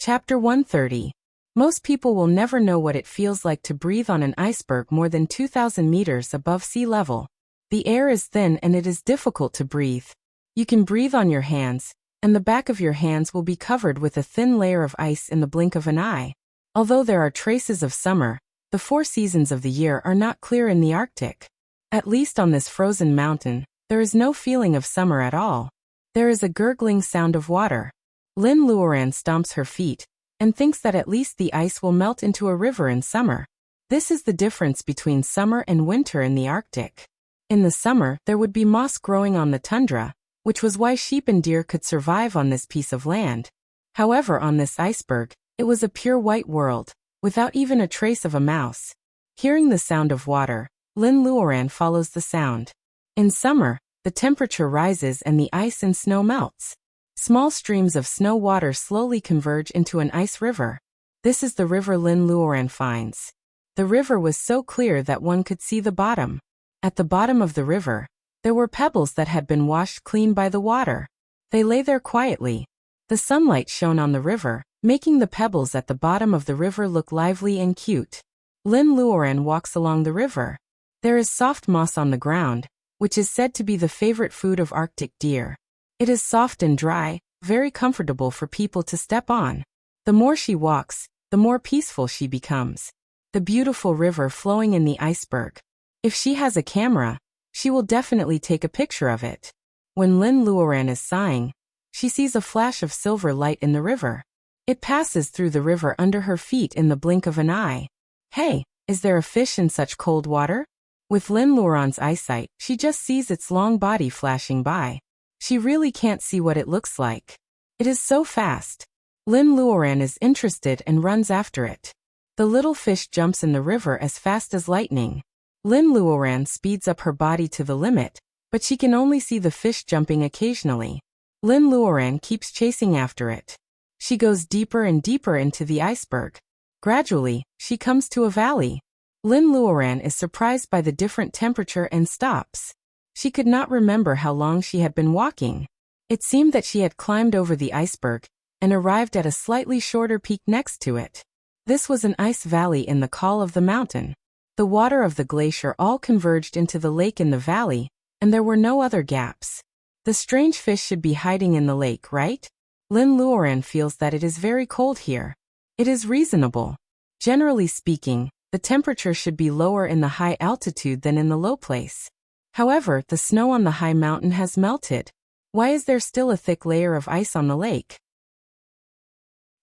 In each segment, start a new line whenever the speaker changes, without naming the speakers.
Chapter 130. Most people will never know what it feels like to breathe on an iceberg more than 2,000 meters above sea level. The air is thin and it is difficult to breathe. You can breathe on your hands, and the back of your hands will be covered with a thin layer of ice in the blink of an eye. Although there are traces of summer, the 4 seasons of the year are not clear in the Arctic. At least on this frozen mountain, there is no feeling of summer at all. There is a gurgling sound of water. Lin Luoran stomps her feet, and thinks that at least the ice will melt into a river in summer. This is the difference between summer and winter in the Arctic. In the summer, there would be moss growing on the tundra, which was why sheep and deer could survive on this piece of land. However, on this iceberg, it was a pure white world, without even a trace of a mouse. Hearing the sound of water, Lin Luoran follows the sound. In summer, the temperature rises and the ice and snow melts. Small streams of snow water slowly converge into an ice river. This is the river Lin Luoran finds. The river was so clear that one could see the bottom. At the bottom of the river, there were pebbles that had been washed clean by the water. They lay there quietly. The sunlight shone on the river, making the pebbles at the bottom of the river look lively and cute. Lin Luoran walks along the river. There is soft moss on the ground, which is said to be the favorite food of Arctic deer. It is soft and dry, very comfortable for people to step on. The more she walks, the more peaceful she becomes. The beautiful river flowing in the iceberg. If she has a camera, she will definitely take a picture of it. When Lin Luoran is sighing, she sees a flash of silver light in the river. It passes through the river under her feet in the blink of an eye. Hey, is there a fish in such cold water? With Lin Luoran's eyesight, she just sees its long body flashing by. She really can't see what it looks like. It is so fast. Lin Luoran is interested and runs after it. The little fish jumps in the river as fast as lightning. Lin Luoran speeds up her body to the limit, but she can only see the fish jumping occasionally. Lin Luoran keeps chasing after it. She goes deeper and deeper into the iceberg. Gradually, she comes to a valley. Lin Luoran is surprised by the different temperature and stops. She could not remember how long she had been walking. It seemed that she had climbed over the iceberg and arrived at a slightly shorter peak next to it. This was an ice valley in the col of the mountain. The water of the glacier all converged into the lake in the valley, and there were no other gaps. The strange fish should be hiding in the lake, right? Lin Luoran feels that it is very cold here. It is reasonable. Generally speaking, the temperature should be lower in the high altitude than in the low place. However, the snow on the high mountain has melted. Why is there still a thick layer of ice on the lake?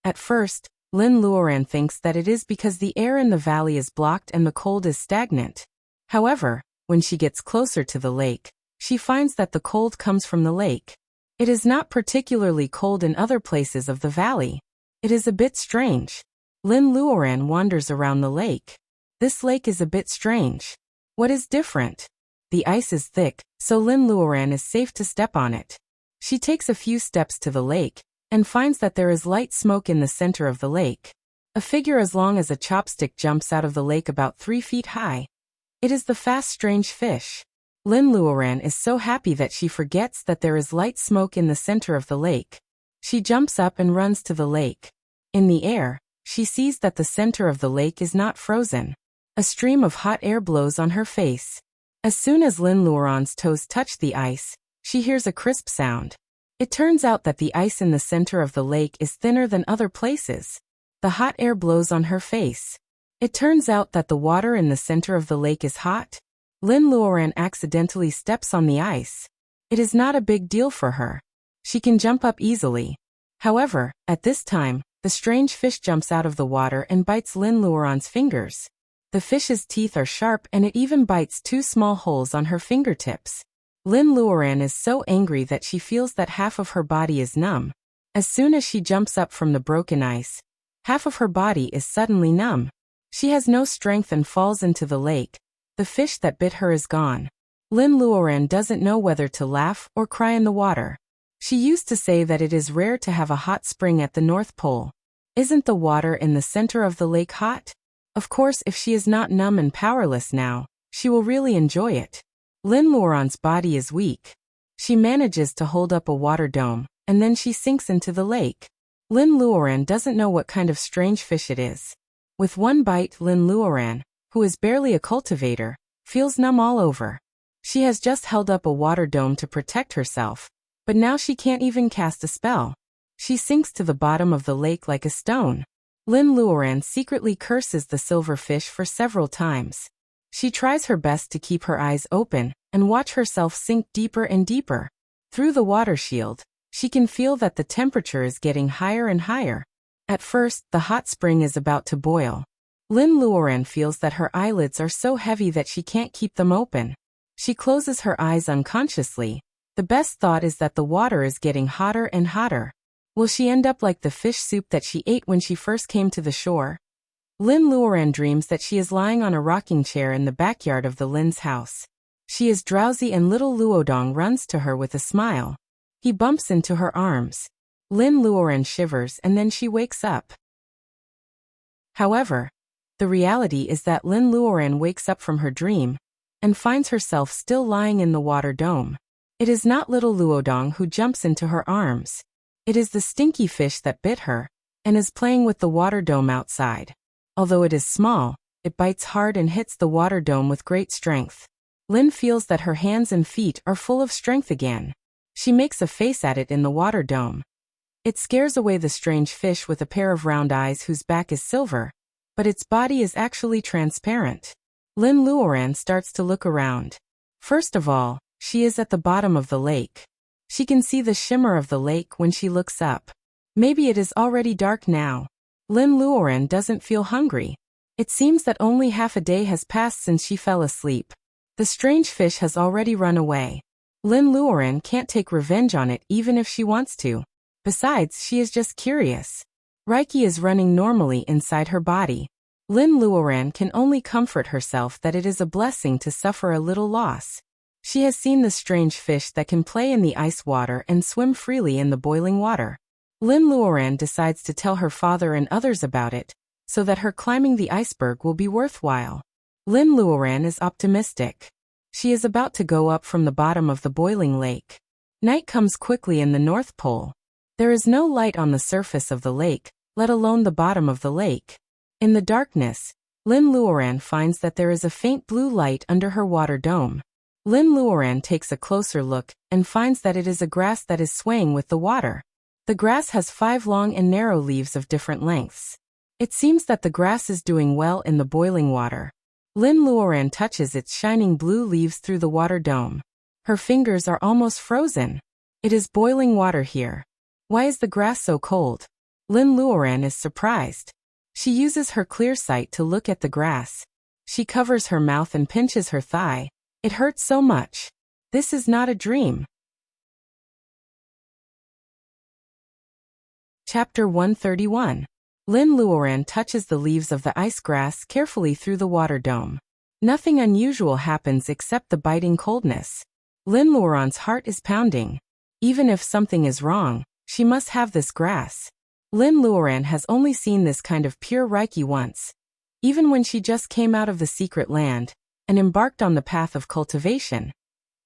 At first, Lin Luoran thinks that it is because the air in the valley is blocked and the cold is stagnant. However, when she gets closer to the lake, she finds that the cold comes from the lake. It is not particularly cold in other places of the valley. It is a bit strange. Lin Luoran wanders around the lake. This lake is a bit strange. What is different? The ice is thick, so Lin Luoran is safe to step on it. She takes a few steps to the lake, and finds that there is light smoke in the center of the lake. A figure as long as a chopstick jumps out of the lake about 3 feet high. It is the fast strange fish. Lin Luoran is so happy that she forgets that there is light smoke in the center of the lake. She jumps up and runs to the lake. In the air, she sees that the center of the lake is not frozen. A stream of hot air blows on her face. As soon as Lin Luoran's toes touch the ice, she hears a crisp sound. It turns out that the ice in the center of the lake is thinner than other places. The hot air blows on her face. It turns out that the water in the center of the lake is hot. Lin Luoran accidentally steps on the ice. It is not a big deal for her. She can jump up easily. However, at this time, the strange fish jumps out of the water and bites Lin Luoran's fingers. The fish's teeth are sharp and it even bites 2 small holes on her fingertips. Lin Luoran is so angry that she feels that half of her body is numb. As soon as she jumps up from the broken ice, half of her body is suddenly numb. She has no strength and falls into the lake. The fish that bit her is gone. Lin Luoran doesn't know whether to laugh or cry in the water. She used to say that it is rare to have a hot spring at the North Pole. Isn't the water in the center of the lake hot? Of course, if she is not numb and powerless now, she will really enjoy it. Lin Luoran's body is weak. She manages to hold up a water dome, and then she sinks into the lake. Lin Luoran doesn't know what kind of strange fish it is. With one bite, Lin Luoran, who is barely a cultivator, feels numb all over. She has just held up a water dome to protect herself, but now she can't even cast a spell. She sinks to the bottom of the lake like a stone. Lin Luoran secretly curses the silverfish for several times. She tries her best to keep her eyes open and watch herself sink deeper and deeper. Through the water shield, she can feel that the temperature is getting higher and higher. At first, the hot spring is about to boil. Lin Luoran feels that her eyelids are so heavy that she can't keep them open. She closes her eyes unconsciously. The best thought is that the water is getting hotter and hotter. Will she end up like the fish soup that she ate when she first came to the shore? Lin Luoran dreams that she is lying on a rocking chair in the backyard of the Lin's house. She is drowsy and little Luodong runs to her with a smile. He bumps into her arms. Lin Luoran shivers and then she wakes up. However, the reality is that Lin Luoran wakes up from her dream and finds herself still lying in the water dome. It is not little Luodong who jumps into her arms. It is the stinky fish that bit her and is playing with the water dome outside. Although it is small, it bites hard and hits the water dome with great strength. Lin feels that her hands and feet are full of strength again. She makes a face at it in the water dome. It scares away the strange fish with a pair of round eyes whose back is silver, but its body is actually transparent. Lin Luoran starts to look around. First of all, she is at the bottom of the lake. She can see the shimmer of the lake when she looks up. Maybe it is already dark now. Lin Luoran doesn't feel hungry. It seems that only half a day has passed since she fell asleep. The strange fish has already run away. Lin Luoran can't take revenge on it even if she wants to. Besides, she is just curious. Reiki is running normally inside her body. Lin Luoran can only comfort herself that it is a blessing to suffer a little loss. She has seen the strange fish that can play in the ice water and swim freely in the boiling water. Lin Luoran decides to tell her father and others about it, so that her climbing the iceberg will be worthwhile. Lin Luoran is optimistic. She is about to go up from the bottom of the boiling lake. Night comes quickly in the North Pole. There is no light on the surface of the lake, let alone the bottom of the lake. In the darkness, Lin Luoran finds that there is a faint blue light under her water dome. Lin Luoran takes a closer look and finds that it is a grass that is swaying with the water. The grass has 5 long and narrow leaves of different lengths. It seems that the grass is doing well in the boiling water. Lin Luoran touches its shining blue leaves through the water dome. Her fingers are almost frozen. It is boiling water here. Why is the grass so cold? Lin Luoran is surprised. She uses her clear sight to look at the grass. She covers her mouth and pinches her thigh. It hurts so much. This is not a dream. Chapter 131. Lin Luoran touches the leaves of the ice grass carefully through the water dome. Nothing unusual happens except the biting coldness. Lin Luoran's heart is pounding. Even if something is wrong, she must have this grass. Lin Luoran has only seen this kind of pure Reiki once. Even when she just came out of the secret land and embarked on the path of cultivation.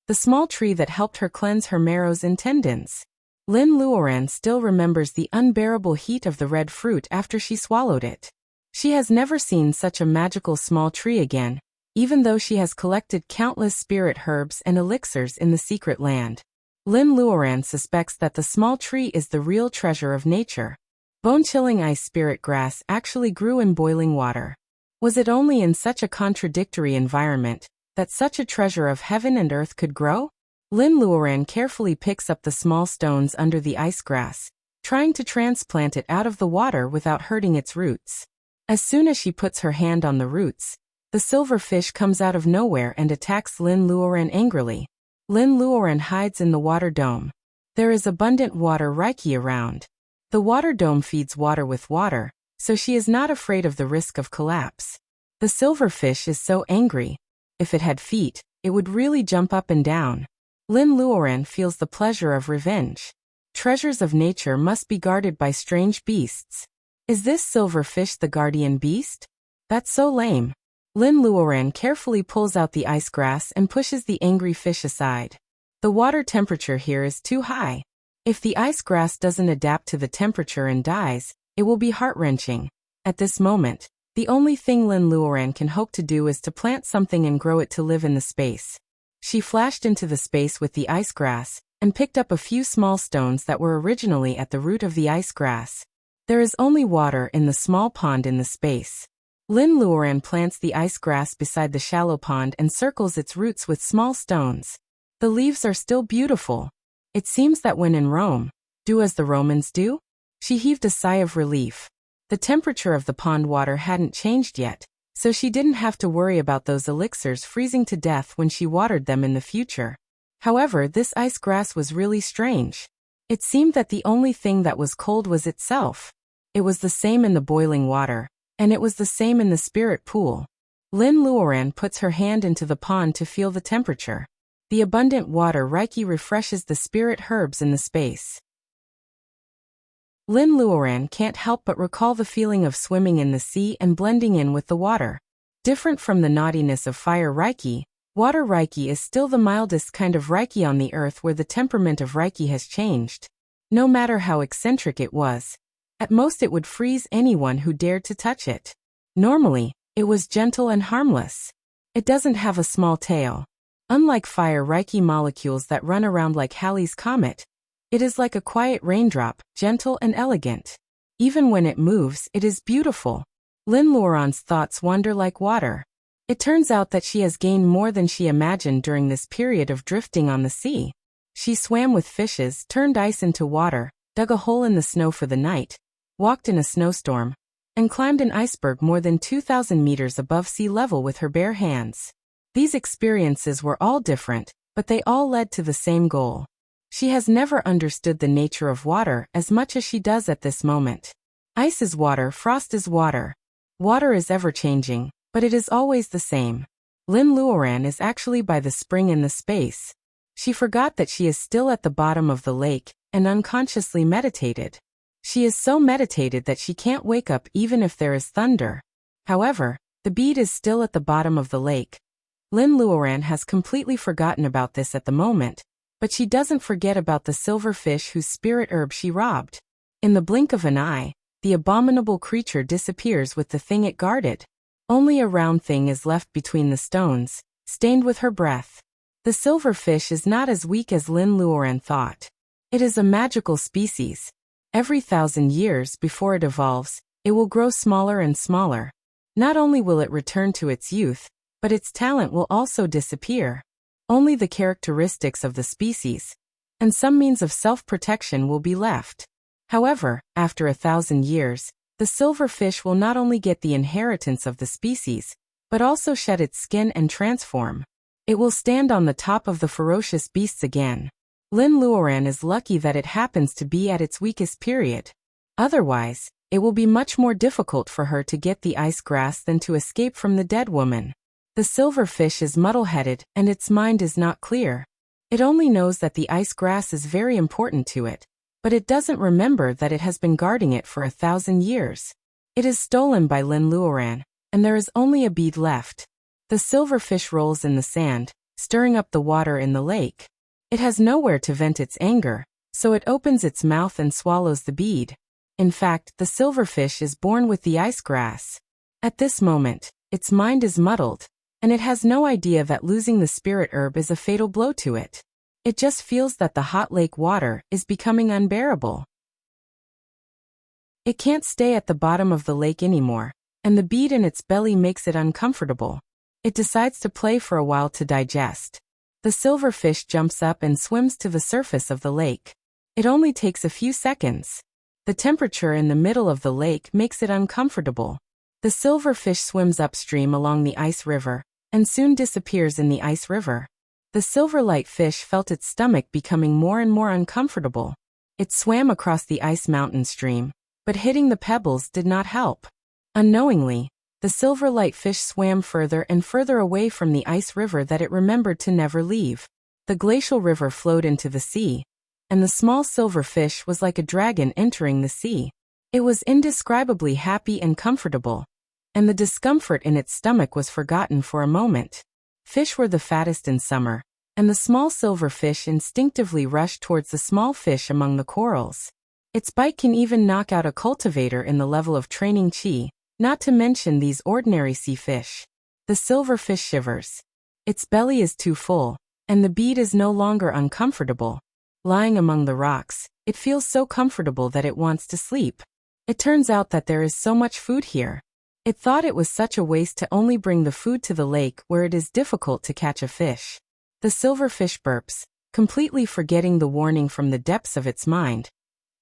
The small tree that helped her cleanse her marrows and tendons. Lin Luoran still remembers the unbearable heat of the red fruit after she swallowed it. She has never seen such a magical small tree again, even though she has collected countless spirit herbs and elixirs in the secret land. Lin Luoran suspects that the small tree is the real treasure of nature. Bone-chilling ice spirit grass actually grew in boiling water. Was it only in such a contradictory environment that such a treasure of heaven and earth could grow? Lin Luoran carefully picks up the small stones under the ice grass, trying to transplant it out of the water without hurting its roots. As soon as she puts her hand on the roots, the silver fish comes out of nowhere and attacks Lin Luoran angrily. Lin Luoran hides in the water dome. There is abundant water Reiki around. The water dome feeds water with water, so she is not afraid of the risk of collapse. The silverfish is so angry. If it had feet, it would really jump up and down. Lin Luoran feels the pleasure of revenge. Treasures of nature must be guarded by strange beasts. Is this silverfish the guardian beast? That's so lame. Lin Luoran carefully pulls out the ice grass and pushes the angry fish aside. The water temperature here is too high. If the ice grass doesn't adapt to the temperature and dies, it will be heart-wrenching. At this moment, the only thing Lin Luoran can hope to do is to plant something and grow it to live in the space. She flashed into the space with the ice grass, and picked up a few small stones that were originally at the root of the ice grass. There is only water in the small pond in the space. Lin Luoran plants the ice grass beside the shallow pond and circles its roots with small stones. The leaves are still beautiful. It seems that when in Rome, do as the Romans do? She heaved a sigh of relief. The temperature of the pond water hadn't changed yet, so she didn't have to worry about those elixirs freezing to death when she watered them in the future. However, this ice grass was really strange. It seemed that the only thing that was cold was itself. It was the same in the boiling water, and it was the same in the spirit pool. Lin Luoran puts her hand into the pond to feel the temperature. The abundant water Reiki refreshes the spirit herbs in the space. Lin Luoran can't help but recall the feeling of swimming in the sea and blending in with the water. Different from the naughtiness of fire Reiki, water Reiki is still the mildest kind of Reiki on the earth where the temperament of Reiki has changed. No matter how eccentric it was, at most it would freeze anyone who dared to touch it. Normally, it was gentle and harmless. It doesn't have a small tail. Unlike fire Reiki molecules that run around like Halley's Comet, it is like a quiet raindrop, gentle and elegant. Even when it moves, it is beautiful. Lin Luoran's thoughts wander like water. It turns out that she has gained more than she imagined during this period of drifting on the sea. She swam with fishes, turned ice into water, dug a hole in the snow for the night, walked in a snowstorm, and climbed an iceberg more than 2,000 meters above sea level with her bare hands. These experiences were all different, but they all led to the same goal. She has never understood the nature of water as much as she does at this moment. Ice is water, frost is water. Water is ever-changing, but it is always the same. Lin Luoran is actually by the spring in the space. She forgot that she is still at the bottom of the lake, and unconsciously meditated. She is so meditated that she can't wake up even if there is thunder. However, the bead is still at the bottom of the lake. Lin Luoran has completely forgotten about this at the moment, but she doesn't forget about the silver fish whose spirit herb she robbed. In the blink of an eye, the abominable creature disappears with the thing it guarded. Only a round thing is left between the stones, stained with her breath. The silver fish is not as weak as Lin Luoran thought. It is a magical species. Every 1,000 years before it evolves, it will grow smaller and smaller. Not only will it return to its youth, but its talent will also disappear. Only the characteristics of the species, and some means of self-protection will be left. However, after 1,000 years, the silver fish will not only get the inheritance of the species, but also shed its skin and transform. It will stand on the top of the ferocious beasts again. Lin Luoran is lucky that it happens to be at its weakest period. Otherwise, it will be much more difficult for her to get the ice grass than to escape from the dead woman. The silver fish is muddle-headed and its mind is not clear. It only knows that the ice grass is very important to it, but it doesn't remember that it has been guarding it for 1,000 years. It is stolen by Lin Luoran, and there is only a bead left. The silver fish rolls in the sand, stirring up the water in the lake. It has nowhere to vent its anger, so it opens its mouth and swallows the bead. In fact, the silver fish is born with the ice grass. At this moment, its mind is muddled, and it has no idea that losing the spirit herb is a fatal blow to it. It just feels that the hot lake water is becoming unbearable. It can't stay at the bottom of the lake anymore, and the bead in its belly makes it uncomfortable. It decides to play for a while to digest. The silver fish jumps up and swims to the surface of the lake. It only takes a few seconds. The temperature in the middle of the lake makes it uncomfortable. The silver fish swims upstream along the ice river, and soon disappears in the ice river. The silver-light fish felt its stomach becoming more and more uncomfortable. It swam across the ice mountain stream, but hitting the pebbles did not help. Unknowingly, the silver-light fish swam further and further away from the ice river that it remembered to never leave. The glacial river flowed into the sea, and the small silver fish was like a dragon entering the sea. It was indescribably happy and comfortable, and the discomfort in its stomach was forgotten for a moment. Fish were the fattest in summer, and the small silver fish instinctively rush towards the small fish among the corals. Its bite can even knock out a cultivator in the level of training chi, not to mention these ordinary sea fish. The silver fish shivers. Its belly is too full, and the bead is no longer uncomfortable. Lying among the rocks, it feels so comfortable that it wants to sleep. It turns out that there is so much food here. It thought it was such a waste to only bring the food to the lake where it is difficult to catch a fish. The silver fish burps, completely forgetting the warning from the depths of its mind.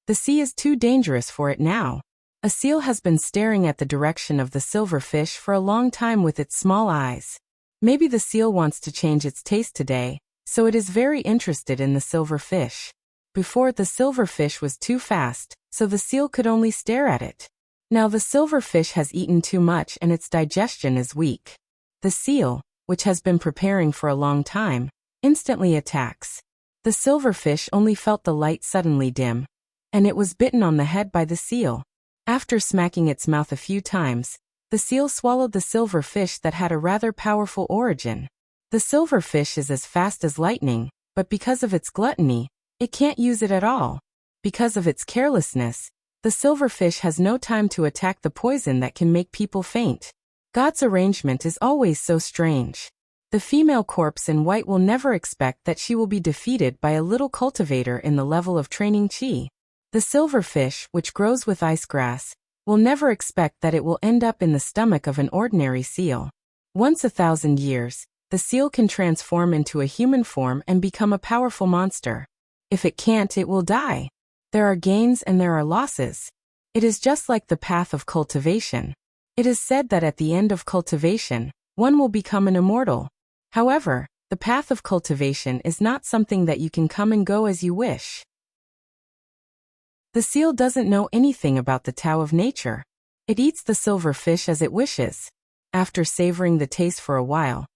The sea is too dangerous for it now. A seal has been staring at the direction of the silver fish for a long time with its small eyes. Maybe the seal wants to change its taste today, so it is very interested in the silver fish. Before, the silver fish was too fast, so the seal could only stare at it. Now the silver fish has eaten too much and its digestion is weak. The seal, which has been preparing for a long time, instantly attacks. The silver fish only felt the light suddenly dim, and it was bitten on the head by the seal. After smacking its mouth a few times, the seal swallowed the silver fish that had a rather powerful origin. The silver fish is as fast as lightning, but because of its gluttony, it can't use it at all. Because of its carelessness, the silver fish has no time to attack the poison that can make people faint. God's arrangement is always so strange. The female corpse in white will never expect that she will be defeated by a little cultivator in the level of training chi. The silver fish, which grows with ice grass, will never expect that it will end up in the stomach of an ordinary seal. Once 1,000 years, the seal can transform into a human form and become a powerful monster. If it can't, it will die. There are gains and there are losses. It is just like the path of cultivation. It is said that at the end of cultivation, one will become an immortal. However, the path of cultivation is not something that you can come and go as you wish. The seal doesn't know anything about the Tao of nature. It eats the silver fish as it wishes. After savoring the taste for a while,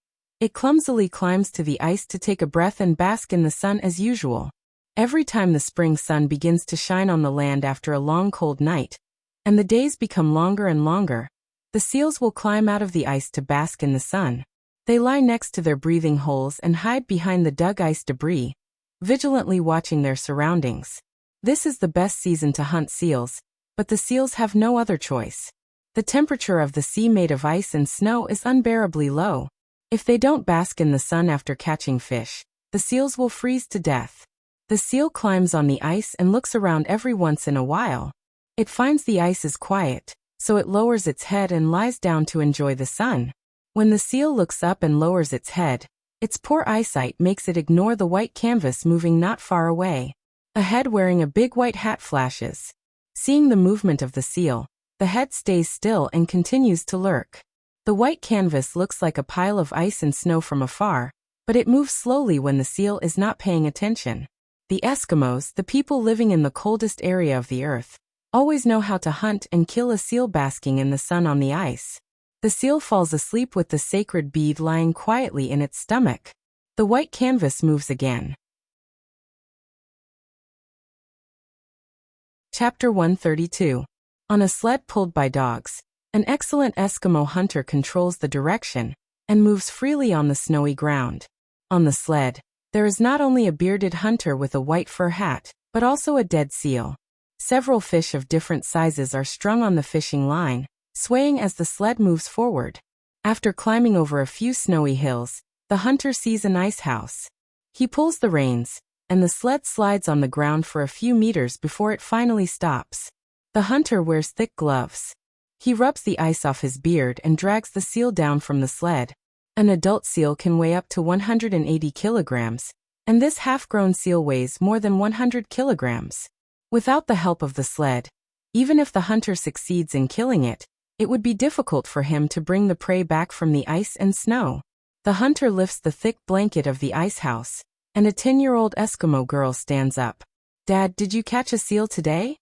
it clumsily climbs to the ice to take a breath and bask in the sun as usual. Every time the spring sun begins to shine on the land after a long cold night, and the days become longer and longer, the seals will climb out of the ice to bask in the sun. They lie next to their breathing holes and hide behind the dug ice debris, vigilantly watching their surroundings. This is the best season to hunt seals, but the seals have no other choice. The temperature of the sea made of ice and snow is unbearably low. If they don't bask in the sun after catching fish, the seals will freeze to death. The seal climbs on the ice and looks around every once in a while. It finds the ice is quiet, so it lowers its head and lies down to enjoy the sun. When the seal looks up and lowers its head, its poor eyesight makes it ignore the white canvas moving not far away. A head wearing a big white hat flashes. Seeing the movement of the seal, the head stays still and continues to lurk. The white canvas looks like a pile of ice and snow from afar, but it moves slowly when the seal is not paying attention. The Eskimos, the people living in the coldest area of the earth, always know how to hunt and kill a seal basking in the sun on the ice. The seal falls asleep with the sacred bead lying quietly in its stomach. The white canvas moves again. Chapter 132. On a sled pulled by dogs, an excellent Eskimo hunter controls the direction and moves freely on the snowy ground. On the sled, there is not only a bearded hunter with a white fur hat, but also a dead seal. Several fish of different sizes are strung on the fishing line, swaying as the sled moves forward. After climbing over a few snowy hills, the hunter sees an ice house. He pulls the reins, and the sled slides on the ground for a few meters before it finally stops. The hunter wears thick gloves. He rubs the ice off his beard and drags the seal down from the sled. An adult seal can weigh up to 180 kilograms, and this half-grown seal weighs more than 100 kilograms. Without the help of the sled, even if the hunter succeeds in killing it, it would be difficult for him to bring the prey back from the ice and snow. The hunter lifts the thick blanket of the ice house, and a 10-year-old Eskimo girl stands up. "Dad, did you catch a seal today?"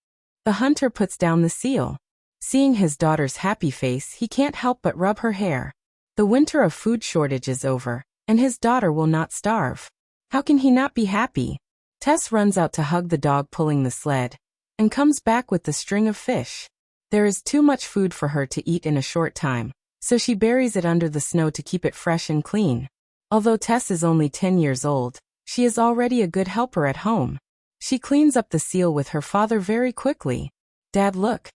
The hunter puts down the seal. Seeing his daughter's happy face, he can't help but rub her hair. The winter of food shortage is over, and his daughter will not starve. How can he not be happy? Tess runs out to hug the dog pulling the sled, and comes back with the string of fish. There is too much food for her to eat in a short time, so she buries it under the snow to keep it fresh and clean. Although Tess is only 10 years old, she is already a good helper at home. She cleans up the seal with her father very quickly. Dad, look.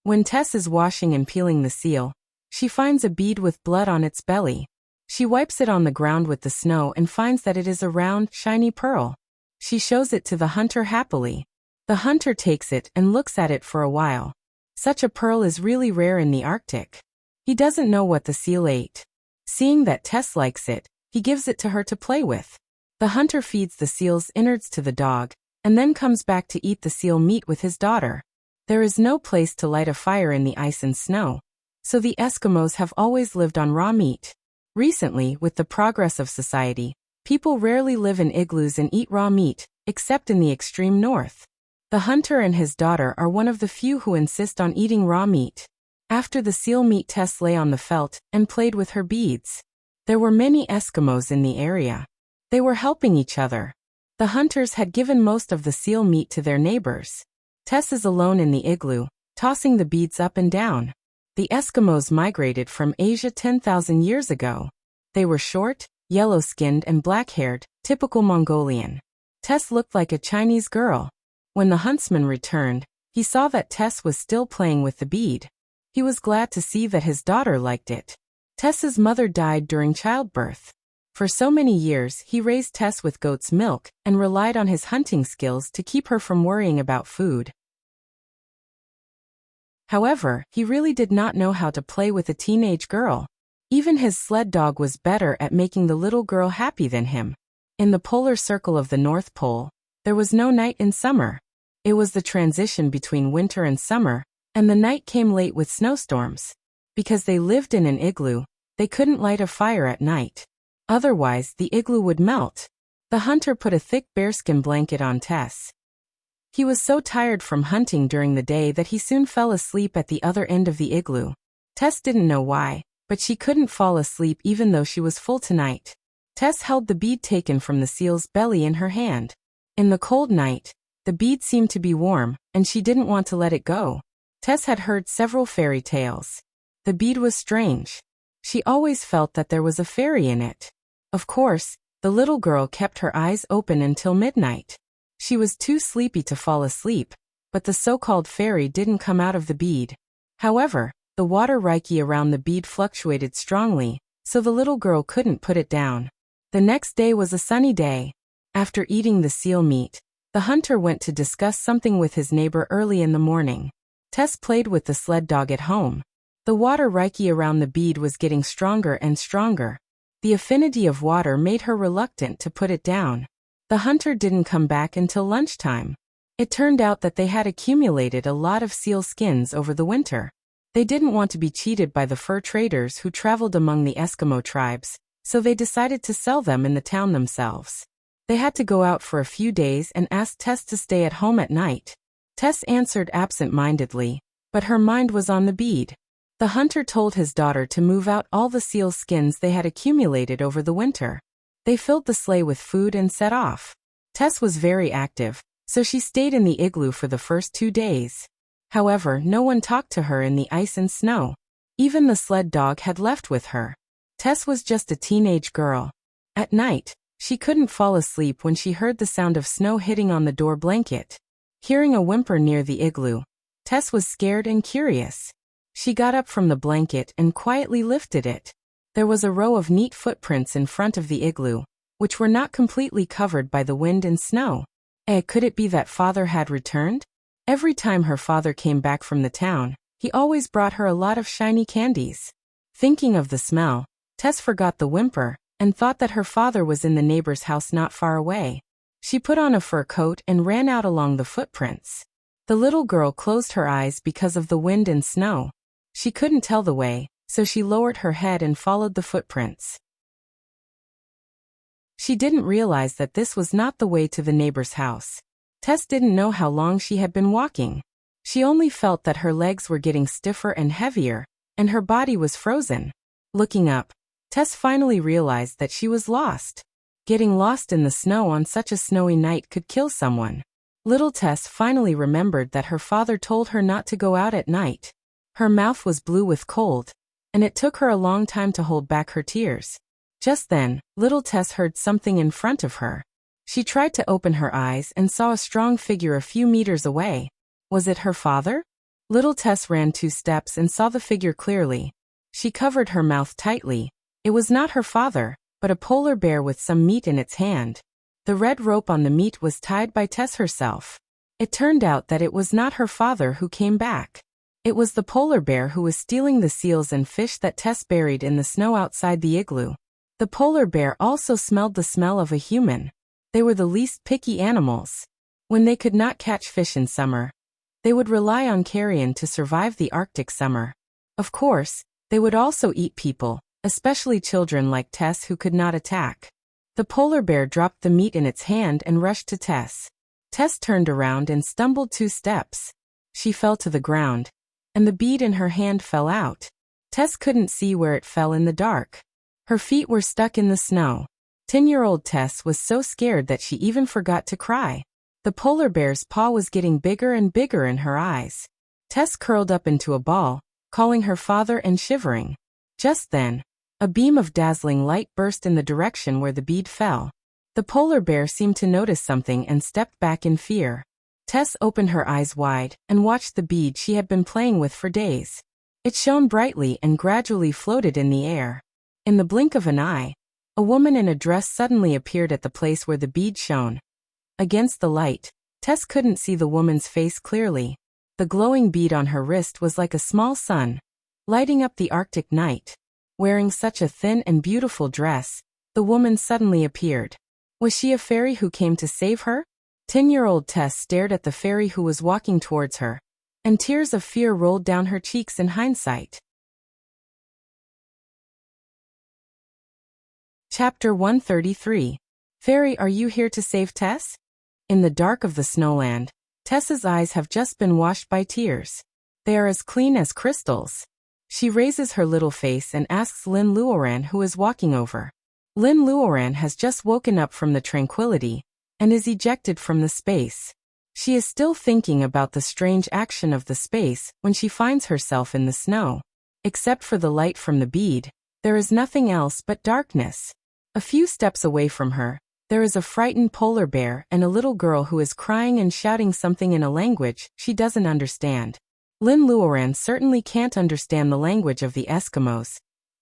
When Tess is washing and peeling the seal, she finds a bead with blood on its belly. She wipes it on the ground with the snow and finds that it is a round, shiny pearl. She shows it to the hunter happily. The hunter takes it and looks at it for a while. Such a pearl is really rare in the Arctic. He doesn't know what the seal ate. Seeing that Tess likes it, he gives it to her to play with. The hunter feeds the seal's innards to the dog, and then comes back to eat the seal meat with his daughter. There is no place to light a fire in the ice and snow, so the Eskimos have always lived on raw meat. Recently, with the progress of society, people rarely live in igloos and eat raw meat, except in the extreme north. The hunter and his daughter are one of the few who insist on eating raw meat. After the seal meat, Tess lay on the felt and played with her beads. There were many Eskimos in the area. They were helping each other. The hunters had given most of the seal meat to their neighbors. Tess is alone in the igloo, tossing the beads up and down. The Eskimos migrated from Asia 10,000 years ago. They were short, yellow-skinned and black-haired, typical Mongolian. Tess looked like a Chinese girl. When the huntsman returned, he saw that Tess was still playing with the bead. He was glad to see that his daughter liked it. Tess's mother died during childbirth. For so many years, he raised Tess with goat's milk and relied on his hunting skills to keep her from worrying about food. However, he really did not know how to play with a teenage girl. Even his sled dog was better at making the little girl happy than him. In the polar circle of the North Pole, there was no night in summer. It was the transition between winter and summer, and the night came late with snowstorms. Because they lived in an igloo, they couldn't light a fire at night. Otherwise, the igloo would melt. The hunter put a thick bearskin blanket on Tess. He was so tired from hunting during the day that he soon fell asleep at the other end of the igloo. Tess didn't know why, but she couldn't fall asleep even though she was full tonight. Tess held the bead taken from the seal's belly in her hand. In the cold night, the bead seemed to be warm, and she didn't want to let it go. Tess had heard several fairy tales. The bead was strange. She always felt that there was a fairy in it. Of course, the little girl kept her eyes open until midnight. She was too sleepy to fall asleep, but the so-called fairy didn't come out of the bead. However, the water reiki around the bead fluctuated strongly, so the little girl couldn't put it down. The next day was a sunny day. After eating the seal meat, the hunter went to discuss something with his neighbor early in the morning. Tess played with the sled dog at home. The water reiki around the bead was getting stronger and stronger. The affinity of water made her reluctant to put it down. The hunter didn't come back until lunchtime. It turned out that they had accumulated a lot of seal skins over the winter. They didn't want to be cheated by the fur traders who traveled among the Eskimo tribes, so they decided to sell them in the town themselves. They had to go out for a few days and asked Tess to stay at home at night. Tess answered absent-mindedly, but her mind was on the bead. The hunter told his daughter to move out all the seal skins they had accumulated over the winter. They filled the sleigh with food and set off. Tess was very active, so she stayed in the igloo for the first 2 days. However, no one talked to her in the ice and snow. Even the sled dog had left with her. Tess was just a teenage girl. At night, she couldn't fall asleep when she heard the sound of snow hitting on the door blanket. Hearing a whimper near the igloo, Tess was scared and curious. She got up from the blanket and quietly lifted it. There was a row of neat footprints in front of the igloo, which were not completely covered by the wind and snow. Could it be that father had returned? Every time her father came back from the town, he always brought her a lot of shiny candies. Thinking of the smell, Tess forgot the whimper and thought that her father was in the neighbor's house not far away. She put on a fur coat and ran out along the footprints. The little girl closed her eyes because of the wind and snow. She couldn't tell the way, so she lowered her head and followed the footprints. She didn't realize that this was not the way to the neighbor's house. Tess didn't know how long she had been walking. She only felt that her legs were getting stiffer and heavier, and her body was frozen. Looking up, Tess finally realized that she was lost. Getting lost in the snow on such a snowy night could kill someone. Little Tess finally remembered that her father told her not to go out at night. Her mouth was blue with cold, and it took her a long time to hold back her tears. Just then, little Tess heard something in front of her. She tried to open her eyes and saw a strong figure a few meters away. Was it her father? Little Tess ran 2 steps and saw the figure clearly. She covered her mouth tightly. It was not her father, but a polar bear with some meat in its hand. The red rope on the meat was tied by Tess herself. It turned out that it was not her father who came back. It was the polar bear who was stealing the seals and fish that Tess buried in the snow outside the igloo. The polar bear also smelled the smell of a human. They were the least picky animals. When they could not catch fish in summer, they would rely on carrion to survive the Arctic summer. Of course, they would also eat people, especially children like Tess who could not attack. The polar bear dropped the meat in its hand and rushed to Tess. Tess turned around and stumbled 2 steps. She fell to the ground, and the bead in her hand fell out. Tess couldn't see where it fell in the dark. Her feet were stuck in the snow. 10-year-old Tess was so scared that she even forgot to cry. The polar bear's paw was getting bigger and bigger in her eyes. Tess curled up into a ball, calling her father and shivering. Just then, a beam of dazzling light burst in the direction where the bead fell. The polar bear seemed to notice something and stepped back in fear. Tess opened her eyes wide and watched the bead she had been playing with for days. It shone brightly and gradually floated in the air. In the blink of an eye, a woman in a dress suddenly appeared at the place where the bead shone. Against the light, Tess couldn't see the woman's face clearly. The glowing bead on her wrist was like a small sun, lighting up the Arctic night. Wearing such a thin and beautiful dress, the woman suddenly appeared. Was she a fairy who came to save her? 10-year-old Tess stared at the fairy who was walking towards her, and tears of fear rolled down her cheeks in hindsight. Chapter 133. Fairy, are you here to save Tess? In the dark of the snowland, Tess's eyes have just been washed by tears. They are as clean as crystals. She raises her little face and asks Lin Luoran, who is walking over. Lin Luoran has just woken up from the tranquility and is ejected from the space. She is still thinking about the strange action of the space when she finds herself in the snow. Except for the light from the bead, there is nothing else but darkness. A few steps away from her, there is a frightened polar bear and a little girl who is crying and shouting something in a language she doesn't understand. Lin Luoran certainly can't understand the language of the Eskimos,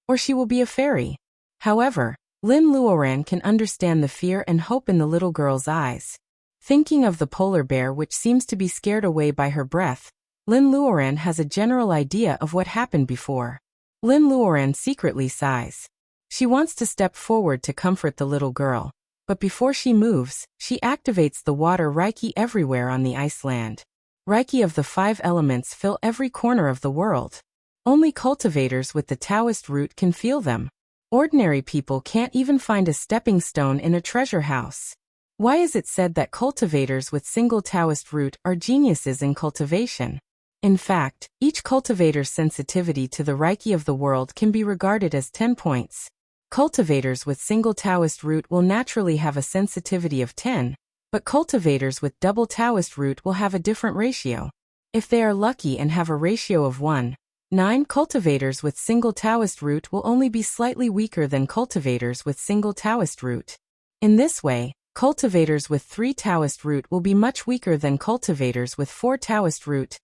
or she will be a fairy. However, Lin Luoran can understand the fear and hope in the little girl's eyes. Thinking of the polar bear which seems to be scared away by her breath, Lin Luoran has a general idea of what happened before. Lin Luoran secretly sighs. She wants to step forward to comfort the little girl, but before she moves, she activates the water Reiki everywhere on the Iceland. Reiki of the 5 elements fill every corner of the world. Only cultivators with the Taoist root can feel them. Ordinary people can't even find a stepping stone in a treasure house. Why is it said that cultivators with single Taoist root are geniuses in cultivation? In fact, each cultivator's sensitivity to the Reiki of the world can be regarded as 10 points. Cultivators with single Taoist root will naturally have a sensitivity of 10, but cultivators with double Taoist root will have a different ratio. If they are lucky and have a ratio of 1, 9 cultivators with single Taoist root will only be slightly weaker than cultivators with single Taoist root. In this way, cultivators with 3 Taoist root will be much weaker than cultivators with 4 Taoist root,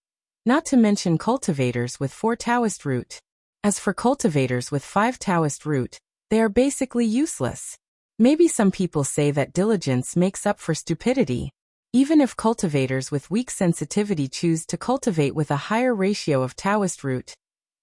not to mention cultivators with 4 Taoist root. As for cultivators with 5 Taoist root, they are basically useless. Maybe some people say that diligence makes up for stupidity. Even if cultivators with weak sensitivity choose to cultivate with a higher ratio of Taoist root,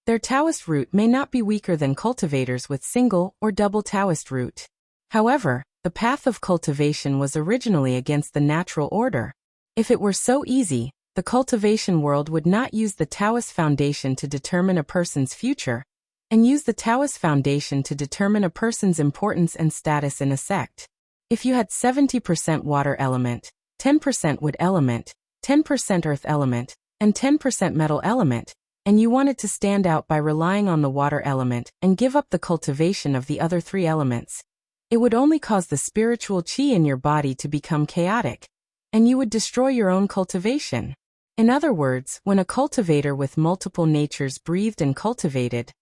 their Taoist root may not be weaker than cultivators with single or double Taoist root. However, the path of cultivation was originally against the natural order. If it were so easy, the cultivation world would not use the Taoist foundation to determine a person's future, and use the Taoist foundation to determine a person's importance and status in a sect. If you had 70% water element, 10% wood element, 10% earth element, and 10% metal element, and you wanted to stand out by relying on the water element and give up the cultivation of the other 3 elements, it would only cause the spiritual qi in your body to become chaotic, and you would destroy your own cultivation. In other words, when a cultivator with multiple natures breathed and cultivated,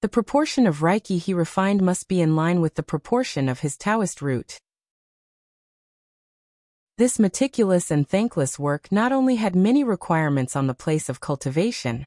The proportion of Reiki he refined must be in line with the proportion of his Taoist root. This meticulous and thankless work not only had many requirements on the place of cultivation,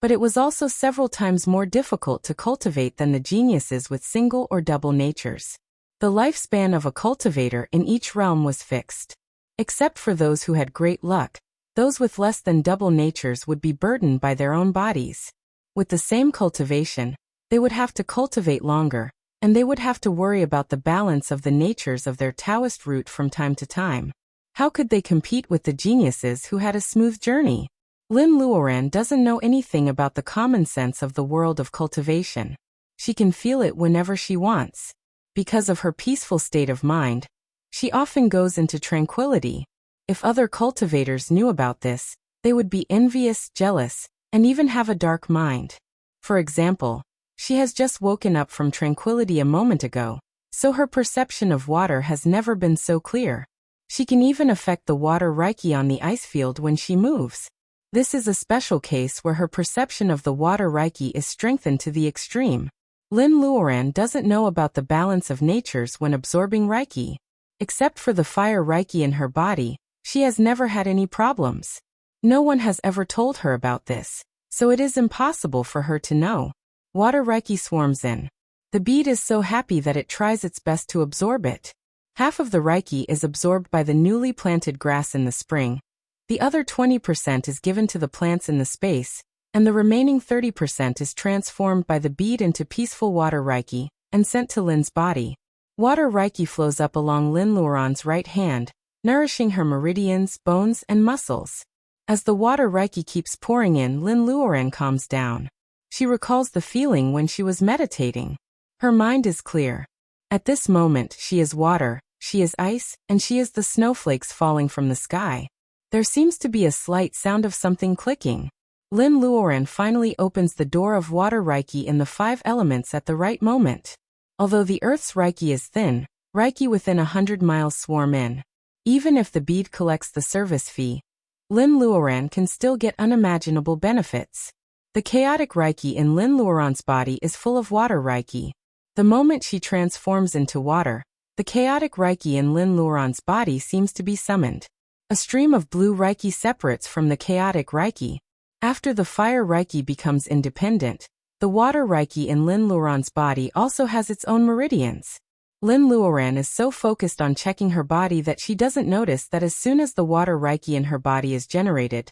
but it was also several times more difficult to cultivate than the geniuses with single or double natures. The lifespan of a cultivator in each realm was fixed. Except for those who had great luck, those with less than double natures would be burdened by their own bodies. With the same cultivation, they would have to cultivate longer, and they would have to worry about the balance of the natures of their Taoist root from time to time. How could they compete with the geniuses who had a smooth journey? Lin Luoran doesn't know anything about the common sense of the world of cultivation. She can feel it whenever she wants. Because of her peaceful state of mind, she often goes into tranquility. If other cultivators knew about this, they would be envious, jealous, and even have a dark mind. For example, she has just woken up from tranquility a moment ago, so her perception of water has never been so clear. She can even affect the water Reiki on the ice field when she moves. This is a special case where her perception of the water Reiki is strengthened to the extreme. Lin Luoran doesn't know about the balance of natures when absorbing Reiki. Except for the fire Reiki in her body, she has never had any problems. No one has ever told her about this, so it is impossible for her to know. Water Reiki swarms in. The bead is so happy that it tries its best to absorb it. Half of the Reiki is absorbed by the newly planted grass in the spring. The other 20% is given to the plants in the space, and the remaining 30% is transformed by the bead into peaceful water Reiki and sent to Lin's body. Water Reiki flows up along Lin Luoran's right hand, nourishing her meridians, bones, and muscles. As the water Reiki keeps pouring in, Lin Luoran calms down. She recalls the feeling when she was meditating. Her mind is clear. At this moment, she is water, she is ice, and she is the snowflakes falling from the sky. There seems to be a slight sound of something clicking. Lin Luoran finally opens the door of water Reiki in the 5 elements at the right moment. Although the Earth's Reiki is thin, Reiki within 100 miles swarm in. Even if the bead collects the service fee, Lin Luoran can still get unimaginable benefits. The chaotic Reiki in Lin Luoran's body is full of water Reiki. The moment she transforms into water, the chaotic Reiki in Lin Luoran's body seems to be summoned. A stream of blue Reiki separates from the chaotic Reiki. After the fire Reiki becomes independent, the water Reiki in Lin Luoran's body also has its own meridians. Lin Luoran is so focused on checking her body that she doesn't notice that as soon as the water Reiki in her body is generated,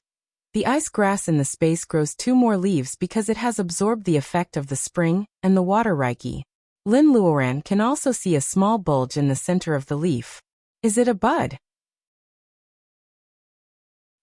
the ice grass in the space grows 2 more leaves because it has absorbed the effect of the spring and the water Reiki. Lin Luoran can also see a small bulge in the center of the leaf. Is it a bud?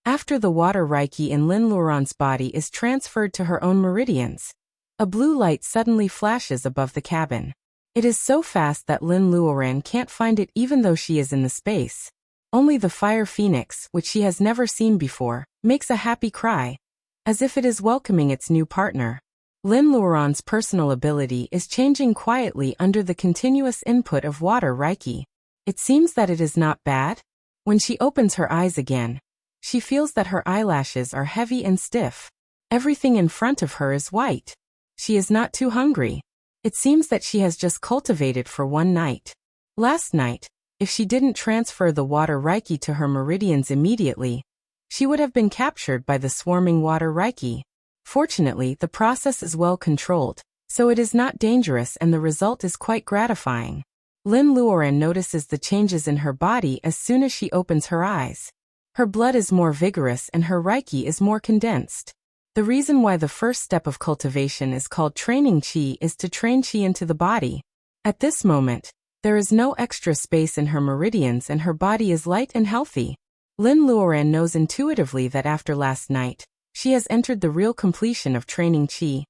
After the water Reiki in Lin Luoran's body is transferred to her own meridians, a blue light suddenly flashes above the cabin. It is so fast that Lin Luoran can't find it even though she is in the space. Only the fire phoenix, which she has never seen before, makes a happy cry, as if it is welcoming its new partner. Lin Luoran's personal ability is changing quietly under the continuous input of water Reiki. It seems that it is not bad. When she opens her eyes again, she feels that her eyelashes are heavy and stiff. Everything in front of her is white. She is not too hungry. It seems that she has just cultivated for one night. Last night, if she didn't transfer the water Reiki to her meridians immediately, she would have been captured by the swarming water Reiki. Fortunately, the process is well controlled, so it is not dangerous and the result is quite gratifying. Lin Luoran notices the changes in her body as soon as she opens her eyes. Her blood is more vigorous and her Reiki is more condensed. The reason why the first step of cultivation is called training Qi is to train Qi into the body. At this moment, there is no extra space in her meridians and her body is light and healthy. Lin Luoran knows intuitively that after last night, she has entered the real completion of training Qi.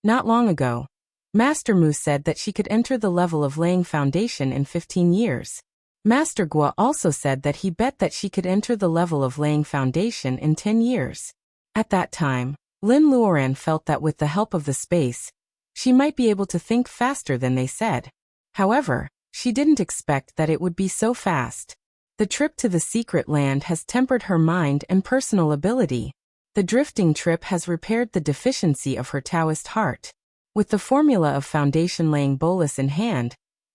Not long ago, Master Mu said that she could enter the level of laying foundation in 15 years. Master Gua also said that he bet that she could enter the level of laying foundation in 10 years. At that time, Lin Luoran felt that with the help of the space, she might be able to think faster than they said. However, she didn't expect that it would be so fast. The trip to the secret land has tempered her mind and personal ability. The drifting trip has repaired the deficiency of her Taoist heart. With the formula of foundation-laying bolus in hand,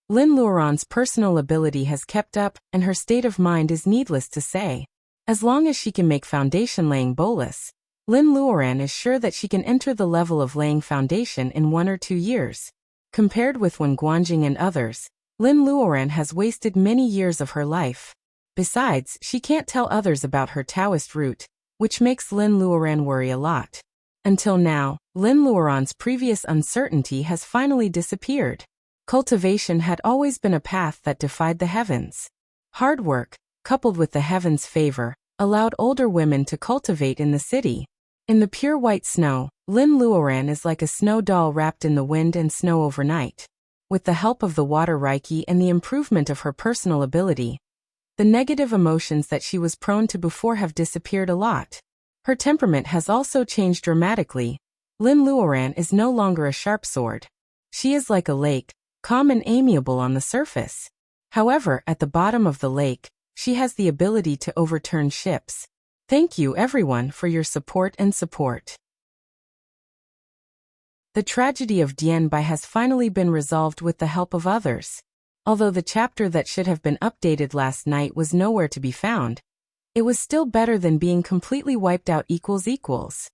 Lin Luoran's personal ability has kept up, and her state of mind is needless to say. As long as she can make foundation-laying bolus, Lin Luoran is sure that she can enter the level of laying foundation in 1 or 2 years. Compared with Wen Guanjing and others, Lin Luoran has wasted many years of her life. Besides, she can't tell others about her Taoist root, which makes Lin Luoran worry a lot. Until now, Lin Luoran's previous uncertainty has finally disappeared. Cultivation had always been a path that defied the heavens. Hard work, coupled with the heavens' favor, allowed older women to cultivate in the city. In the pure white snow, Lin Luoran is like a snow doll wrapped in the wind and snow overnight. With the help of the water Reiki and the improvement of her personal ability, the negative emotions that she was prone to before have disappeared a lot. Her temperament has also changed dramatically. Lin Luoran is no longer a sharp sword. She is like a lake, calm and amiable on the surface. However, at the bottom of the lake, she has the ability to overturn ships. Thank you everyone for your support and support. The tragedy of Dianbai has finally been resolved with the help of others. Although the chapter that should have been updated last night was nowhere to be found, it was still better than being completely wiped out ==.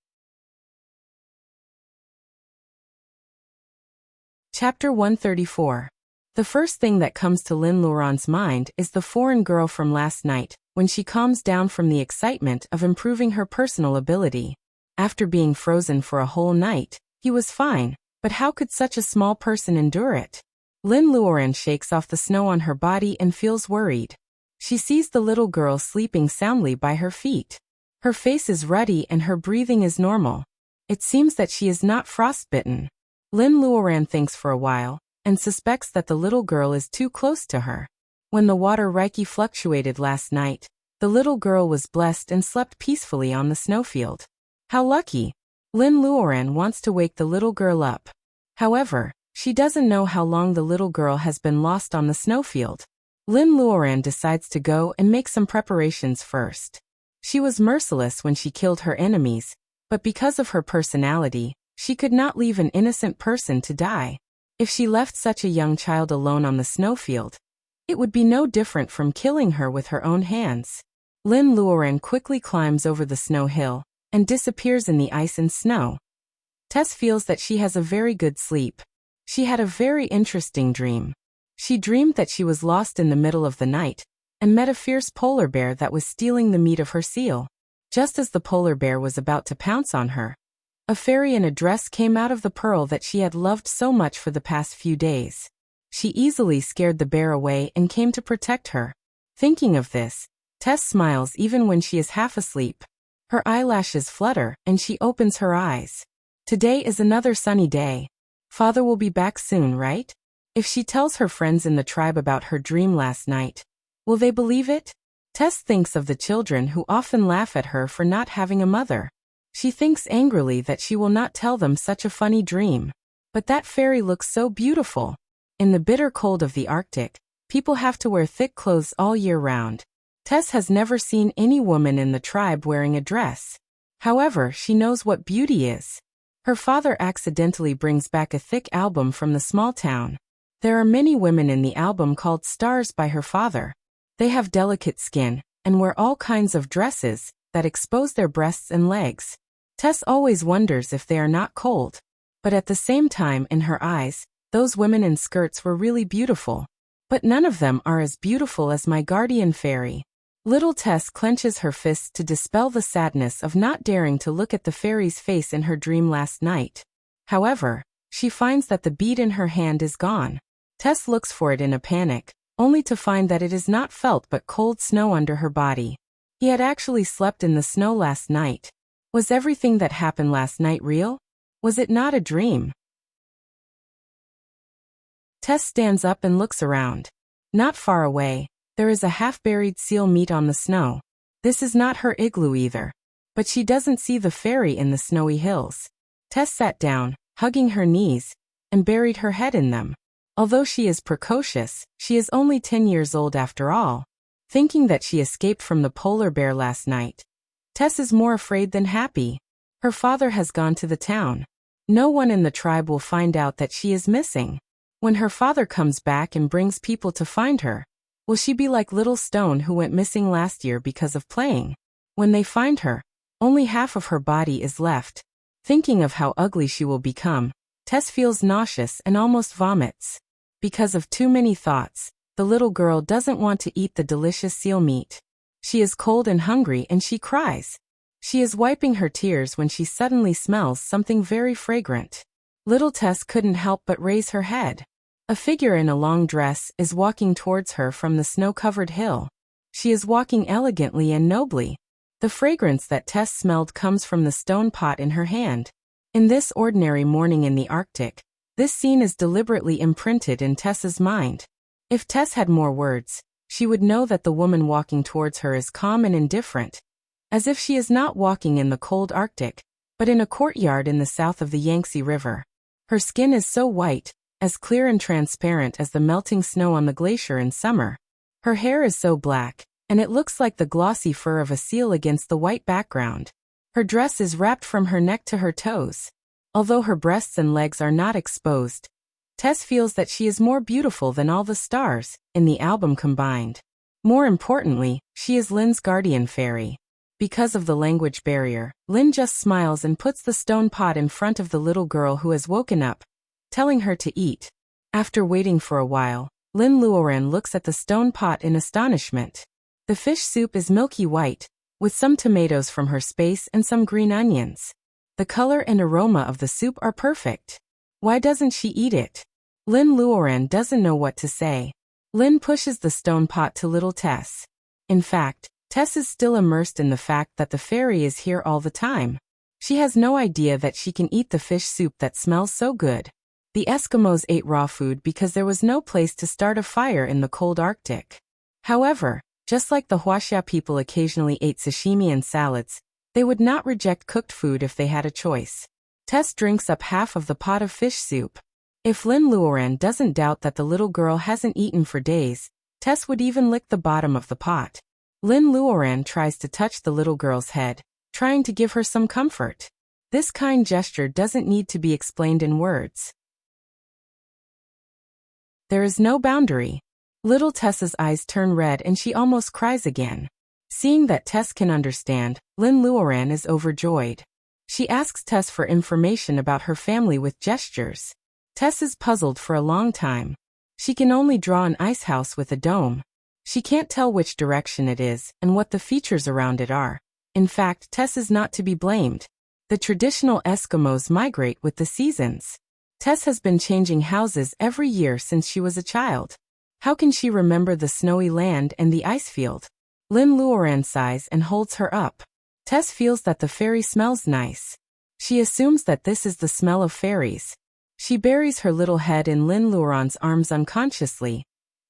Chapter 134. The first thing that comes to Lin Luoran's mind is the foreign girl from last night, when she calms down from the excitement of improving her personal ability. After being frozen for a whole night, he was fine, but how could such a small person endure it? Lin Luoran shakes off the snow on her body and feels worried. She sees the little girl sleeping soundly by her feet. Her face is ruddy and her breathing is normal. It seems that she is not frostbitten. Lin Luoran thinks for a while, and suspects that the little girl is too close to her. When the water Reiki fluctuated last night, the little girl was blessed and slept peacefully on the snowfield. How lucky! Lin Luoran wants to wake the little girl up. However, she doesn't know how long the little girl has been lost on the snowfield. Lin Luoran decides to go and make some preparations first. She was merciless when she killed her enemies, but because of her personality, she could not leave an innocent person to die. If she left such a young child alone on the snowfield, it would be no different from killing her with her own hands. Lin Luoran quickly climbs over the snow hill and disappears in the ice and snow. Tess feels that she has a very good sleep. She had a very interesting dream. She dreamed that she was lost in the middle of the night and met a fierce polar bear that was stealing the meat of her seal. Just as the polar bear was about to pounce on her, a fairy in a dress came out of the pearl that she had loved so much for the past few days. She easily scared the bear away and came to protect her. Thinking of this, Tess smiles even when she is half asleep. Her eyelashes flutter and she opens her eyes. Today is another sunny day. Father will be back soon, right? If she tells her friends in the tribe about her dream last night, will they believe it? Tess thinks of the children who often laugh at her for not having a mother. She thinks angrily that she will not tell them such a funny dream. But that fairy looks so beautiful. In the bitter cold of the Arctic, people have to wear thick clothes all year round. Tess has never seen any woman in the tribe wearing a dress. However, she knows what beauty is. Her father accidentally brings back a thick album from the small town. There are many women in the album called stars by her father. They have delicate skin and wear all kinds of dresses that expose their breasts and legs. Tess always wonders if they are not cold. But at the same time, in her eyes, those women in skirts were really beautiful. But none of them are as beautiful as my guardian fairy. Little Tess clenches her fists to dispel the sadness of not daring to look at the fairy's face in her dream last night. However, she finds that the bead in her hand is gone. Tess looks for it in a panic, only to find that it is not felt but cold snow under her body. He had actually slept in the snow last night. Was everything that happened last night real? Was it not a dream? Tess stands up and looks around. Not far away, there is a half-buried seal meat on the snow. This is not her igloo either. But she doesn't see the fairy in the snowy hills. Tess sat down, hugging her knees, and buried her head in them. Although she is precocious, she is only 10 years old after all. Thinking that she escaped from the polar bear last night, Tess is more afraid than happy. Her father has gone to the town. No one in the tribe will find out that she is missing. When her father comes back and brings people to find her, will she be like little Stone who went missing last year because of playing? When they find her, only half of her body is left. Thinking of how ugly she will become, Tess feels nauseous and almost vomits. Because of too many thoughts, the little girl doesn't want to eat the delicious seal meat. She is cold and hungry and she cries. She is wiping her tears when she suddenly smells something very fragrant. Little Tess couldn't help but raise her head. A figure in a long dress is walking towards her from the snow-covered hill. She is walking elegantly and nobly. The fragrance that Tess smelled comes from the stone pot in her hand. In this ordinary morning in the Arctic, this scene is deliberately imprinted in Tess's mind. If Tess had more words, she would know that the woman walking towards her is calm and indifferent, as if she is not walking in the cold Arctic, but in a courtyard in the south of the Yangtze River. Her skin is so white, as clear and transparent as the melting snow on the glacier in summer. Her hair is so black, and it looks like the glossy fur of a seal against the white background. Her dress is wrapped from her neck to her toes. Although her breasts and legs are not exposed, Tess feels that she is more beautiful than all the stars in the album combined. More importantly, she is Lynn's guardian fairy. Because of the language barrier, Lynn just smiles and puts the stone pot in front of the little girl who has woken up, telling her to eat. After waiting for a while, Lynn Luoren looks at the stone pot in astonishment. The fish soup is milky white, with some tomatoes from her space and some green onions. The color and aroma of the soup are perfect. Why doesn't she eat it? Lynn Luoren doesn't know what to say. Lynn pushes the stone pot to little Tess. In fact, Tess is still immersed in the fact that the fairy is here all the time. She has no idea that she can eat the fish soup that smells so good. The Eskimos ate raw food because there was no place to start a fire in the cold Arctic. However, just like the Wuxia people occasionally ate sashimi and salads, they would not reject cooked food if they had a choice. Tess drinks up half of the pot of fish soup. If Lynn Luoren doesn't doubt that the little girl hasn't eaten for days, Tess would even lick the bottom of the pot. Lynn Luoren tries to touch the little girl's head, trying to give her some comfort. This kind gesture doesn't need to be explained in words. There is no boundary. Little Tess's eyes turn red and she almost cries again. Seeing that Tess can understand, Lynn Luoren is overjoyed. She asks Tess for information about her family with gestures. Tess is puzzled for a long time. She can only draw an ice house with a dome. She can't tell which direction it is and what the features around it are. In fact, Tess is not to be blamed. The traditional Eskimos migrate with the seasons. Tess has been changing houses every year since she was a child. How can she remember the snowy land and the ice field? Lynn Luoren sighs and holds her up. Tess feels that the fairy smells nice. She assumes that this is the smell of fairies. She buries her little head in Lynn Luoren's arms unconsciously,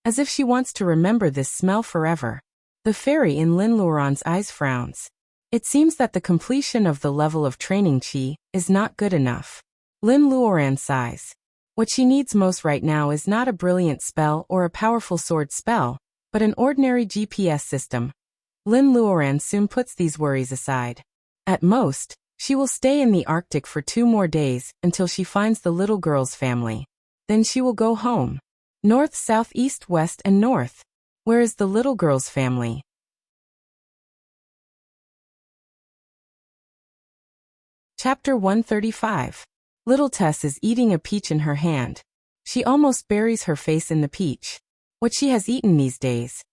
as if she wants to remember this smell forever. The fairy in Lynn Luoren's eyes frowns. It seems that the completion of the level of training Qi is not good enough. Lynn Luoren sighs. What she needs most right now is not a brilliant spell or a powerful sword spell, but an ordinary GPS system. Lynn Luoren soon puts these worries aside. At most, she will stay in the Arctic for 2 more days until she finds the little girl's family. Then she will go home. North, south, east, west, and north. Where is the little girl's family? Chapter 135. Little Tess is eating a peach in her hand. She almost buries her face in the peach. What she has eaten these days: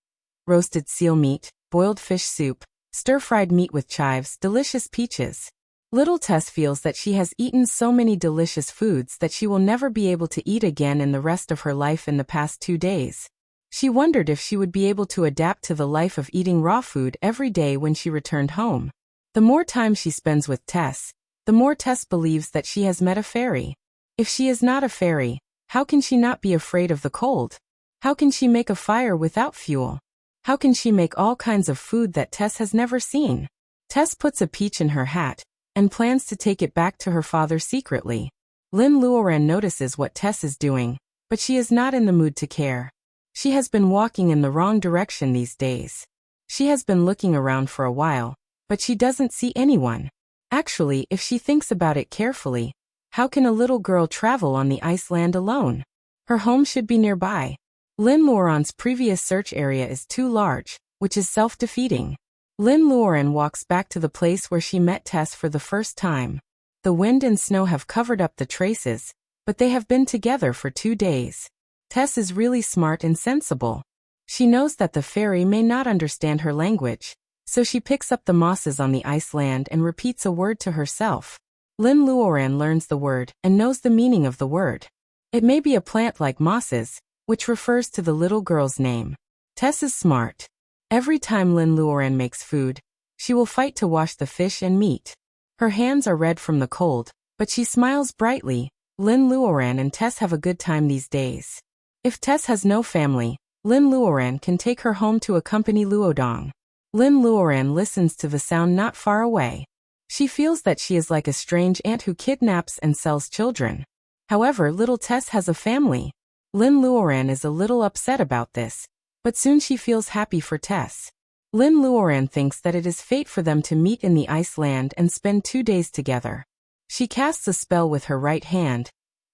roasted seal meat, boiled fish soup, stir-fried meat with chives, delicious peaches. Little Tess feels that she has eaten so many delicious foods that she will never be able to eat again in the rest of her life in the past 2 days. She wondered if she would be able to adapt to the life of eating raw food every day when she returned home. The more time she spends with Tess, the more Tess believes that she has met a fairy. If she is not a fairy, how can she not be afraid of the cold? How can she make a fire without fuel? How can she make all kinds of food that Tess has never seen? Tess puts a peach in her hat and plans to take it back to her father secretly. Lynn Luoren notices what Tess is doing, but she is not in the mood to care. She has been walking in the wrong direction these days. She has been looking around for a while, but she doesn't see anyone. Actually, if she thinks about it carefully, How can a little girl travel on the ice land alone? Her home should be nearby. Lin Luoran's previous search area is too large, which is self-defeating. Lin Luoran walks back to the place where she met Tess for the first time. The wind and snow have covered up the traces, but they have been together for 2 days. Tess is really smart and sensible. She knows that the fairy may not understand her language, so she picks up the mosses on the ice land and repeats a word to herself. Lin Luoran learns the word and knows the meaning of the word. It may be a plant like mosses, which refers to the little girl's name. Tess is smart. Every time Lin Luoran makes food, she will fight to wash the fish and meat. Her hands are red from the cold, but she smiles brightly. Lin Luoran and Tess have a good time these days. If Tess has no family, Lin Luoran can take her home to accompany Luodong. Lin Luoran listens to the sound not far away. She feels that she is like a strange aunt who kidnaps and sells children. However, little Tess has a family. Lin Luoran is a little upset about this, but soon she feels happy for Tess. Lin Luoran thinks that it is fate for them to meet in the ice land and spend 2 days together. She casts a spell with her right hand,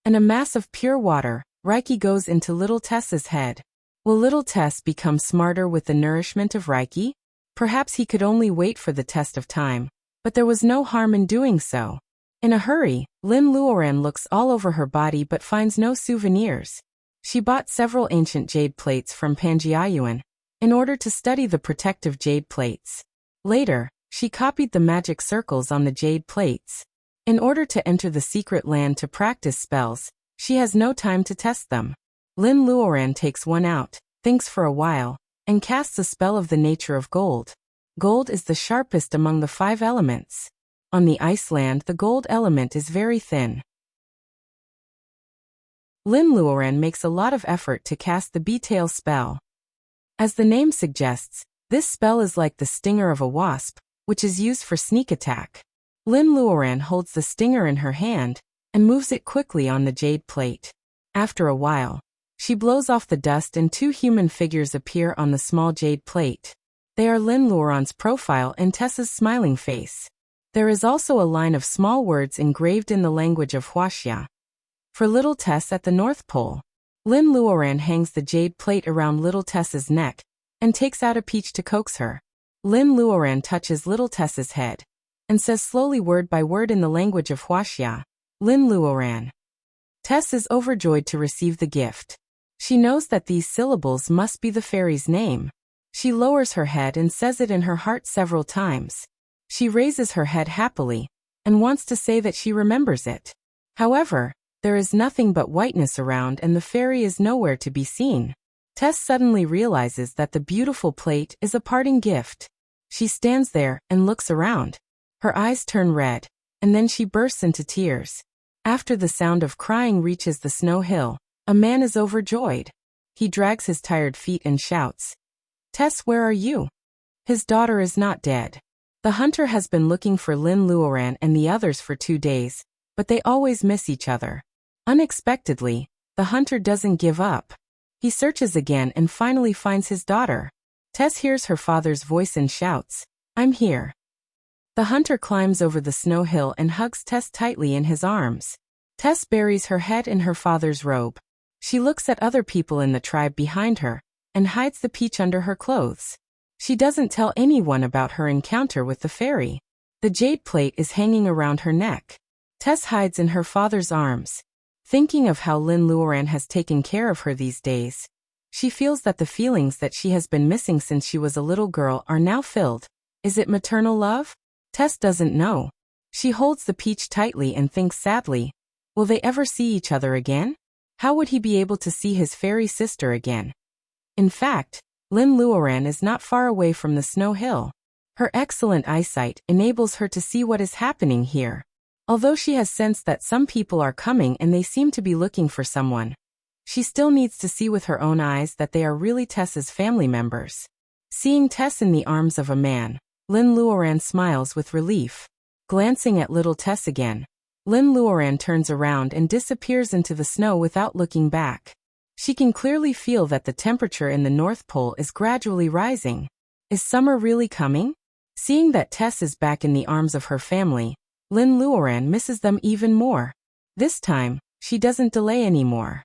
and a mass of pure water, Reiki, goes into little Tess's head. Will little Tess become smarter with the nourishment of Reiki? Perhaps he could only wait for the test of time, but there was no harm in doing so. In a hurry, Lin Luoran looks all over her body but finds no souvenirs. She bought several ancient jade plates from Panjiayuan in order to study the protective jade plates. Later, she copied the magic circles on the jade plates. In order to enter the secret land to practice spells, she has no time to test them. Lin Luoran takes one out, thinks for a while, and casts a spell of the nature of gold. Gold is the sharpest among the 5 elements. On the ice land, the gold element is very thin. Lin Luoran makes a lot of effort to cast the Beetail spell. As the name suggests, this spell is like the stinger of a wasp, which is used for sneak attack. Lin Luoran holds the stinger in her hand and moves it quickly on the jade plate. After a while, she blows off the dust and 2 human figures appear on the small jade plate. They are Lin Luoran's profile and Tess's smiling face. There is also a line of small words engraved in the language of Wuxia. For little Tess at the North Pole. Lin Luoran hangs the jade plate around little Tess's neck and takes out a peach to coax her. Lin Luoran touches little Tess's head and says slowly word by word in the language of Wuxia, Lin Luoran. Tess is overjoyed to receive the gift. She knows that these syllables must be the fairy's name. She lowers her head and says it in her heart several times. She raises her head happily and wants to say that she remembers it. However, there is nothing but whiteness around and the fairy is nowhere to be seen. Tess suddenly realizes that the beautiful plate is a parting gift. She stands there and looks around. Her eyes turn red, and then she bursts into tears. After the sound of crying reaches the snow hill, a man is overjoyed. He drags his tired feet and shouts, "Tess, where are you?" His daughter is not dead. The hunter has been looking for Lin Luoran and the others for 2 days, but they always miss each other. Unexpectedly, the hunter doesn't give up. He searches again and finally finds his daughter. Tess hears her father's voice and shouts, "I'm here." The hunter climbs over the snow hill and hugs Tess tightly in his arms. Tess buries her head in her father's robe. She looks at other people in the tribe behind her and hides the peach under her clothes. She doesn't tell anyone about her encounter with the fairy. The jade plate is hanging around her neck. Tess hides in her father's arms. Thinking of how Lin Luoran has taken care of her these days, she feels that the feelings that she has been missing since she was a little girl are now filled. Is it maternal love? Tess doesn't know. She holds the peach tightly and thinks sadly, will they ever see each other again? How would he be able to see his fairy sister again? In fact, Lin Luoran is not far away from the snow hill. Her excellent eyesight enables her to see what is happening here. Although she has sensed that some people are coming and they seem to be looking for someone, she still needs to see with her own eyes that they are really Tess's family members. Seeing Tess in the arms of a man, Lin Luoran smiles with relief. Glancing at little Tess again, Lin Luoran turns around and disappears into the snow without looking back. She can clearly feel that the temperature in the North Pole is gradually rising. Is summer really coming? Seeing that Tess is back in the arms of her family, Lin Luoran misses them even more. This time, she doesn't delay anymore.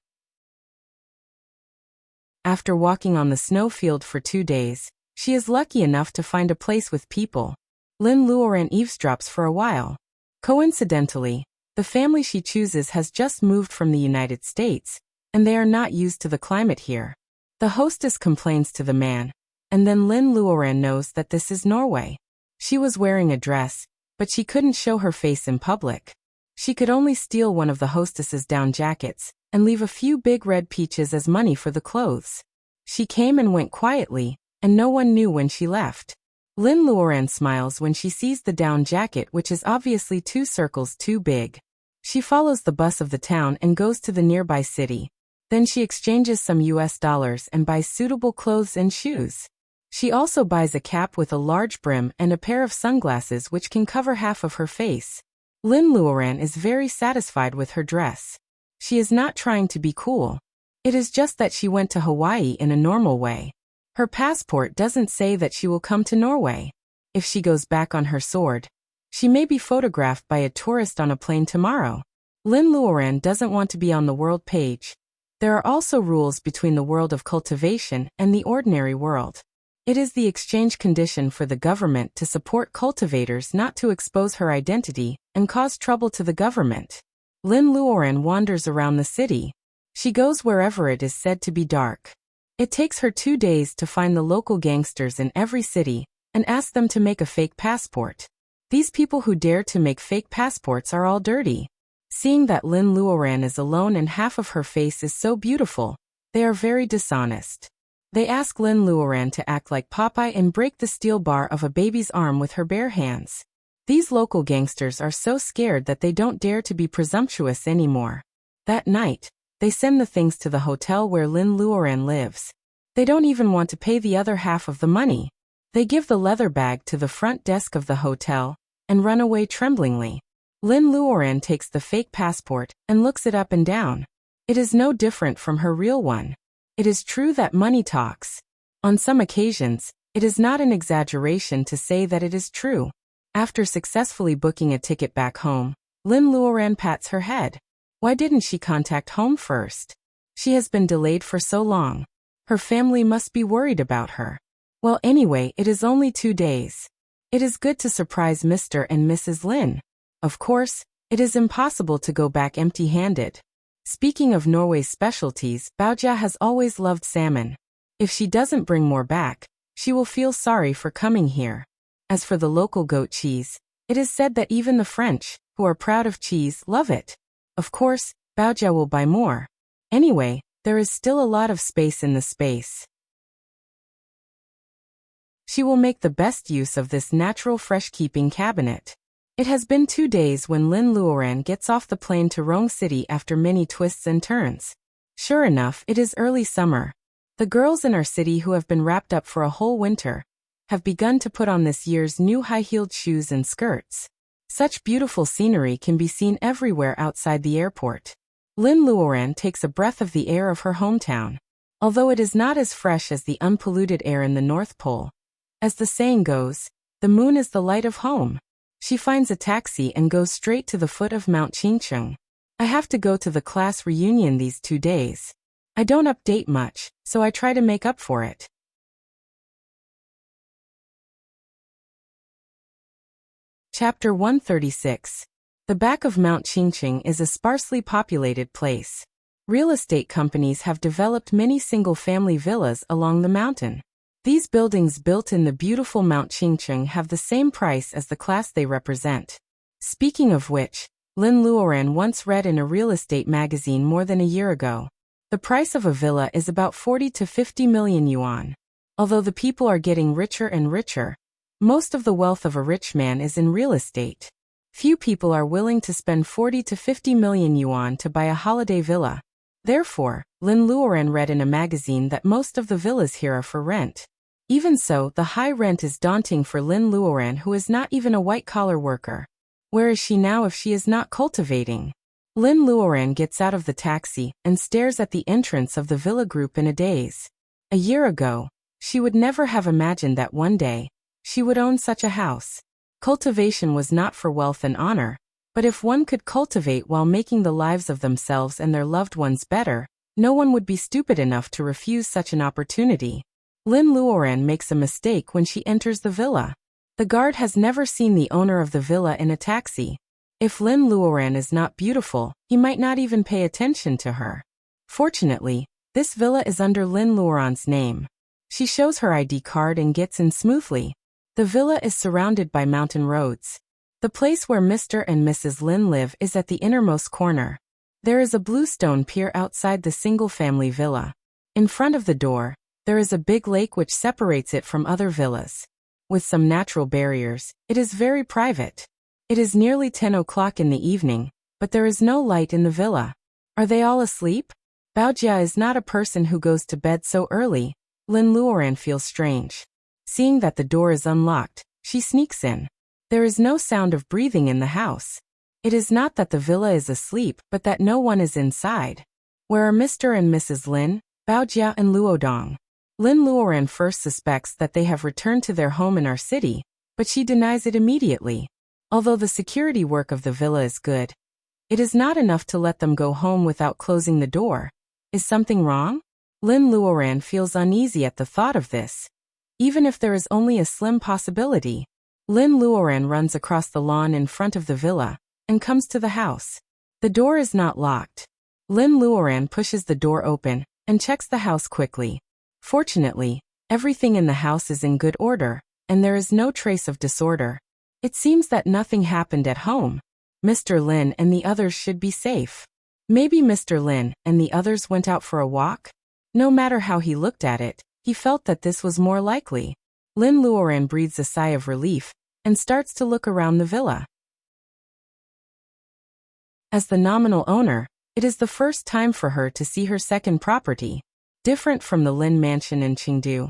After walking on the snowfield for 2 days, she is lucky enough to find a place with people. Lin Luoran eavesdrops for a while. Coincidentally, the family she chooses has just moved from the United States, and they are not used to the climate here. The hostess complains to the man, and then Lin Luoran knows that this is Norway. She was wearing a dress, but she couldn't show her face in public. She could only steal one of the hostess's down jackets, and leave a few big red peaches as money for the clothes. She came and went quietly, and no one knew when she left. Lin Luoran smiles when she sees the down jacket, which is obviously 2 circles too big. She follows the bus of the town and goes to the nearby city. Then she exchanges some US dollars and buys suitable clothes and shoes. She also buys a cap with a large brim and a pair of sunglasses which can cover half of her face. Lin Luoran is very satisfied with her dress. She is not trying to be cool. It is just that she went to Hawaii in a normal way. Her passport doesn't say that she will come to Norway. If she goes back on her sword, she may be photographed by a tourist on a plane tomorrow. Lin Luoran doesn't want to be on the world page. There are also rules between the world of cultivation and the ordinary world. It is the exchange condition for the government to support cultivators not to expose her identity and cause trouble to the government. Lin Luoran wanders around the city. She goes wherever it is said to be dark. It takes her 2 days to find the local gangsters in every city and ask them to make a fake passport. These people who dare to make fake passports are all dirty. Seeing that Lin Luoran is alone and half of her face is so beautiful, they are very dishonest. They ask Lin Luoran to act like Popeye and break the steel bar of a baby's arm with her bare hands. These local gangsters are so scared that they don't dare to be presumptuous anymore. That night, they send the things to the hotel where Lin Luoran lives. They don't even want to pay the other half of the money. They give the leather bag to the front desk of the hotel and run away tremblingly. Lin Luoran takes the fake passport and looks it up and down. It is no different from her real one. It is true that money talks. On some occasions, it is not an exaggeration to say that it is true. After successfully booking a ticket back home, Lin Luoran pats her head. Why didn't she contact home first? She has been delayed for so long. Her family must be worried about her. Well, anyway, it is only 2 days. It is good to surprise Mr. and Mrs. Lin. Of course, it is impossible to go back empty-handed. Speaking of Norway's specialties, Wuxia has always loved salmon. If she doesn't bring more back, she will feel sorry for coming here. As for the local goat cheese, it is said that even the French, who are proud of cheese, love it. Of course, Wuxia will buy more. Anyway, there is still a lot of space in the space. She will make the best use of this natural fresh-keeping cabinet. It has been 2 days when Lin Luoran gets off the plane to Rong City after many twists and turns. Sure enough, it is early summer. The girls in our city who have been wrapped up for a whole winter have begun to put on this year's new high-heeled shoes and skirts. Such beautiful scenery can be seen everywhere outside the airport. Lin Luoran takes a breath of the air of her hometown. Although it is not as fresh as the unpolluted air in the North Pole. As the saying goes, the moon is the light of home. She finds a taxi and goes straight to the foot of Mount Qingcheng. I have to go to the class reunion these 2 days. I don't update much, so I try to make up for it. Chapter 136. The back of Mount Qingcheng is a sparsely populated place. Real estate companies have developed many single-family villas along the mountain. These buildings built in the beautiful Mount Qingcheng have the same price as the class they represent. Speaking of which, Lin Luoran once read in a real estate magazine more than a year ago. The price of a villa is about 40 to 50 million yuan. Although the people are getting richer and richer, most of the wealth of a rich man is in real estate. Few people are willing to spend 40 to 50 million yuan to buy a holiday villa. Therefore, Lin Luoran read in a magazine that most of the villas here are for rent. Even so, the high rent is daunting for Lin Luoran, who is not even a white-collar worker. Where is she now if she is not cultivating? Lin Luoran gets out of the taxi and stares at the entrance of the villa group in a daze. A year ago, she would never have imagined that one day, she would own such a house. Cultivation was not for wealth and honor, But if one could cultivate while making the lives of themselves and their loved ones better, no one would be stupid enough to refuse such an opportunity. Lin Luoran makes a mistake when she enters the villa. The guard has never seen the owner of the villa in a taxi. If Lin Luoran is not beautiful, he might not even pay attention to her. Fortunately, this villa is under Lin Luoran's name. She shows her ID card and gets in smoothly. The villa is surrounded by mountain roads. The place where Mr. and Mrs. Lin live is at the innermost corner. There is a blue stone pier outside the single-family villa. In front of the door, there is a big lake which separates it from other villas. With some natural barriers, it is very private. It is nearly 10 o'clock in the evening, but there is no light in the villa. Are they all asleep? Baojia is not a person who goes to bed so early. Lin Luoran feels strange. Seeing that the door is unlocked, she sneaks in. There is no sound of breathing in the house. It is not that the villa is asleep, but that no one is inside. Where are Mr. and Mrs. Lin, Baojia and Luodong? Lin Luoran first suspects that they have returned to their home in our city, but she denies it immediately. Although the security work of the villa is good, it is not enough to let them go home without closing the door. Is something wrong? Lin Luoran feels uneasy at the thought of this. Even if there is only a slim possibility, Lin Luoran runs across the lawn in front of the villa and comes to the house. The door is not locked. Lin Luoran pushes the door open and checks the house quickly. Fortunately, everything in the house is in good order, and there is no trace of disorder. It seems that nothing happened at home. Mr. Lin and the others should be safe. Maybe Mr. Lin and the others went out for a walk? No matter how he looked at it, he felt that this was more likely. Lin Luoran breathes a sigh of relief and starts to look around the villa. As the nominal owner, it is the first time for her to see her second property. Different from the Lin mansion in Chengdu,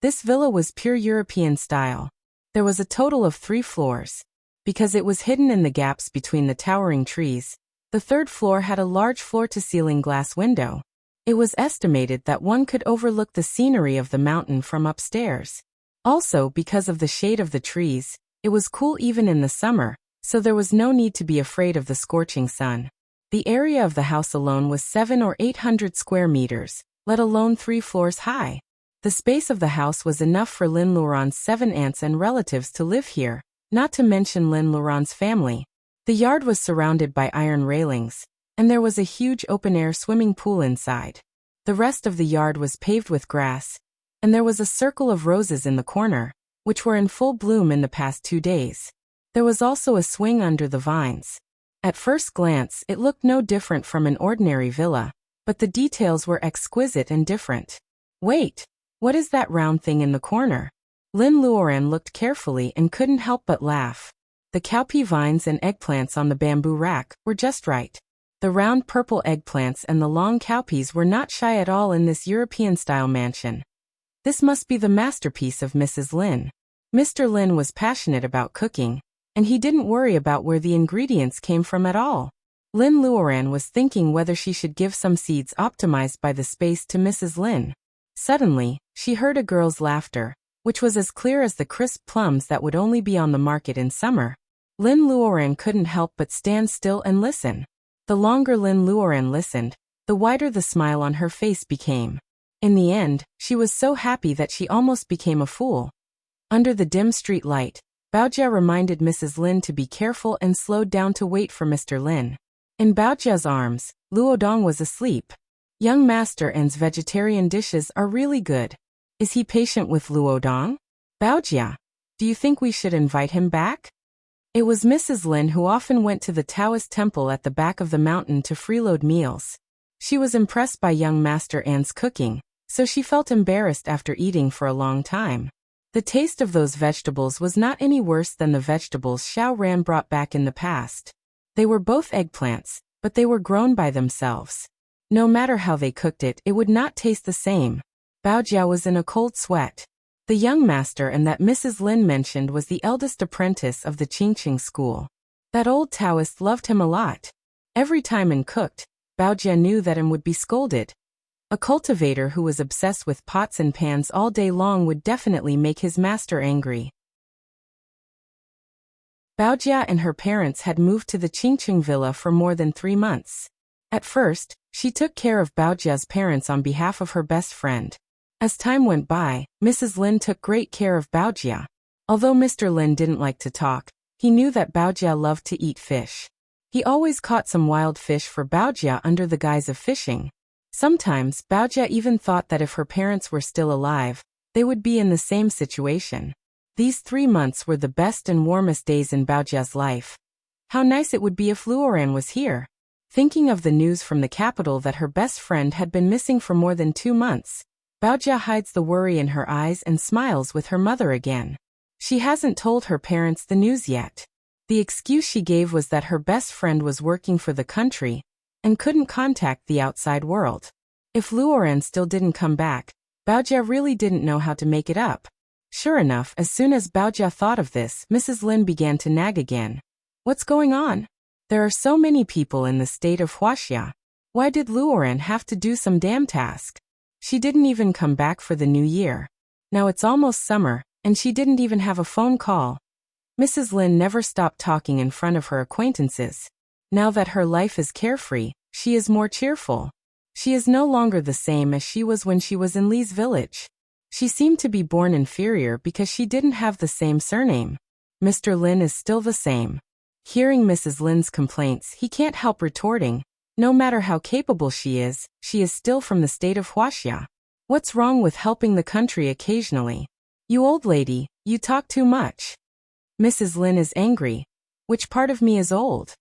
this villa was pure European style. There was a total of 3 floors. Because it was hidden in the gaps between the towering trees, the third floor had a large floor-to-ceiling glass window. It was estimated that one could overlook the scenery of the mountain from upstairs. Also, because of the shade of the trees, it was cool even in the summer, so there was no need to be afraid of the scorching sun. The area of the house alone was 700 or 800 square meters, let alone 3 floors high. The space of the house was enough for Lin Luoran's 7 aunts and relatives to live here, not to mention Lin Luoran's family. The yard was surrounded by iron railings, and there was a huge open-air swimming pool inside. The rest of the yard was paved with grass, and there was a circle of roses in the corner, which were in full bloom in the past 2 days. There was also a swing under the vines. At first glance, it looked no different from an ordinary villa, but the details were exquisite and different. Wait, what is that round thing in the corner? Lin Luoran looked carefully and couldn't help but laugh. The cowpea vines and eggplants on the bamboo rack were just right. The round purple eggplants and the long cowpeas were not shy at all in this European-style mansion. This must be the masterpiece of Mrs. Lin. Mr. Lin was passionate about cooking, and he didn't worry about where the ingredients came from at all. Lin Luoran was thinking whether she should give some seeds optimized by the space to Mrs. Lin. Suddenly, she heard a girl's laughter, which was as clear as the crisp plums that would only be on the market in summer. Lin Luoran couldn't help but stand still and listen. The longer Lin Luoran listened, the wider the smile on her face became. In the end, she was so happy that she almost became a fool. Under the dim street light, Baojia reminded Mrs. Lin to be careful and slowed down to wait for Mr. Lin. In Baojia's arms, Luodong was asleep. Young Master N's vegetarian dishes are really good. Is he patient with Luodong? Baojia, do you think we should invite him back? It was Mrs. Lin who often went to the Taoist temple at the back of the mountain to freeload meals. She was impressed by young Master N's cooking, so she felt embarrassed after eating for a long time. The taste of those vegetables was not any worse than the vegetables Xiao Ran brought back in the past. They were both eggplants, but they were grown by themselves. No matter how they cooked it, it would not taste the same. Baojia was in a cold sweat. The young master and that Mrs. Lin mentioned was the eldest apprentice of the Qingqing school. That old Taoist loved him a lot. Every time N cooked, Baojia knew that N would be scolded. A cultivator who was obsessed with pots and pans all day long would definitely make his master angry. Baojia and her parents had moved to the Qingqing villa for more than 3 months. At first, she took care of Baojia's parents on behalf of her best friend. As time went by, Mrs. Lin took great care of Baojia. Although Mr. Lin didn't like to talk, he knew that Baojia loved to eat fish. He always caught some wild fish for Baojia under the guise of fishing. Sometimes, Baojia even thought that if her parents were still alive, they would be in the same situation. These 3 months were the best and warmest days in Baojia's life. How nice it would be if Luoran was here. Thinking of the news from the capital that her best friend had been missing for more than 2 months, Baojia hides the worry in her eyes and smiles with her mother again. She hasn't told her parents the news yet. The excuse she gave was that her best friend was working for the country and couldn't contact the outside world. If Luoran still didn't come back, Baojia really didn't know how to make it up. Sure enough, as soon as Baojia thought of this, Mrs. Lin began to nag again. What's going on? There are so many people in the state of Wuxia. Why did Luoran have to do some damn task? She didn't even come back for the new year. Now it's almost summer, and she didn't even have a phone call. Mrs. Lin never stopped talking in front of her acquaintances. Now that her life is carefree, she is more cheerful. She is no longer the same as she was when she was in Li's village. She seemed to be born inferior because she didn't have the same surname. Mr. Lin is still the same. Hearing Mrs. Lin's complaints, he can't help retorting, no matter how capable she is still from the state of Wuxia. What's wrong with helping the country occasionally? You old lady, you talk too much. Mrs. Lin is angry. Which part of me is old?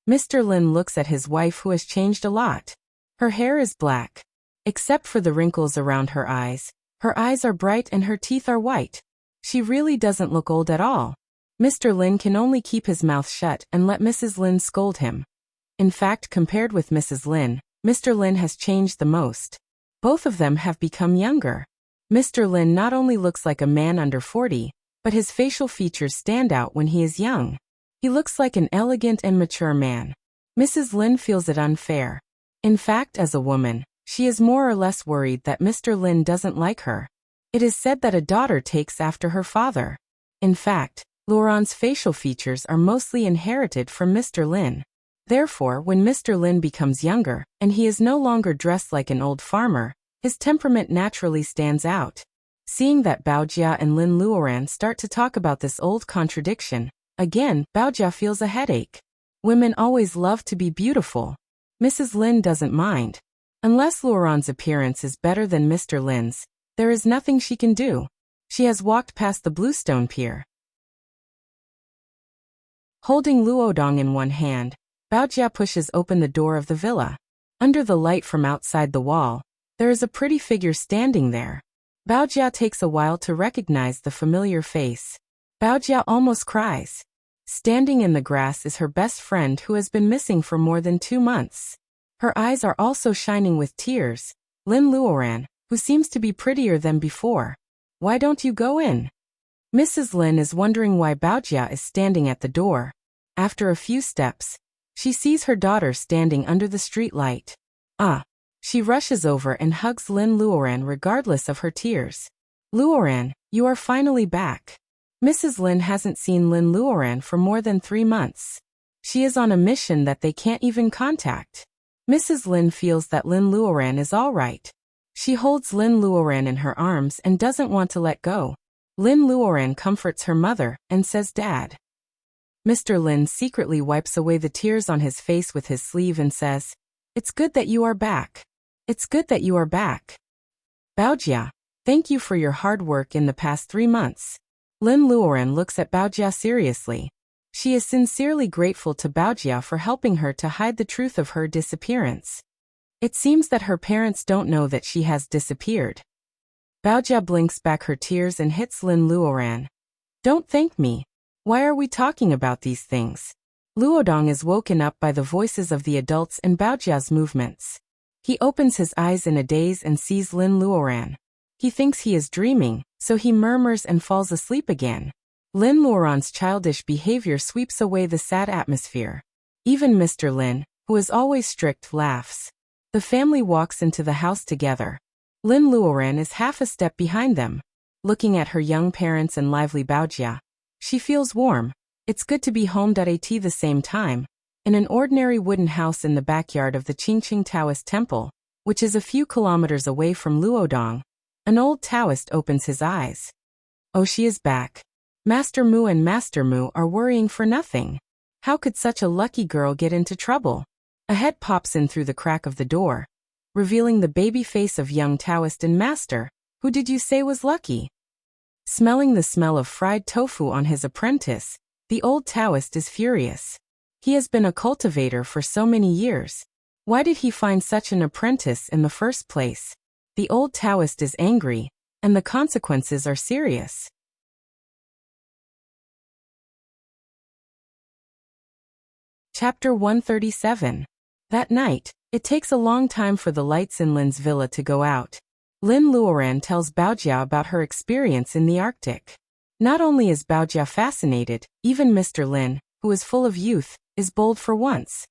Mr. Lin looks at his wife, who has changed a lot. Her hair is black. Except for the wrinkles around her eyes. Her eyes are bright and her teeth are white. She really doesn't look old at all. Mr. Lin can only keep his mouth shut and let Mrs. Lin scold him. In fact, compared with Mrs. Lin, Mr. Lin has changed the most. Both of them have become younger. Mr. Lin not only looks like a man under 40, but his facial features stand out when he is young. He looks like an elegant and mature man. Mrs. Lin feels it unfair. In fact, as a woman, she is more or less worried that Mr. Lin doesn't like her. It is said that a daughter takes after her father. In fact, Luoran's facial features are mostly inherited from Mr. Lin. Therefore, when Mr. Lin becomes younger, and he is no longer dressed like an old farmer, his temperament naturally stands out. Seeing that Baojia and Lin Luoran start to talk about this old contradiction, again, Baojia feels a headache. Women always love to be beautiful. Mrs. Lin doesn't mind. Unless Luoran's appearance is better than Mr. Lin's, there is nothing she can do. She has walked past the bluestone pier. Holding Luodong in one hand, Baojia pushes open the door of the villa. Under the light from outside the wall, there is a pretty figure standing there. Baojia takes a while to recognize the familiar face. Baojia almost cries. Standing in the grass is her best friend, who has been missing for more than 2 months. Her eyes are also shining with tears. Lin Luoran, who seems to be prettier than before. Why don't you go in? Mrs. Lin is wondering why Baojia is standing at the door. After a few steps, she sees her daughter standing under the street light. She rushes over and hugs Lin Luoran regardless of her tears. Luoran, you are finally back. Mrs. Lin hasn't seen Lin Luoran for more than 3 months. She is on a mission that they can't even contact. Mrs. Lin feels that Lin Luoran is all right. She holds Lin Luoran in her arms and doesn't want to let go. Lin Luoran comforts her mother and says, "Dad." Mr. Lin secretly wipes away the tears on his face with his sleeve and says, "It's good that you are back. It's good that you are back. Baojia, thank you for your hard work in the past 3 months." Lin Luoran looks at Baojia seriously. She is sincerely grateful to Baojia for helping her to hide the truth of her disappearance. It seems that her parents don't know that she has disappeared. Baojia blinks back her tears and hits Lin Luoran. "Don't thank me. Why are we talking about these things?" Luodong is woken up by the voices of the adults and Baojia's movements. He opens his eyes in a daze and sees Lin Luoran. He thinks he is dreaming, so he murmurs and falls asleep again. Lin Luoran's childish behavior sweeps away the sad atmosphere. Even Mr. Lin, who is always strict, laughs. The family walks into the house together. Lin Luoran is half a step behind them. Looking at her young parents and lively Baojia, she feels warm. It's good to be home at the same time. In an ordinary wooden house in the backyard of the Qingqing Taoist temple, which is a few kilometers away from Luodong, an old Taoist opens his eyes. Oh, she is back. Master Mu and Master Mu are worrying for nothing. How could such a lucky girl get into trouble? A head pops in through the crack of the door, revealing the baby face of young Taoist and Master. Who did you say was lucky? Smelling the smell of fried tofu on his apprentice, the old Taoist is furious. He has been a cultivator for so many years. Why did he find such an apprentice in the first place? The old Taoist is angry, and the consequences are serious. Chapter 137. That night, it takes a long time for the lights in Lin's villa to go out. Lin Luoran tells Baojia about her experience in the Arctic. Not only is Baojia fascinated, even Mr. Lin, who is full of youth, is bold for once.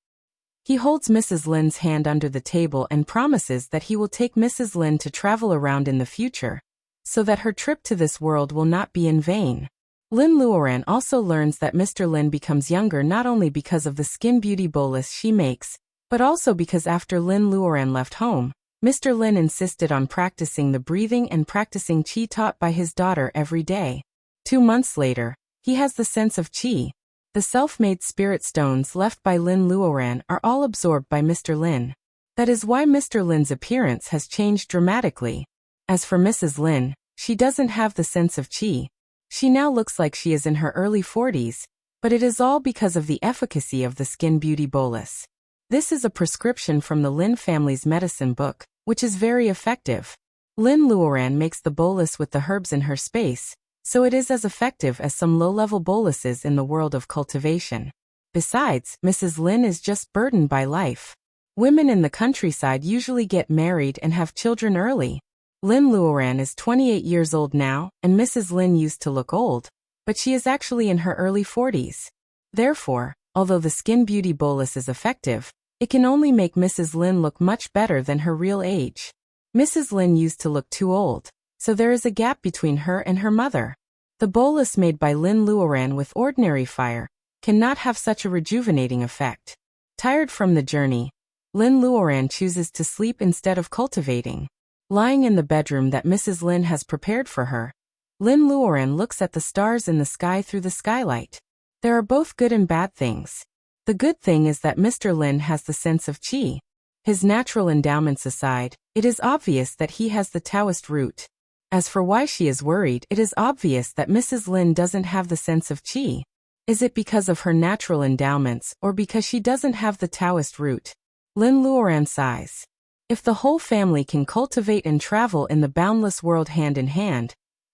He holds Mrs. Lin's hand under the table and promises that he will take Mrs. Lin to travel around in the future, so that her trip to this world will not be in vain. Lin Luoran also learns that Mr. Lin becomes younger not only because of the skin beauty bolus she makes, but also because after Lin Luoran left home, Mr. Lin insisted on practicing the breathing and practicing qi taught by his daughter every day. 2 months later, he has the sense of qi. The self-made spirit stones left by Lin Luoran are all absorbed by Mr. Lin. That is why Mr. Lin's appearance has changed dramatically. As for Mrs. Lin, she doesn't have the sense of qi. She now looks like she is in her early 40s, but it is all because of the efficacy of the skin beauty bolus. This is a prescription from the Lin family's medicine book, which is very effective. Lin Luoran makes the bolus with the herbs in her space, so it is as effective as some low-level boluses in the world of cultivation. Besides, Mrs. Lin is just burdened by life. Women in the countryside usually get married and have children early. Lin Luoran is 28 years old now, and Mrs. Lin used to look old, but she is actually in her early 40s. Therefore, although the skin beauty bolus is effective, it can only make Mrs. Lin look much better than her real age. Mrs. Lin used to look too old, so there is a gap between her and her mother. The bolus made by Lin Luoran with ordinary fire cannot have such a rejuvenating effect. Tired from the journey, Lin Luoran chooses to sleep instead of cultivating. Lying in the bedroom that Mrs. Lin has prepared for her, Lin Luoran looks at the stars in the sky through the skylight. There are both good and bad things. The good thing is that Mr. Lin has the sense of qi. His natural endowments aside, it is obvious that he has the Taoist root. As for why she is worried, it is obvious that Mrs. Lin doesn't have the sense of qi. Is it because of her natural endowments or because she doesn't have the Taoist root? Lin Luoran sighs. If the whole family can cultivate and travel in the boundless world hand in hand,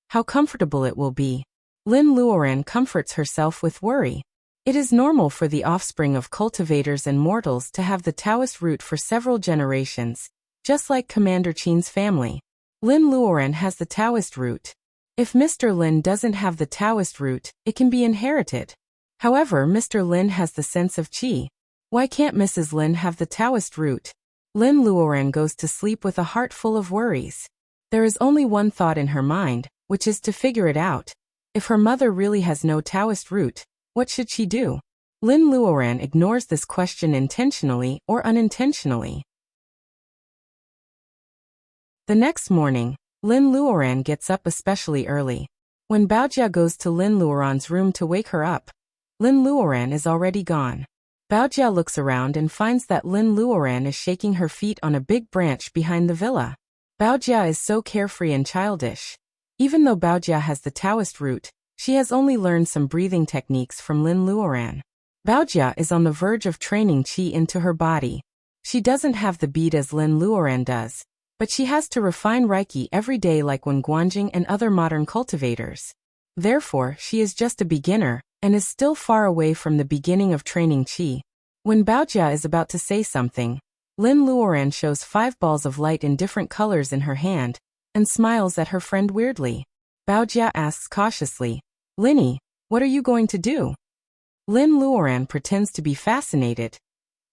how comfortable it will be. Lin Luoran comforts herself with worry. It is normal for the offspring of cultivators and mortals to have the Taoist root for several generations, just like Commander Qin's family. Lin Luoran has the Taoist root. If Mr. Lin doesn't have the Taoist root, it can be inherited. However, Mr. Lin has the sense of qi. Why can't Mrs. Lin have the Taoist root? Lin Luoran goes to sleep with a heart full of worries. There is only one thought in her mind, which is to figure it out. If her mother really has no Taoist root, what should she do? Lin Luoran ignores this question intentionally or unintentionally. The next morning, Lin Luoran gets up especially early. When Baojia goes to Lin Luoran's room to wake her up, Lin Luoran is already gone. Baojia looks around and finds that Lin Luoran is shaking her feet on a big branch behind the villa. Baojia is so carefree and childish. Even though Baojia has the Taoist root, she has only learned some breathing techniques from Lin Luoran. Baojia is on the verge of training qi into her body. She doesn't have the bead as Lin Luoran does, but she has to refine Reiki every day like Wen Guanjing and other modern cultivators. Therefore, she is just a beginner, and is still far away from the beginning of training qi. When Baojia is about to say something, Lin Luoran shows 5 balls of light in different colors in her hand, and smiles at her friend weirdly. Baojia asks cautiously, "Linny, what are you going to do?" Lin Luoran pretends to be fascinated.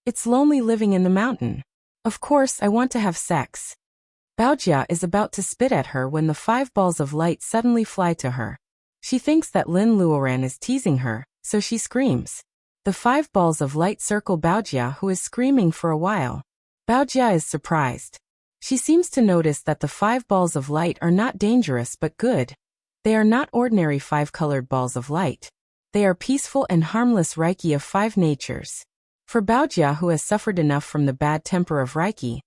"It's lonely living in the mountain. Of course I want to have sex." Baojia is about to spit at her when the 5 balls of light suddenly fly to her. She thinks that Lin Luoran is teasing her, so she screams. The 5 balls of light circle Baojia, who is screaming for a while. Baojia is surprised. She seems to notice that the 5 balls of light are not dangerous but good. They are not ordinary 5-colored balls of light. They are peaceful and harmless Reiki of 5 natures. For Baojia, who has suffered enough from the bad temper of Reiki,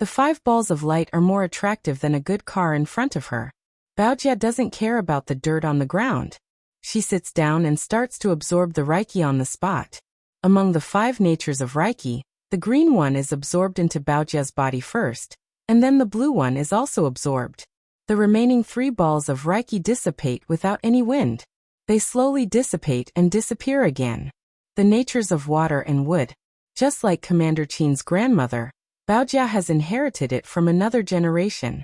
the 5 balls of light are more attractive than a good car in front of her. Baojia doesn't care about the dirt on the ground. She sits down and starts to absorb the Reiki on the spot. Among the 5 natures of Reiki, the green one is absorbed into Baojia's body first, and then the blue one is also absorbed. The remaining 3 balls of Reiki dissipate without any wind. They slowly dissipate and disappear again. The natures of water and wood. Just like Commander Qin's grandmother, Baojia has inherited it from another generation.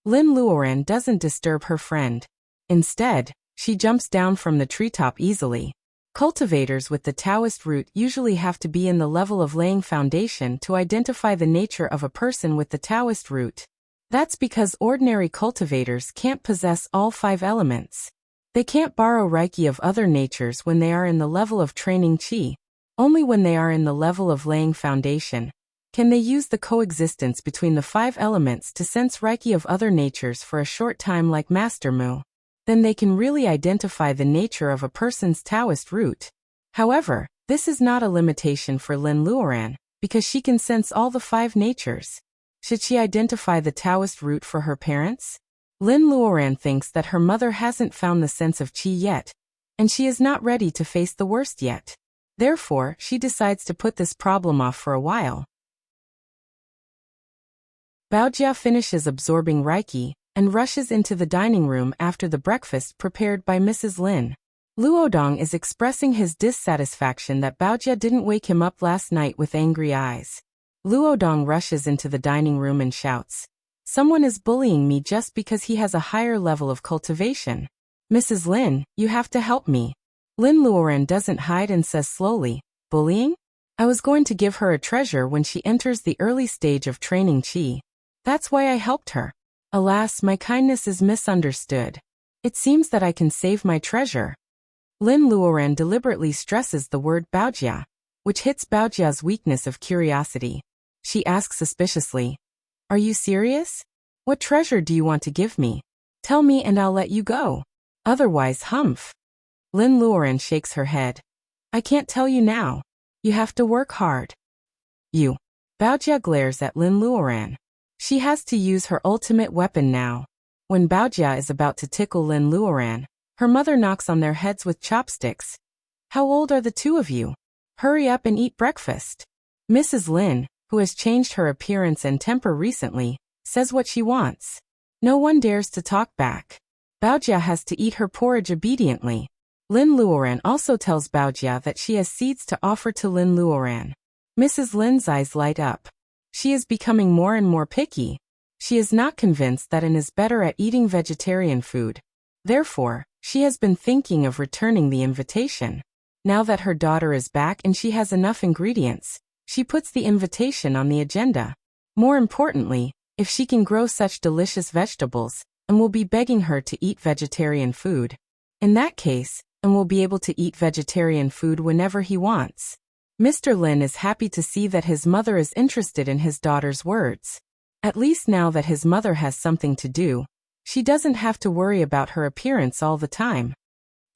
Lin Luoran doesn't disturb her friend. Instead, she jumps down from the treetop easily. Cultivators with the Taoist root usually have to be in the level of laying foundation to identify the nature of a person with the Taoist root. That's because ordinary cultivators can't possess all 5 elements. They can't borrow Reiki of other natures when they are in the level of training Qi. Only when they are in the level of laying foundation can they use the coexistence between the 5 elements to sense Reiki of other natures for a short time like Master Mu. Then they can really identify the nature of a person's Taoist root. However, this is not a limitation for Lin Luoran, because she can sense all the 5 natures. Should she identify the Taoist root for her parents? Lin Luoran thinks that her mother hasn't found the sense of Qi yet, and she is not ready to face the worst yet. Therefore, she decides to put this problem off for a while. Baojia finishes absorbing Reiki and rushes into the dining room after the breakfast prepared by Mrs. Lin. Luodong is expressing his dissatisfaction that Baojia didn't wake him up last night with angry eyes. Luodong rushes into the dining room and shouts, "Someone is bullying me just because he has a higher level of cultivation. Mrs. Lin, you have to help me." Lin Luoran doesn't hide and says slowly, "Bullying? I was going to give her a treasure when she enters the early stage of training Qi. That's why I helped her. Alas, my kindness is misunderstood. It seems that I can save my treasure." Lin Luoran deliberately stresses the word Baojia, which hits Baojia's weakness of curiosity. She asks suspiciously, "Are you serious? What treasure do you want to give me? Tell me and I'll let you go. Otherwise, humph." Lin Luoran shakes her head. "I can't tell you now. You have to work hard." "You." Baojia glares at Lin Luoran. She has to use her ultimate weapon now. When Baojia is about to tickle Lin Luoran, her mother knocks on their heads with chopsticks. "How old are the 2 of you? Hurry up and eat breakfast." Mrs. Lin, who has changed her appearance and temper recently, says what she wants. No one dares to talk back. Baojia has to eat her porridge obediently. Lin Luoran also tells Baojia that she has seeds to offer to Lin Luoran. Mrs. Lin's eyes light up. She is becoming more and more picky. She is not convinced that An is better at eating vegetarian food. Therefore, she has been thinking of returning the invitation. Now that her daughter is back and she has enough ingredients, she puts the invitation on the agenda. More importantly, if she can grow such delicious vegetables, An will be begging her to eat vegetarian food. In that case, An will be able to eat vegetarian food whenever he wants. Mr. Lin is happy to see that his mother is interested in his daughter's words. At least now that his mother has something to do, she doesn't have to worry about her appearance all the time.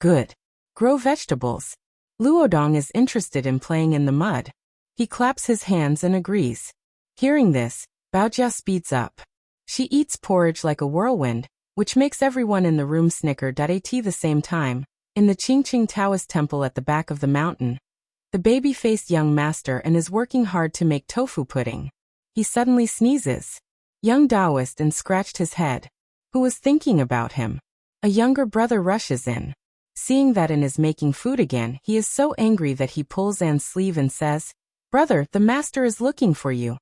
Good. Grow vegetables. Luodong is interested in playing in the mud. He claps his hands and agrees. Hearing this, Baojia speeds up. She eats porridge like a whirlwind, which makes everyone in the room snicker. At the same time, in the Qingqing Taoist temple at the back of the mountain, the baby-faced young master An is working hard to make tofu pudding. He suddenly sneezes. Young Taoist An scratched his head. Who was thinking about him? A younger brother rushes in. Seeing that An is making food again, he is so angry that he pulls An's sleeve and says, "Brother, the master is looking for you."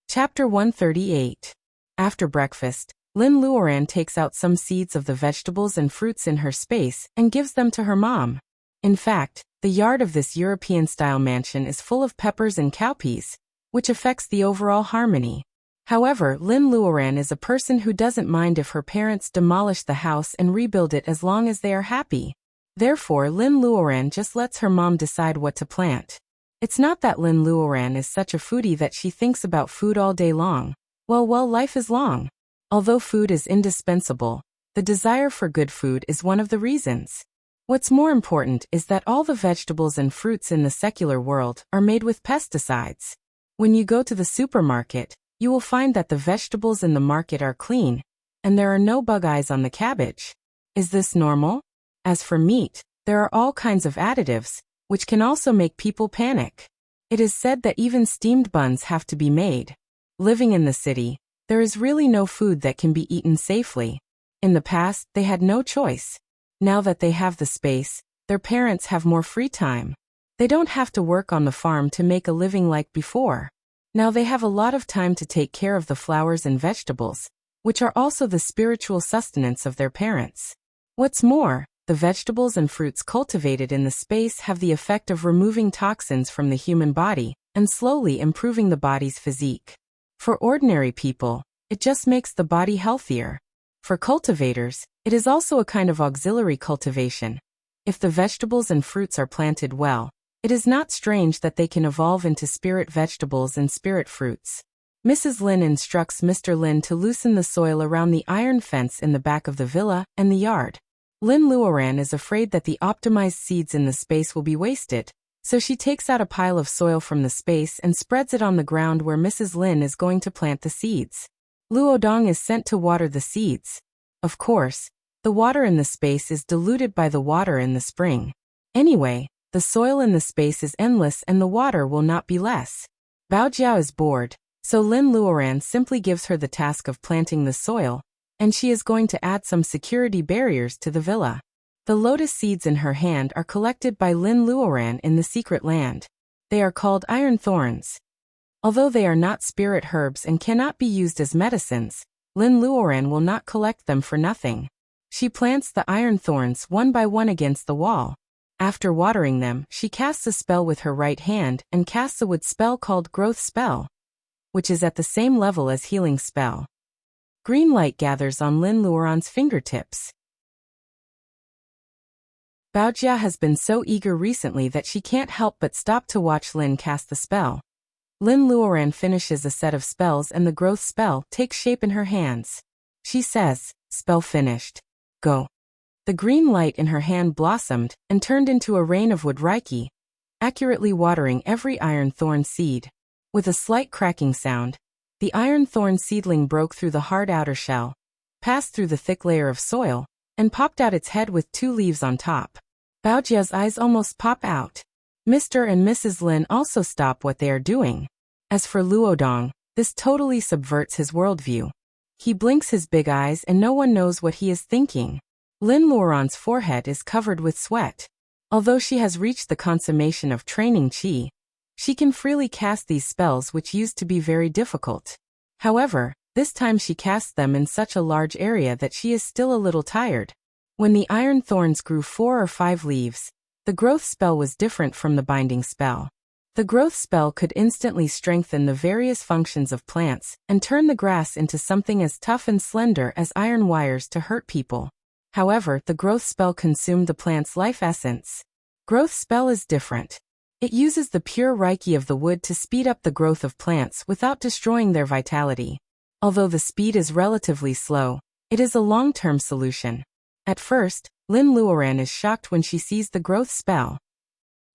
Chapter 138. After breakfast, Lin Luoran takes out some seeds of the vegetables and fruits in her space and gives them to her mom. In fact, the yard of this European-style mansion is full of peppers and cowpeas, which affects the overall harmony. However, Lin Luoran is a person who doesn't mind if her parents demolish the house and rebuild it as long as they are happy. Therefore, Lin Luoran just lets her mom decide what to plant. It's not that Lin Luoran is such a foodie that she thinks about food all day long. Well, life is long. Although food is indispensable, the desire for good food is one of the reasons. What's more important is that all the vegetables and fruits in the secular world are made with pesticides. When you go to the supermarket, you will find that the vegetables in the market are clean, and there are no bug eyes on the cabbage. Is this normal? As for meat, there are all kinds of additives, which can also make people panic. It is said that even steamed buns have to be made. Living in the city, there is really no food that can be eaten safely. In the past, they had no choice. Now that they have the space, their parents have more free time. They don't have to work on the farm to make a living like before. Now they have a lot of time to take care of the flowers and vegetables, which are also the spiritual sustenance of their parents. What's more, the vegetables and fruits cultivated in the space have the effect of removing toxins from the human body and slowly improving the body's physique. For ordinary people, it just makes the body healthier. For cultivators, it is also a kind of auxiliary cultivation. If the vegetables and fruits are planted well, it is not strange that they can evolve into spirit vegetables and spirit fruits. Mrs. Lin instructs Mr. Lin to loosen the soil around the iron fence in the back of the villa and the yard. Lin Luoran is afraid that the optimized seeds in the space will be wasted, so she takes out a pile of soil from the space and spreads it on the ground where Mrs. Lin is going to plant the seeds. Luodong is sent to water the seeds. Of course, the water in the space is diluted by the water in the spring. Anyway, the soil in the space is endless and the water will not be less. Bao Jiao is bored, so Lin Luoran simply gives her the task of planting the soil, and she is going to add some security barriers to the villa. The lotus seeds in her hand are collected by Lin Luoran in the secret land. They are called iron thorns. Although they are not spirit herbs and cannot be used as medicines, Lin Luoran will not collect them for nothing. She plants the iron thorns one by one against the wall. After watering them, she casts a spell with her right hand and casts a wood spell called Growth Spell, which is at the same level as Healing Spell. Green light gathers on Lin Luoran's fingertips. Bao Jia has been so eager recently that she can't help but stop to watch Lin cast the spell. Lin Luoran finishes a set of spells and the growth spell takes shape in her hands. She says, "Spell finished. Go." The green light in her hand blossomed and turned into a rain of wood reiki, accurately watering every iron thorn seed. With a slight cracking sound, the iron thorn seedling broke through the hard outer shell, passed through the thick layer of soil, and popped out its head with 2 leaves on top. Bao Jia's eyes almost pop out. Mr. and Mrs. Lin also stop what they are doing. As for Luodong, this totally subverts his worldview. He blinks his big eyes and no one knows what he is thinking. Lin Luoran's forehead is covered with sweat. Although she has reached the consummation of training qi, she can freely cast these spells which used to be very difficult. However, this time she casts them in such a large area that she is still a little tired. When the iron thorns grew 4 or 5 leaves, the growth spell was different from the binding spell. The growth spell could instantly strengthen the various functions of plants and turn the grass into something as tough and slender as iron wires to hurt people. However, the growth spell consumed the plant's life essence. Growth spell is different. It uses the pure reiki of the wood to speed up the growth of plants without destroying their vitality. Although the speed is relatively slow, it is a long-term solution. At first, Lin Luoran is shocked when she sees the growth spell.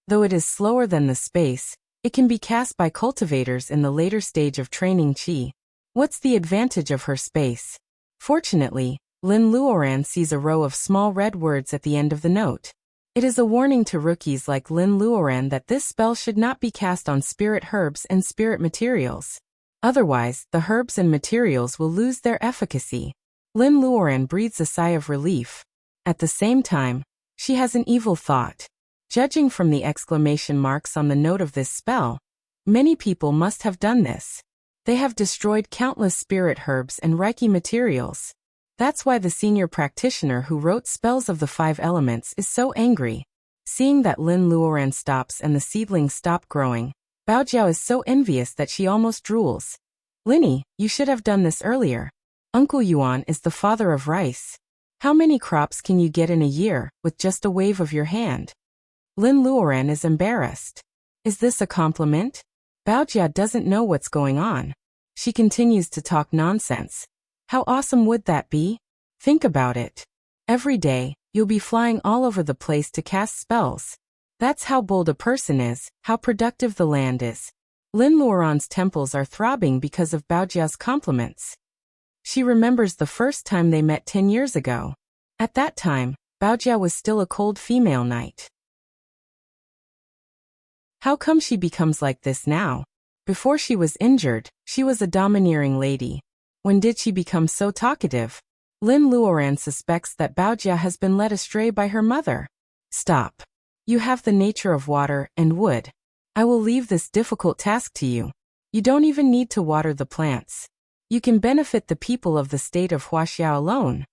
Though it is slower than the space, it can be cast by cultivators in the later stage of training qi. What's the advantage of her space? Fortunately, Lin Luoran sees a row of small red words at the end of the note. It is a warning to rookies like Lin Luoran that this spell should not be cast on spirit herbs and spirit materials. Otherwise, the herbs and materials will lose their efficacy. Lin Luoran breathes a sigh of relief. At the same time, she has an evil thought. Judging from the exclamation marks on the note of this spell, many people must have done this. They have destroyed countless spirit herbs and reiki materials. That's why the senior practitioner who wrote spells of the 5 elements is so angry. Seeing that Lin Luoran stops and the seedlings stop growing, Bao Jiao is so envious that she almost drools. Linny, you should have done this earlier. Uncle Yuan is the father of rice. How many crops can you get in a year, with just a wave of your hand? Lin Luoran is embarrassed. Is this a compliment? Baojia doesn't know what's going on. She continues to talk nonsense. How awesome would that be? Think about it. Every day, you'll be flying all over the place to cast spells. That's how bold a person is, how productive the land is. Lin Luoran's temples are throbbing because of Baojia's compliments. She remembers the first time they met 10 years ago. At that time, Baojia was still a cold female knight. How come she becomes like this now? Before she was injured, she was a domineering lady. When did she become so talkative? Lin Luoran suspects that Baojia has been led astray by her mother. Stop. You have the nature of water and wood. I will leave this difficult task to you. You don't even need to water the plants. You can benefit the people of the state of Wuxia alone.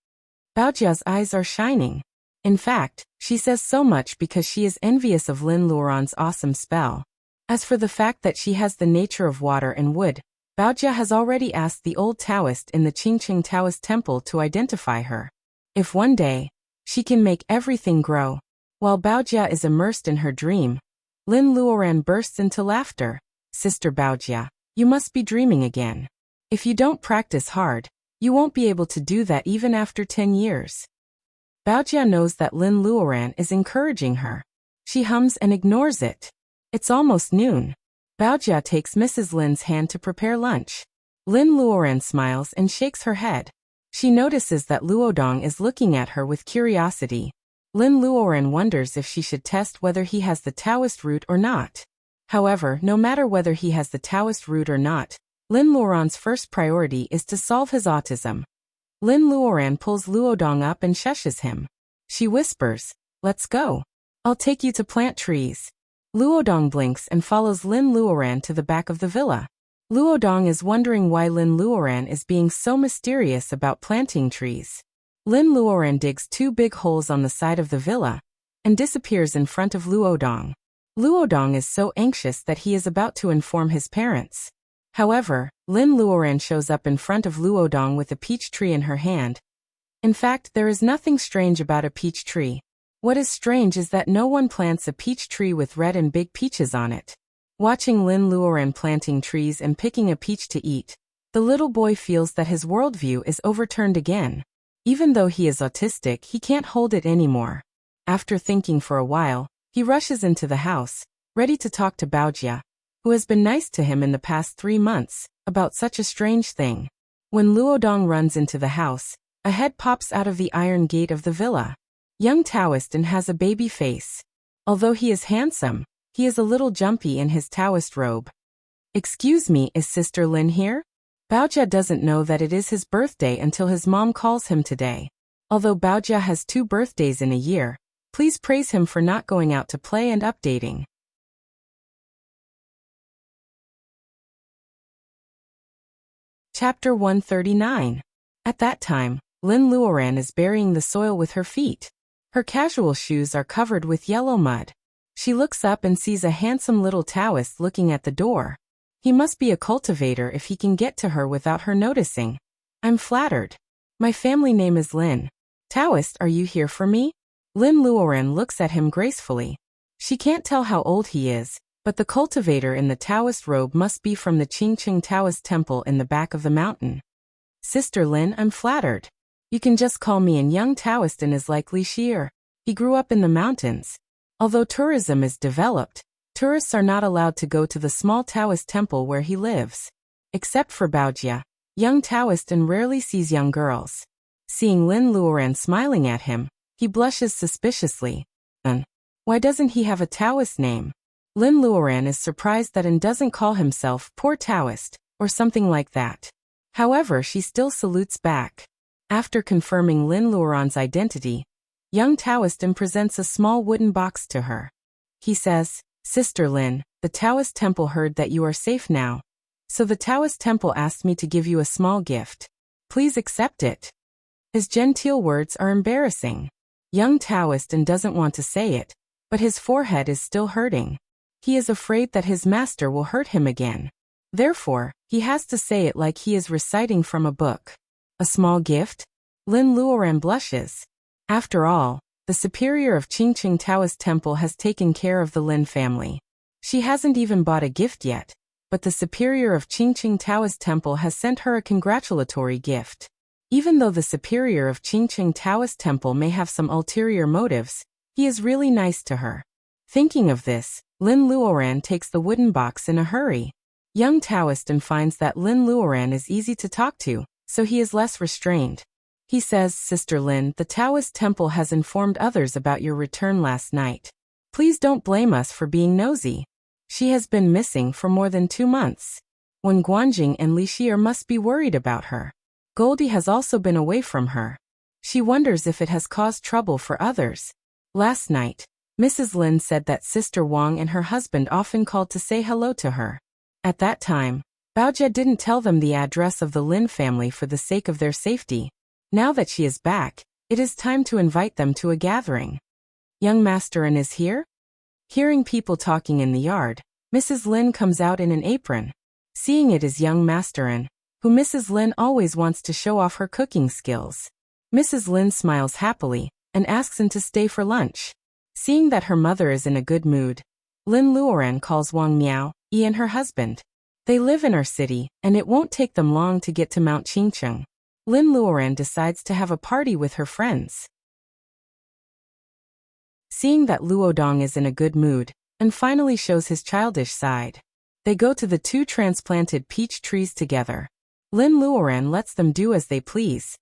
Baojia's eyes are shining. In fact, she says so much because she is envious of Lin Luoran's awesome spell. As for the fact that she has the nature of water and wood, Baojia has already asked the old Taoist in the Qingqing Taoist temple to identify her. If one day, she can make everything grow. While Baojia is immersed in her dream, Lin Luoran bursts into laughter. Sister Baojia, you must be dreaming again. If you don't practice hard, you won't be able to do that even after 10 years. Baojia knows that Lin Luoran is encouraging her. She hums and ignores it. It's almost noon. Baojia takes Mrs. Lin's hand to prepare lunch. Lin Luoran smiles and shakes her head. She notices that Luodong is looking at her with curiosity. Lin Luoran wonders if she should test whether he has the Taoist root or not. However, no matter whether he has the Taoist root or not, Lin Luoran's first priority is to solve his autism. Lin Luoran pulls Luodong up and shushes him. She whispers, "Let's go. I'll take you to plant trees." Luodong blinks and follows Lin Luoran to the back of the villa. Luodong is wondering why Lin Luoran is being so mysterious about planting trees. Lin Luoran digs 2 big holes on the side of the villa and disappears in front of Luodong. Luodong is so anxious that he is about to inform his parents. However, Lin Luoran shows up in front of Luodong with a peach tree in her hand. In fact, there is nothing strange about a peach tree. What is strange is that no one plants a peach tree with red and big peaches on it. Watching Lin Luoran planting trees and picking a peach to eat, the little boy feels that his worldview is overturned again. Even though he is autistic, he can't hold it anymore. After thinking for a while, he rushes into the house, ready to talk to Baojia, who has been nice to him in the past 3 months, about such a strange thing. When Luodong runs into the house, a head pops out of the iron gate of the villa. Young Taoist and has a baby face. Although he is handsome, he is a little jumpy in his Taoist robe. "Excuse me, is Sister Lin here?" Baojia doesn't know that it is his birthday until his mom calls him today. Although Baojia has 2 birthdays in a year, please praise him for not going out to play and updating. Chapter 139. At that time, Lin Luoran is burying the soil with her feet. Her casual shoes are covered with yellow mud. She looks up and sees a handsome little Taoist looking at the door. He must be a cultivator if he can get to her without her noticing. "I'm flattered. My family name is Lin. Taoist, are you here for me?" Lin Luoran looks at him gracefully. She can't tell how old he is, but the cultivator in the Taoist robe must be from the Qingqing Taoist temple in the back of the mountain. "Sister Lin, I'm flattered. You can just call me in." Young Taoist is like Li Xier. He grew up in the mountains. Although tourism is developed, tourists are not allowed to go to the small Taoist temple where he lives. Except for Baojia, young Taoist rarely sees young girls. Seeing Lin Luoran smiling at him, he blushes suspiciously. Why doesn't he have a Taoist name? Lin Luoran is surprised that doesn't call himself "poor Taoist" or something like that. However, she still salutes back. After confirming Lin Luoran's identity, young Taoist presents a small wooden box to her. He says, "Sister Lin, the Taoist temple heard that you are safe now. So the Taoist temple asked me to give you a small gift. Please accept it." His genteel words are embarrassing. Young Taoist doesn't want to say it, but his forehead is still hurting. He is afraid that his master will hurt him again. Therefore, he has to say it like he is reciting from a book. A small gift? Lin Luoran blushes. After all, the superior of Qingqing Taoist Temple has taken care of the Lin family. She hasn't even bought a gift yet, but the superior of Qingqing Taoist Temple has sent her a congratulatory gift. Even though the superior of Qingqing Taoist Temple may have some ulterior motives, he is really nice to her. Thinking of this, Lin Luoran takes the wooden box in a hurry. Young Taoist and finds that Lin Luoran is easy to talk to, so he is less restrained. He says, Sister Lin, the Taoist temple has informed others about your return last night. Please don't blame us for being nosy. She has been missing for more than 2 months. When Guanjing and Li Xier must be worried about her. Goldie has also been away from her. She wonders if it has caused trouble for others. Last night, Mrs. Lin said that Sister Wang and her husband often called to say hello to her. At that time, Baojia didn't tell them the address of the Lin family for the sake of their safety. Now that she is back, it is time to invite them to a gathering. Young Masterin is here? Hearing people talking in the yard, Mrs. Lin comes out in an apron. Seeing it is young Masterin, who Mrs. Lin always wants to show off her cooking skills. Mrs. Lin smiles happily and asks him to stay for lunch. Seeing that her mother is in a good mood, Lin Luoran calls Wang Miao, Yi and her husband. They live in our city, and it won't take them long to get to Mount Qingcheng. Lin Luoran decides to have a party with her friends. Seeing that Luodong is in a good mood, and finally shows his childish side, they go to the 2 transplanted peach trees together. Lin Luoran lets them do as they please.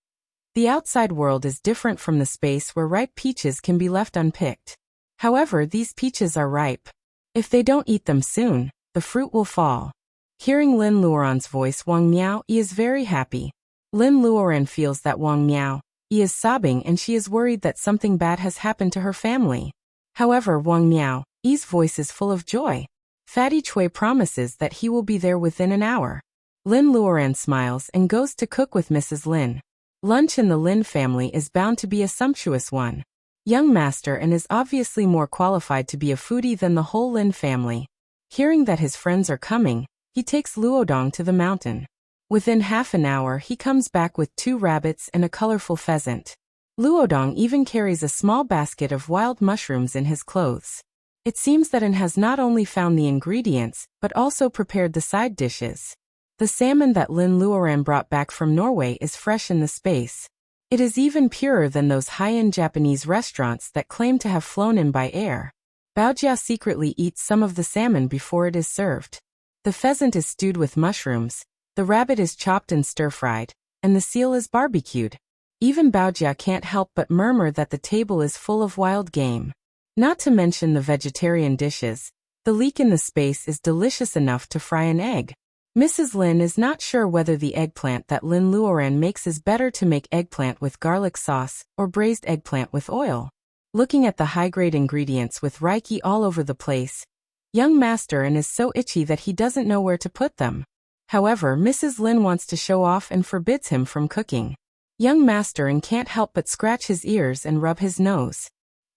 The outside world is different from the space where ripe peaches can be left unpicked. However, these peaches are ripe. If they don't eat them soon, the fruit will fall. Hearing Lin Luoran's voice, Wang Miao Yi is very happy. Lin Luoran feels that Wang Miao Yi is sobbing and she is worried that something bad has happened to her family. However, Wang Miao Yi's voice is full of joy. Fatty Chui promises that he will be there within an hour. Lin Luoran smiles and goes to cook with Mrs. Lin. Lunch in the Lin family is bound to be a sumptuous one. Young Master and is obviously more qualified to be a foodie than the whole Lin family. Hearing that his friends are coming, he takes Luodong to the mountain. Within half an hour he comes back with 2 rabbits and a colorful pheasant. Luodong even carries a small basket of wild mushrooms in his clothes. It seems that An has not only found the ingredients, but also prepared the side dishes. The salmon that Lin Luoran brought back from Norway is fresh in the space. It is even purer than those high-end Japanese restaurants that claim to have flown in by air. Baojia secretly eats some of the salmon before it is served. The pheasant is stewed with mushrooms, the rabbit is chopped and stir-fried, and the seal is barbecued. Even Baojia can't help but murmur that the table is full of wild game. Not to mention the vegetarian dishes, the leek in the space is delicious enough to fry an egg. Mrs. Lin is not sure whether the eggplant that Lin Luoran makes is better to make eggplant with garlic sauce or braised eggplant with oil. Looking at the high-grade ingredients with reiki all over the place, young Masterin is so itchy that he doesn't know where to put them. However, Mrs. Lin wants to show off and forbids him from cooking. Young Masterin can't help but scratch his ears and rub his nose.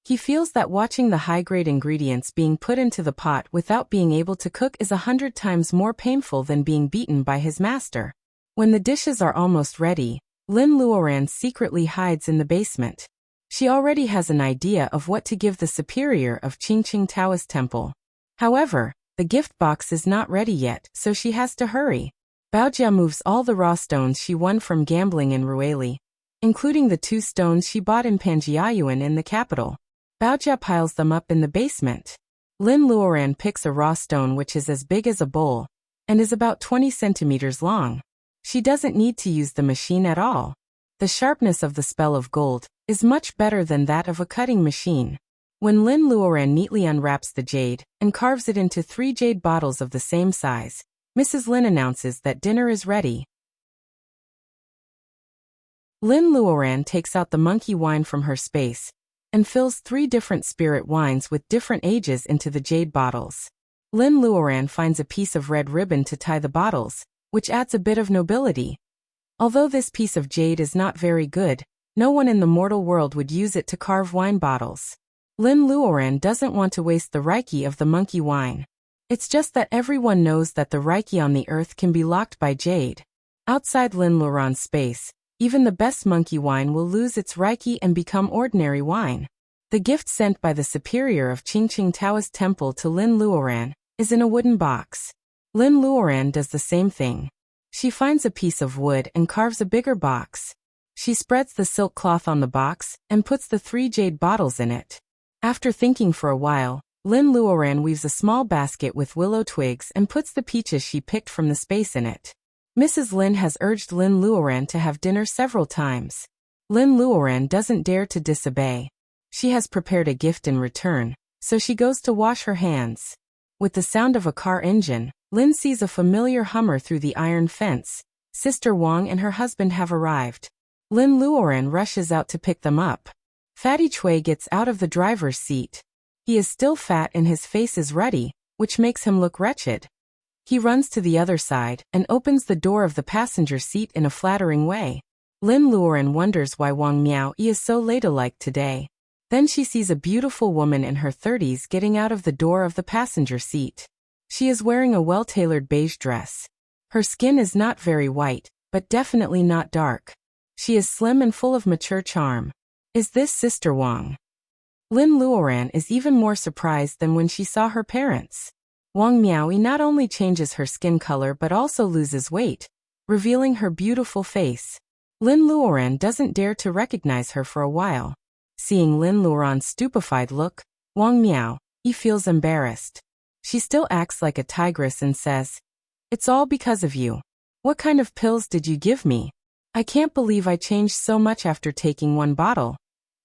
He feels that watching the high-grade ingredients being put into the pot without being able to cook is 100 times more painful than being beaten by his master. When the dishes are almost ready, Lin Luoran secretly hides in the basement. She already has an idea of what to give the superior of Qingqing Taoist Temple. However, the gift box is not ready yet, so she has to hurry. Baojia moves all the raw stones she won from gambling in Rueli, including the 2 stones she bought in Panjiayuan in the capital. Baojia piles them up in the basement. Lin Luoran picks a raw stone which is as big as a bowl, and is about 20 centimeters long. She doesn't need to use the machine at all. The sharpness of the spell of gold is much better than that of a cutting machine. When Lin Luoran neatly unwraps the jade and carves it into 3 jade bottles of the same size, Mrs. Lin announces that dinner is ready. Lin Luoran takes out the monkey wine from her space and fills 3 different spirit wines with different ages into the jade bottles. Lin Luoran finds a piece of red ribbon to tie the bottles, which adds a bit of nobility. Although this piece of jade is not very good, no one in the mortal world would use it to carve wine bottles. Lin Luoran doesn't want to waste the reiki of the monkey wine. It's just that everyone knows that the Reiki on the earth can be locked by jade. Outside Lin Luoran's space, even the best monkey wine will lose its Reiki and become ordinary wine. The gift sent by the superior of Qingqing Taoist Temple to Lin Luoran is in a wooden box. Lin Luoran does the same thing. She finds a piece of wood and carves a bigger box. She spreads the silk cloth on the box and puts the 3 jade bottles in it. After thinking for a while, Lin Luoran weaves a small basket with willow twigs and puts the peaches she picked from the space in it. Mrs. Lin has urged Lin Luoran to have dinner several times. Lin Luoran doesn't dare to disobey. She has prepared a gift in return, so she goes to wash her hands. With the sound of a car engine, Lin sees a familiar Hummer through the iron fence. Sister Wang and her husband have arrived. Lin Luoran rushes out to pick them up. Fatty Chui gets out of the driver's seat. He is still fat and his face is ruddy, which makes him look wretched. He runs to the other side and opens the door of the passenger seat in a flattering way. Lin Luoran wonders why Wang Miao is so ladylike today. Then she sees a beautiful woman in her 30s getting out of the door of the passenger seat. She is wearing a well-tailored beige dress. Her skin is not very white, but definitely not dark. She is slim and full of mature charm. Is this Sister Wang? Lin Luoran is even more surprised than when she saw her parents. Wang Miaoyi not only changes her skin color but also loses weight, revealing her beautiful face. Lin Luoran doesn't dare to recognize her for a while. Seeing Lin Luoran's stupefied look, Wang Miaoyi feels embarrassed. She still acts like a tigress and says, "It's all because of you. What kind of pills did you give me? I can't believe I changed so much after taking 1 bottle."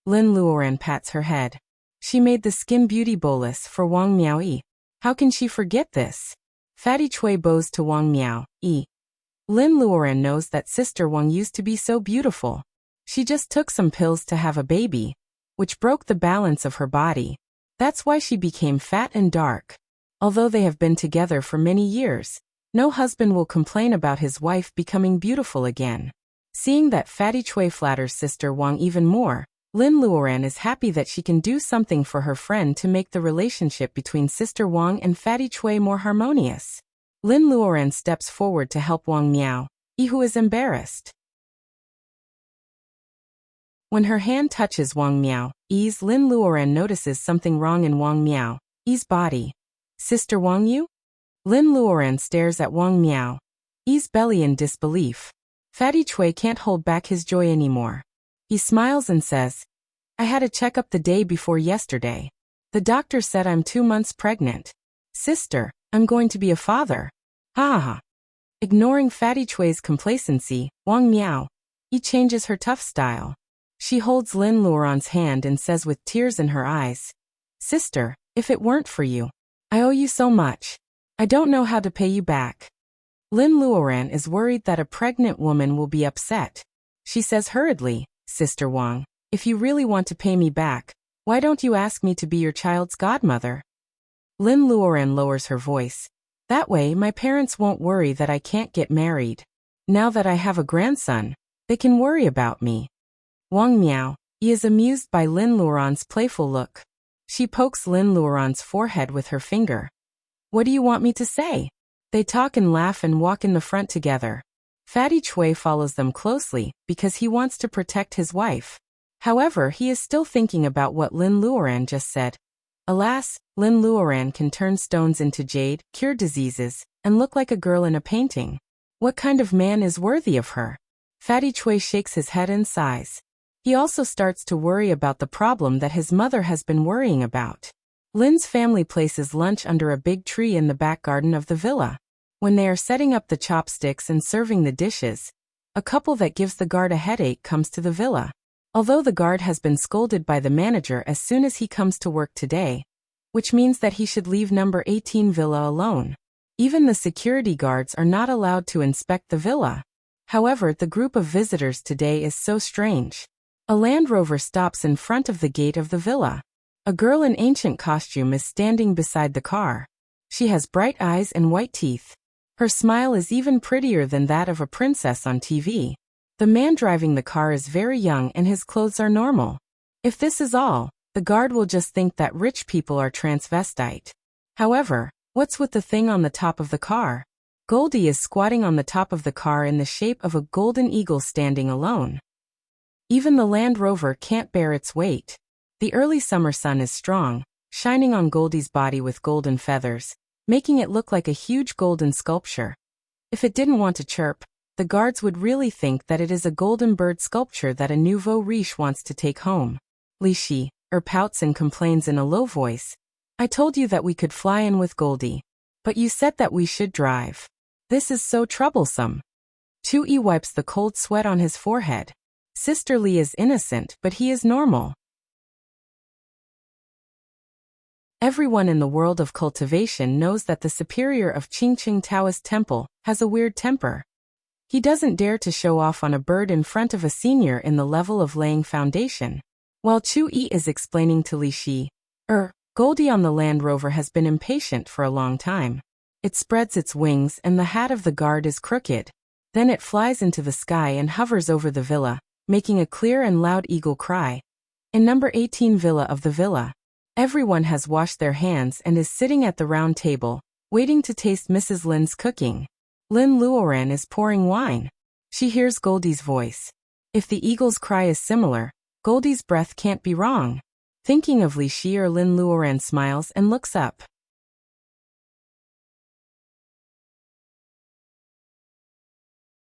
Lin Luoran pats her head. She made the skin beauty bolus for Wang Miaoyi. How can she forget this? Fatty Chui bows to Wang Miaoyi. Lin Luoran knows that Sister Wang used to be so beautiful. She just took some pills to have a baby, which broke the balance of her body. That's why she became fat and dark. Although they have been together for many years, no husband will complain about his wife becoming beautiful again. Seeing that Fatty Chui flatters Sister Wang even more, Lin Luoran is happy that she can do something for her friend to make the relationship between Sister Wang and Fatty Chui more harmonious. Lin Luoran steps forward to help Wang Miaoyi, who is embarrassed. When her hand touches Wang Miaoyi's, Lin Luoran notices something wrong in Wang Miaoyi's body. Sister Wang Yu? Lin Luoran stares at Wang Miaoyi's belly in disbelief. Fatty Chui can't hold back his joy anymore. He smiles and says, "I had a checkup the day before yesterday. The doctor said I'm 2 months pregnant. Sister, I'm going to be a father. Ha ha ha." Ignoring Fatty Chui's complacency, Wang Miaoyi changes her tough style. She holds Lin Luoran's hand and says with tears in her eyes, "Sister, if it weren't for you, I owe you so much. I don't know how to pay you back." Lin Luoran is worried that a pregnant woman will be upset. She says hurriedly, "Sister Wang, if you really want to pay me back, why don't you ask me to be your child's godmother?" Lin Luoran lowers her voice. "That way my parents won't worry that I can't get married. Now that I have a grandson, they can worry about me." Wang Miaoyi is amused by Lin Luoran's playful look. She pokes Lin Luoran's forehead with her finger. "What do you want me to say?" They talk and laugh and walk in the front together. Fatty Chui follows them closely because he wants to protect his wife. However, he is still thinking about what Lin Luoran just said. Alas, Lin Luoran can turn stones into jade, cure diseases, and look like a girl in a painting. What kind of man is worthy of her? Fatty Chui shakes his head and sighs. He also starts to worry about the problem that his mother has been worrying about. Lin's family places lunch under a big tree in the back garden of the villa. When they are setting up the chopsticks and serving the dishes, a couple that gives the guard a headache comes to the villa. Although the guard has been scolded by the manager as soon as he comes to work today, which means that he should leave number 18 villa alone. Even the security guards are not allowed to inspect the villa. However, the group of visitors today is so strange. A Land Rover stops in front of the gate of the villa. A girl in ancient costume is standing beside the car. She has bright eyes and white teeth. Her smile is even prettier than that of a princess on TV. The man driving the car is very young and his clothes are normal. If this is all, the guard will just think that rich people are transvestite. However, What's with the thing on the top of the car? Goldie is squatting on the top of the car in the shape of a golden eagle standing alone. Even the Land Rover can't bear its weight. The early summer sun is strong, shining on Goldie's body with golden feathers, making it look like a huge golden sculpture. If it didn't want to chirp, the guards would really think that it is a golden bird sculpture that a nouveau riche wants to take home. Li Shi pouts and complains in a low voice. I told you that we could fly in with Goldie. But you said that we should drive. This is so troublesome. Chu-yi wipes the cold sweat on his forehead. Sister Li is innocent, but he is normal. Everyone in the world of cultivation knows that the superior of Qingqing Taoist Temple has a weird temper. He doesn't dare to show off on a bird in front of a senior in the level of laying foundation. While Chu-yi is explaining to Li Shi, Goldie on the Land Rover has been impatient for a long time. It spreads its wings and the hat of the guard is crooked. Then it flies into the sky and hovers over the villa, making a clear and loud eagle cry. In number 18 villa of the villa, everyone has washed their hands and is sitting at the round table, waiting to taste Mrs. Lin's cooking. Lin Luoran is pouring wine. She hears Goldie's voice. If the eagle's cry is similar, Goldie's breath can't be wrong. Thinking of Li Shi, Lin Luoran smiles and looks up.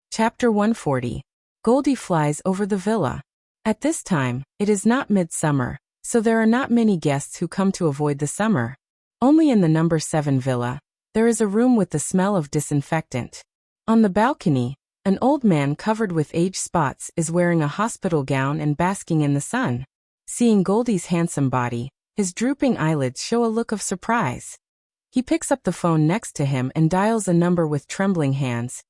Chapter 140. Goldie flies over the villa. At this time, it is not midsummer, so there are not many guests who come to avoid the summer. Only in the number 7 villa, there is a room with the smell of disinfectant. On the balcony, an old man covered with age spots is wearing a hospital gown and basking in the sun. Seeing Goldie's handsome body, his drooping eyelids show a look of surprise. He picks up the phone next to him and dials a number with trembling hands.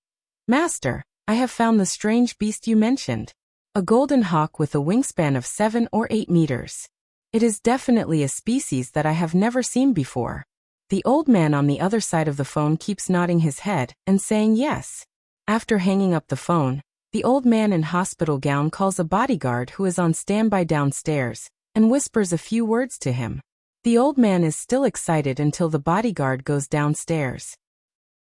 Master, I have found the strange beast you mentioned. A golden hawk with a wingspan of 7 or 8 meters. It is definitely a species that I have never seen before. The old man on the other side of the phone keeps nodding his head and saying yes. After hanging up the phone, the old man in hospital gown calls a bodyguard who is on standby downstairs and whispers a few words to him. The old man is still excited until the bodyguard goes downstairs.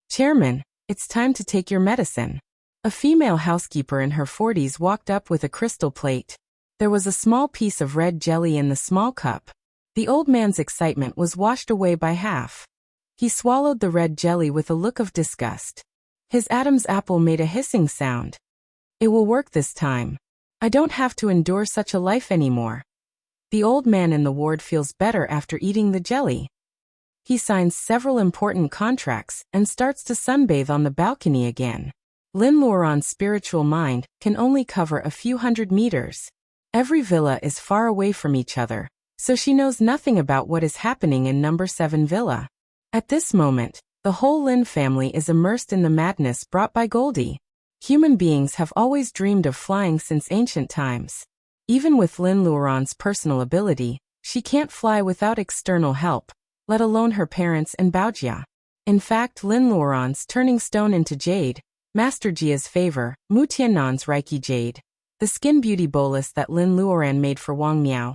Chairman, it's time to take your medicine. A female housekeeper in her 40s walked up with a crystal plate. There was a small piece of red jelly in the small cup. The old man's excitement was washed away by half. He swallowed the red jelly with a look of disgust. His Adam's apple made a hissing sound. It will work this time. I don't have to endure such a life anymore. The old man in the ward feels better after eating the jelly. He signs several important contracts and starts to sunbathe on the balcony again. Lin Luoran's spiritual mind can only cover a few hundred meters. Every villa is far away from each other, so she knows nothing about what is happening in number 7 villa. At this moment, the whole Lin family is immersed in the madness brought by Goldie. Human beings have always dreamed of flying since ancient times. Even with Lin Luoran's personal ability, she can't fly without external help, let alone her parents and Baojia. In fact, Lin Luoran's turning stone into jade, Master Jia's favor, Mu Tiannan's Reiki jade, the skin beauty bolus that Lin Luoran made for Wang Miao,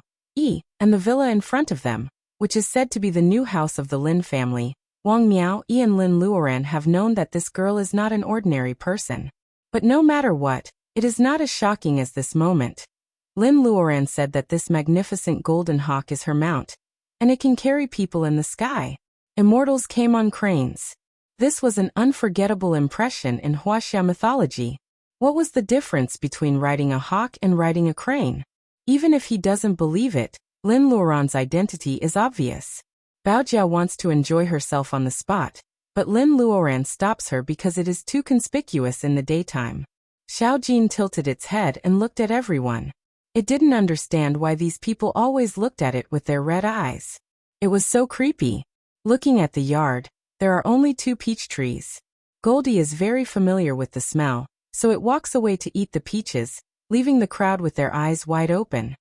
and the villa in front of them, which is said to be the new house of the Lin family. Wang Miao, and Lin Luoran have known that this girl is not an ordinary person. But no matter what, it is not as shocking as this moment. Lin Luoran said that this magnificent golden hawk is her mount, and it can carry people in the sky. Immortals came on cranes. This was an unforgettable impression in Wuxia mythology. What was the difference between riding a hawk and riding a crane? Even if he doesn't believe it, Lin Luoran's identity is obvious. Baojia wants to enjoy herself on the spot, but Lin Luoran stops her because it is too conspicuous in the daytime. Xiaojin tilted its head and looked at everyone. It didn't understand why these people always looked at it with their red eyes. It was so creepy. Looking at the yard, there are only 2 peach trees. Goldie is very familiar with the smell, so it walks away to eat the peaches, leaving the crowd with their eyes wide open.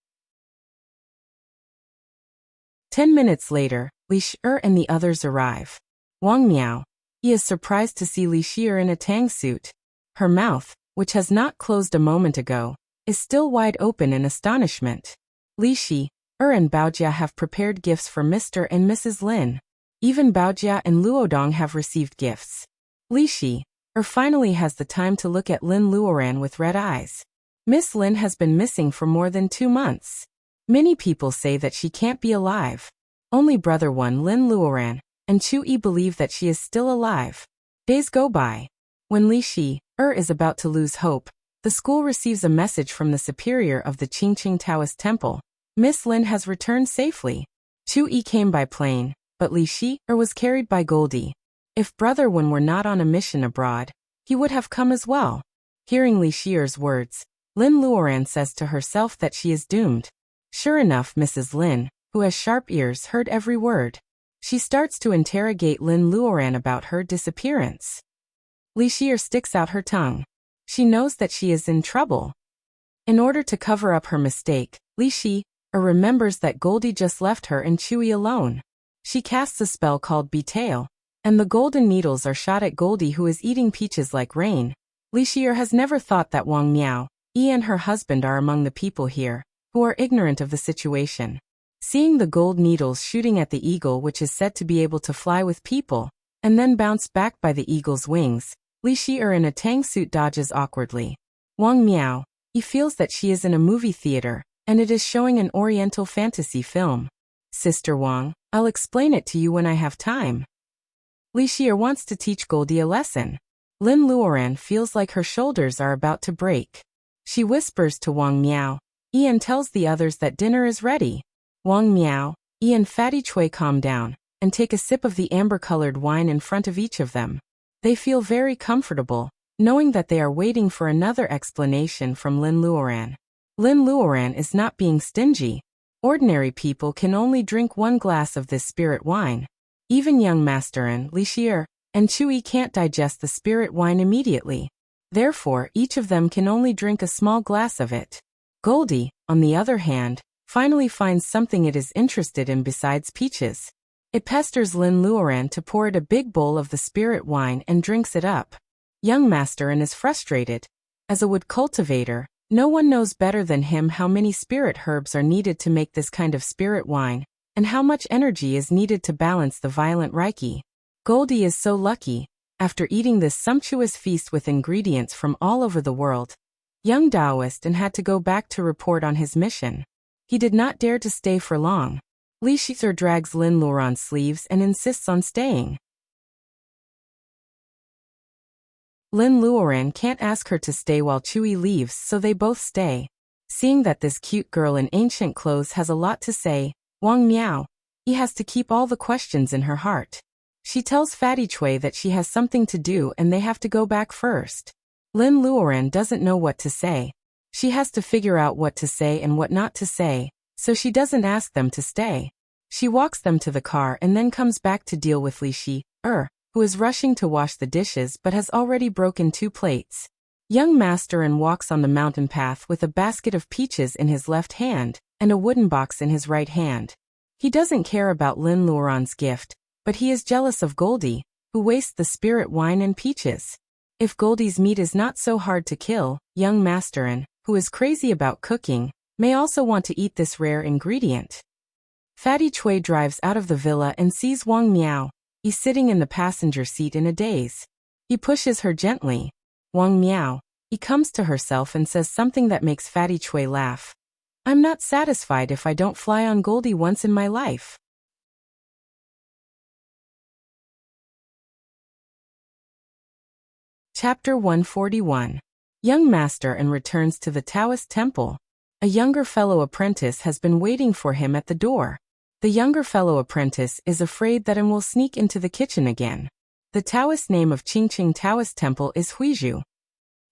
10 minutes later, Li Shi and the others arrive. Wang Miao. He is surprised to see Li Shi in a tang suit. Her mouth, which has not closed a moment ago, is still wide open in astonishment. Li Shi and Baojia have prepared gifts for Mr. and Mrs. Lin. Even Baojia and Luodong have received gifts. Li Shi finally has the time to look at Lin Luoran with red eyes. Miss Lin has been missing for more than 2 months. Many people say that she can't be alive. Only brother one Lin Luoran and Chu Yi believe that she is still alive. Days go by. When Li Shi is about to lose hope, the school receives a message from the superior of the Qingqing Taoist Temple. Miss Lin has returned safely. Chu Yi came by plane, but Li Shi was carried by Goldie. If brother Wen were not on a mission abroad, he would have come as well. Hearing Li Shi's words, Lin Luoran says to herself that she is doomed. Sure enough, Mrs. Lin, who has sharp ears, heard every word. She starts to interrogate Lin Luoran about her disappearance. Li Shi sticks out her tongue. She knows that she is in trouble. In order to cover up her mistake, Li Shi remembers that Goldie just left her and Chewy alone. She casts a spell called Betrayal, and the golden needles are shot at Goldie, who is eating peaches like rain. Li Shi has never thought that Wang Miao, Yi and her husband are among the people here, who are ignorant of the situation. Seeing the gold needles shooting at the eagle, which is said to be able to fly with people, and then bounce back by the eagle's wings, Li Shi in a tang suit dodges awkwardly. Wang Miao, Yi feels that she is in a movie theater, and it is showing an Oriental fantasy film. Sister Wang, I'll explain it to you when I have time. Li Shi wants to teach Goldie a lesson. Lin Luoran feels like her shoulders are about to break. She whispers to Wang Miao, Yi, and tells the others that dinner is ready. Wang Miao, Yi and Fatty Chui calm down, and take a sip of the amber-colored wine in front of each of them. They feel very comfortable, knowing that they are waiting for another explanation from Lin Luoran. Lin Luoran is not being stingy. Ordinary people can only drink 1 glass of this spirit wine. Even young Master Li Shi and Chewy can't digest the spirit wine immediately. Therefore, each of them can only drink a small glass of it. Goldie, on the other hand, finally finds something it is interested in besides peaches. It pesters Lin Luoran to pour it a big bowl of the spirit wine and drinks it up. Young Master is frustrated. As a wood cultivator, no one knows better than him how many spirit herbs are needed to make this kind of spirit wine, and how much energy is needed to balance the violent Reiki. Goldie is so lucky. After eating this sumptuous feast with ingredients from all over the world, young Taoist had to go back to report on his mission. He did not dare to stay for long. Li Shi drags Lin Luoran's sleeves and insists on staying. Lin Luoran can't ask her to stay while Chewy leaves, so they both stay. Seeing that this cute girl in ancient clothes has a lot to say, Wang Miao, Yi has to keep all the questions in her heart. She tells Fatty Chui that she has something to do and they have to go back first. Lin Luoran doesn't know what to say. She has to figure out what to say and what not to say, so she doesn't ask them to stay. She walks them to the car and then comes back to deal with Li Shi, who is rushing to wash the dishes but has already broken 2 plates. Young Master walks on the mountain path with a basket of peaches in his left hand and a wooden box in his right hand. He doesn't care about Lin Luoran's gift, but he is jealous of Goldie, who wastes the spirit wine and peaches. If Goldie's meat is not so hard to kill, young Master who is crazy about cooking, may also want to eat this rare ingredient. Fatty Chui drives out of the villa and sees Wang Miao, Yi sitting in the passenger seat in a daze. He pushes her gently. Wang Miao, Yi comes to herself and says something that makes Fatty Chui laugh. I'm not satisfied if I don't fly on Goldie once in my life. Chapter 141. Young Master returns to the Taoist temple. A younger fellow apprentice has been waiting for him at the door. The younger fellow apprentice is afraid that will sneak into the kitchen again. The Taoist name of Qingqing Taoist Temple is Huizhu.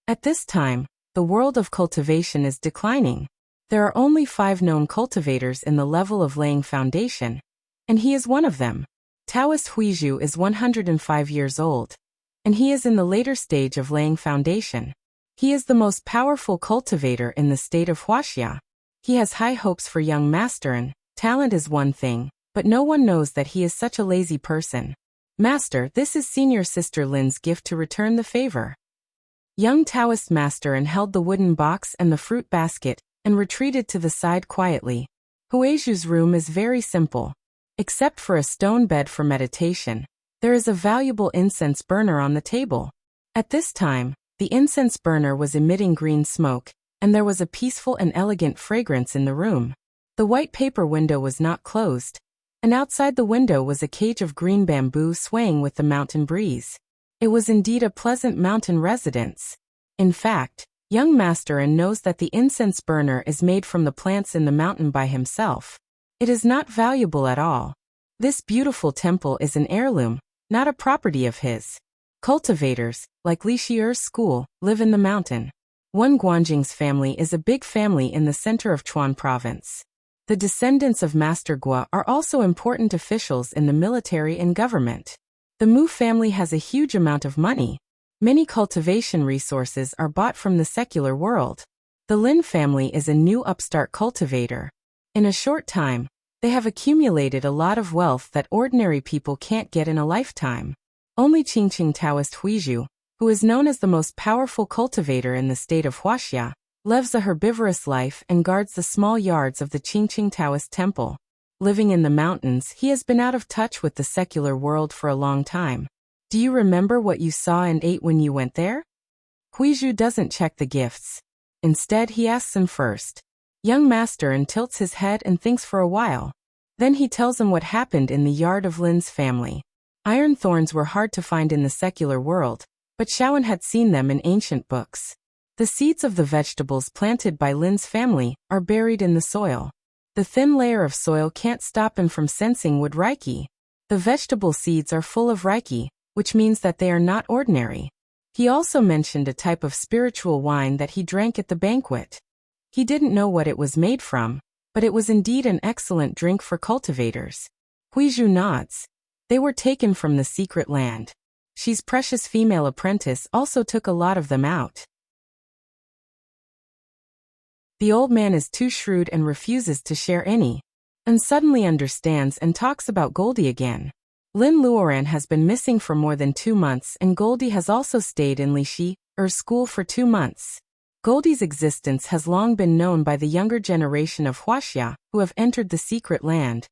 At this time, the world of cultivation is declining. There are only 5 known cultivators in the level of laying foundation, and he is one of them. Taoist Huizhu is 105 years old, and he is in the later stage of laying foundation. He is the most powerful cultivator in the state of Wuxia. He has high hopes for young Master. Talent is one thing, but no one knows that he is such a lazy person. Master, this is senior sister Lin's gift to return the favor. Young Taoist Master held the wooden box and the fruit basket and retreated to the side quietly. Huizhu's room is very simple. Except for a stone bed for meditation, there is a valuable incense burner on the table. At this time, the incense burner was emitting green smoke, and there was a peaceful and elegant fragrance in the room. The white paper window was not closed, and outside the window was a cage of green bamboo swaying with the mountain breeze. It was indeed a pleasant mountain residence. In fact, young Master knows that the incense burner is made from the plants in the mountain by himself. It is not valuable at all. This beautiful temple is an heirloom, not a property of his. Cultivators, like Li Shier's school, live in the mountain. One Guanjing's family is a big family in the center of Chuan province. The descendants of Master Gua are also important officials in the military and government. The Mu family has a huge amount of money. Many cultivation resources are bought from the secular world. The Lin family is a new upstart cultivator. In a short time, they have accumulated a lot of wealth that ordinary people can't get in a lifetime. Only Qingqing Taoist Huizhu, who is known as the most powerful cultivator in the state of Wuxia, lives a herbivorous life and guards the small yards of the Qingqing Taoist temple. Living in the mountains, he has been out of touch with the secular world for a long time. Do you remember what you saw and ate when you went there? Huizhu doesn't check the gifts. Instead, he asks him first. Young Master tilts his head and thinks for a while. Then he tells him what happened in the yard of Lin's family. Iron thorns were hard to find in the secular world, but Shaoan had seen them in ancient books. The seeds of the vegetables planted by Lin's family are buried in the soil. The thin layer of soil can't stop him from sensing wood reiki. The vegetable seeds are full of reiki, which means that they are not ordinary. He also mentioned a type of spiritual wine that he drank at the banquet. He didn't know what it was made from, but it was indeed an excellent drink for cultivators. Huizhu nods. They were taken from the secret land. She's precious female apprentice also took a lot of them out. The old man is too shrewd and refuses to share any, and suddenly understands and talks about Goldie again. Lin Luoran has been missing for more than 2 months and Goldie has also stayed in Li Shier's school for 2 months. Goldie's existence has long been known by the younger generation of Wuxia, who have entered the secret land.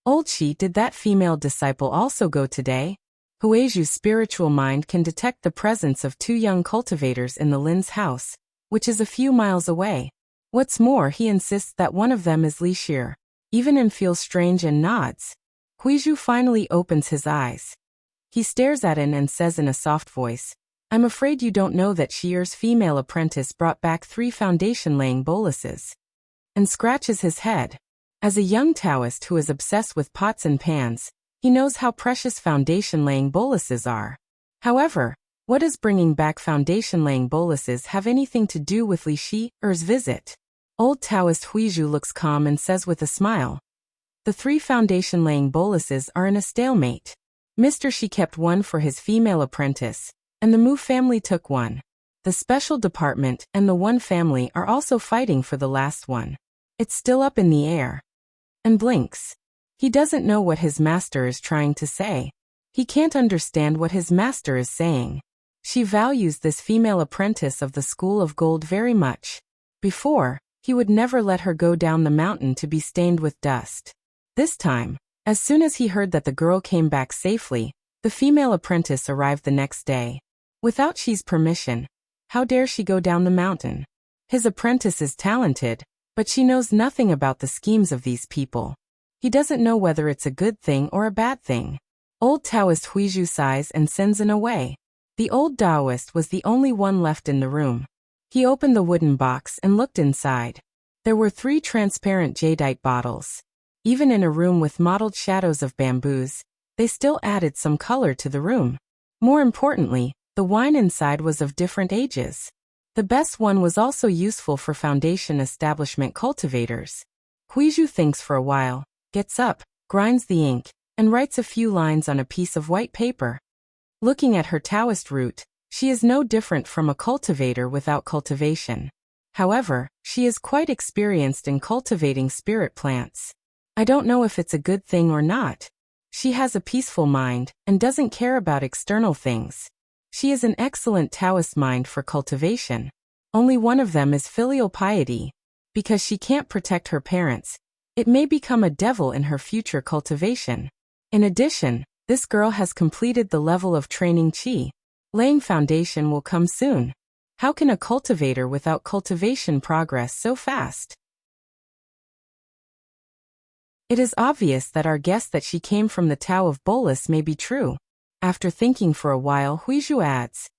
Old Shi, did that female disciple also go today? Huizhu's spiritual mind can detect the presence of 2 young cultivators in the Lin's house, which is a few miles away. What's more, he insists that one of them is Li Shier. Even feels strange and nods. Huizhu finally opens his eyes. He stares at him and says in a soft voice, "I'm afraid you don't know that Shier's female apprentice brought back 3 foundation-laying boluses," and scratches his head. As a young Taoist who is obsessed with pots and pans, he knows how precious foundation-laying boluses are. However, what does bringing back foundation-laying boluses have anything to do with Li Shier's visit? Old Taoist Huizhu looks calm and says with a smile, "The 3 foundation-laying boluses are in a stalemate. Mr. Shi kept one for his female apprentice, and the Mu family took one. The special department and the One family are also fighting for the last one. It's still up in the air." And blinks. He doesn't know what his master is trying to say. He can't understand what his master is saying. She values this female apprentice of the School of Gold very much. Before, he would never let her go down the mountain to be stained with dust. This time, as soon as he heard that the girl came back safely, the female apprentice arrived the next day. Without Shi's permission, how dare she go down the mountain? His apprentice is talented, but she knows nothing about the schemes of these people. He doesn't know whether it's a good thing or a bad thing. Old Taoist Huizhu sighs and sends him away. The old Taoist was the only one left in the room. He opened the wooden box and looked inside. There were 3 transparent jadeite bottles. Even in a room with mottled shadows of bamboos, they still added some color to the room. More importantly, the wine inside was of different ages. The best one was also useful for foundation establishment cultivators. Huizhu thinks for a while, gets up, grinds the ink, and writes a few lines on a piece of white paper. Looking at her Taoist root, she is no different from a cultivator without cultivation. However, she is quite experienced in cultivating spirit plants. I don't know if it's a good thing or not. She has a peaceful mind and doesn't care about external things. She is an excellent Taoist mind for cultivation. Only one of them is filial piety. Because she can't protect her parents, It may become a devil in her future cultivation. In addition, this girl has completed the level of training Qi. Laying foundation will come soon. How can a cultivator without cultivation progress so fast? It is obvious that our guess that she came from the Tao of Bolus may be true. After thinking for a while, Huizhu adds,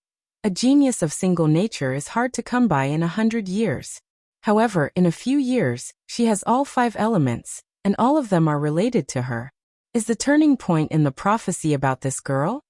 a genius of single nature is hard to come by in 100 years. However, in a few years, she has all 5 elements, and all of them are related to her. Is the turning point in the prophecy about this girl?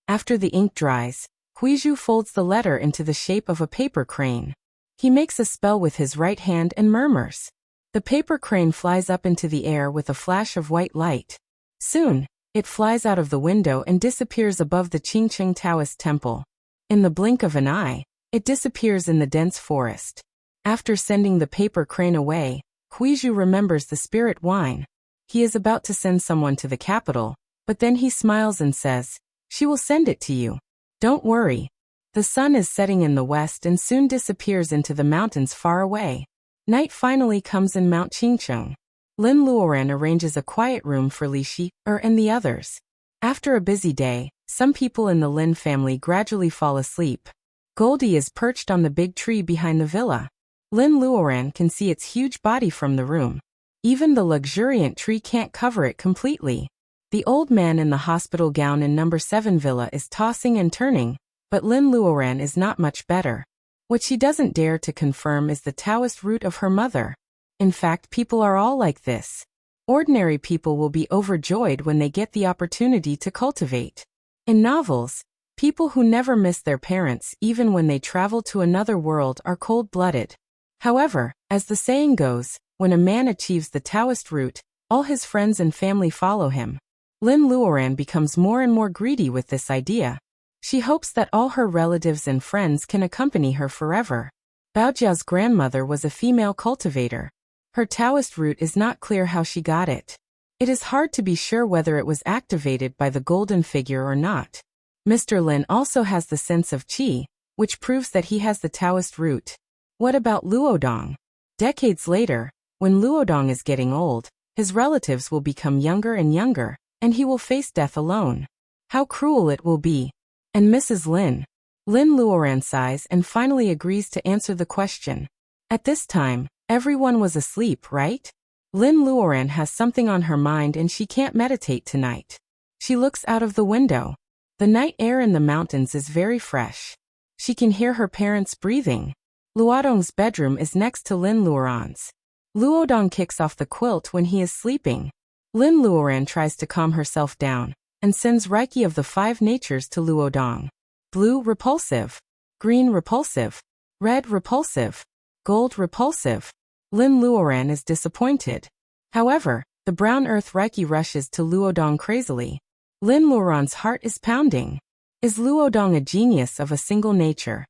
After the ink dries, Huizhu folds the letter into the shape of a paper crane. He makes a spell with his right hand and murmurs. The paper crane flies up into the air with a flash of white light. Soon, it flies out of the window and disappears above the Qingcheng Taoist temple. In the blink of an eye, it disappears in the dense forest. After sending the paper crane away, Huizhu remembers the spirit wine. He is about to send someone to the capital, but then he smiles and says, she will send it to you. Don't worry. The sun is setting in the west and soon disappears into the mountains far away. Night finally comes in Mount Qingcheng. Lin Luoran arranges a quiet room for Li Shi and the others. After a busy day, some people in the Lin family gradually fall asleep. Goldie is perched on the big tree behind the villa. Lin Luoran can see its huge body from the room. Even the luxuriant tree can't cover it completely. The old man in the hospital gown in number 7 villa is tossing and turning, but Lin Luoran is not much better. What she doesn't dare to confirm is the Taoist root of her mother. In fact, people are all like this. Ordinary people will be overjoyed when they get the opportunity to cultivate. In novels, people who never miss their parents even when they travel to another world are cold-blooded. However, as the saying goes, when a man achieves the Taoist root, all his friends and family follow him. Lin Luoran becomes more and more greedy with this idea. She hopes that all her relatives and friends can accompany her forever. Baojiao's grandmother was a female cultivator. Her Taoist root is not clear how she got it. It is hard to be sure whether it was activated by the golden figure or not. Mr. Lin also has the sense of Qi, which proves that he has the Taoist root. What about Luodong? Decades later, when Luodong is getting old, his relatives will become younger and younger, and he will face death alone. How cruel it will be. And Mrs. Lin Luoran sighs and finally agrees to answer the question. At this time, everyone was asleep, right? Lin Luoran has something on her mind and she can't meditate tonight. She looks out of the window. The night air in the mountains is very fresh. She can hear her parents breathing. Luodong's bedroom is next to Lin Luoran's. Luodong kicks off the quilt when he is sleeping. Lin Luoran tries to calm herself down and sends Reiki of the 5 natures to Luodong. Blue repulsive, green repulsive, red repulsive, gold repulsive. Lin Luoran is disappointed. However, the brown earth Reiki rushes to Luodong crazily. Lin Luoran's heart is pounding. Is Luodong a genius of a single nature?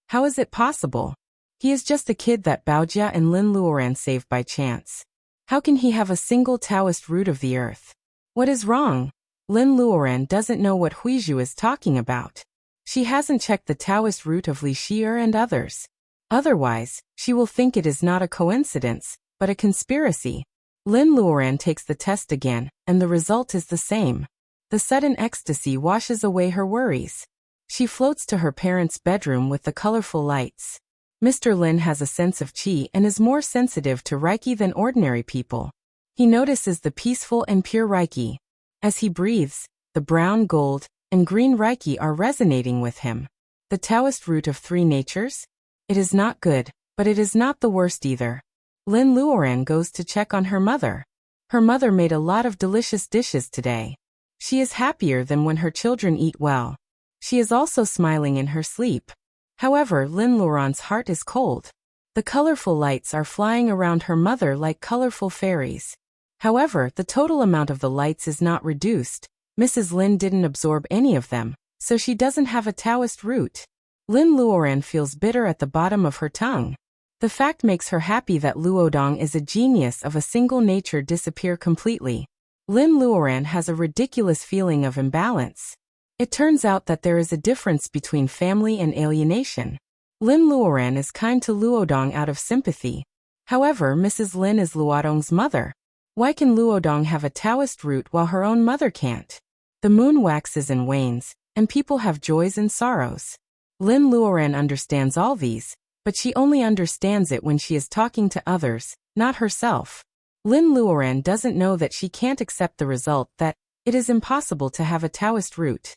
How is it possible? He is just a kid that Baojia and Lin Luoran saved by chance. How can he have a single Taoist root of the earth? What is wrong? Lin Luoran doesn't know what Huizhu is talking about. She hasn't checked the Taoist root of Li Shi'er and others. Otherwise, she will think it is not a coincidence, but a conspiracy. Lin Luoran takes the test again, and the result is the same. The sudden ecstasy washes away her worries. She floats to her parents' bedroom with the colorful lights. Mr. Lin has a sense of Qi and is more sensitive to Reiki than ordinary people. He notices the peaceful and pure Reiki. As he breathes, the brown, gold, and green Reiki are resonating with him. The Taoist root of 3 natures? It is not good, but it is not the worst either. Lin Luoran goes to check on her mother. Her mother made a lot of delicious dishes today. She is happier than when her children eat well. She is also smiling in her sleep. However, Lin Luoran's heart is cold. The colorful lights are flying around her mother like colorful fairies. However, the total amount of the lights is not reduced. Mrs. Lin didn't absorb any of them, so she doesn't have a Taoist root. Lin Luoran feels bitter at the bottom of her tongue. The fact makes her happy that Luodong is a genius of a single nature disappear completely. Lin Luoran has a ridiculous feeling of imbalance. It turns out that there is a difference between family and alienation. Lin Luoran is kind to Luodong out of sympathy. However, Mrs. Lin is Luodong's mother. Why can Luodong have a Taoist root while her own mother can't? The moon waxes and wanes, and people have joys and sorrows. Lin Luoran understands all these, but she only understands it when she is talking to others, not herself. Lin Luoran doesn't know that she can't accept the result that it is impossible to have a Taoist root.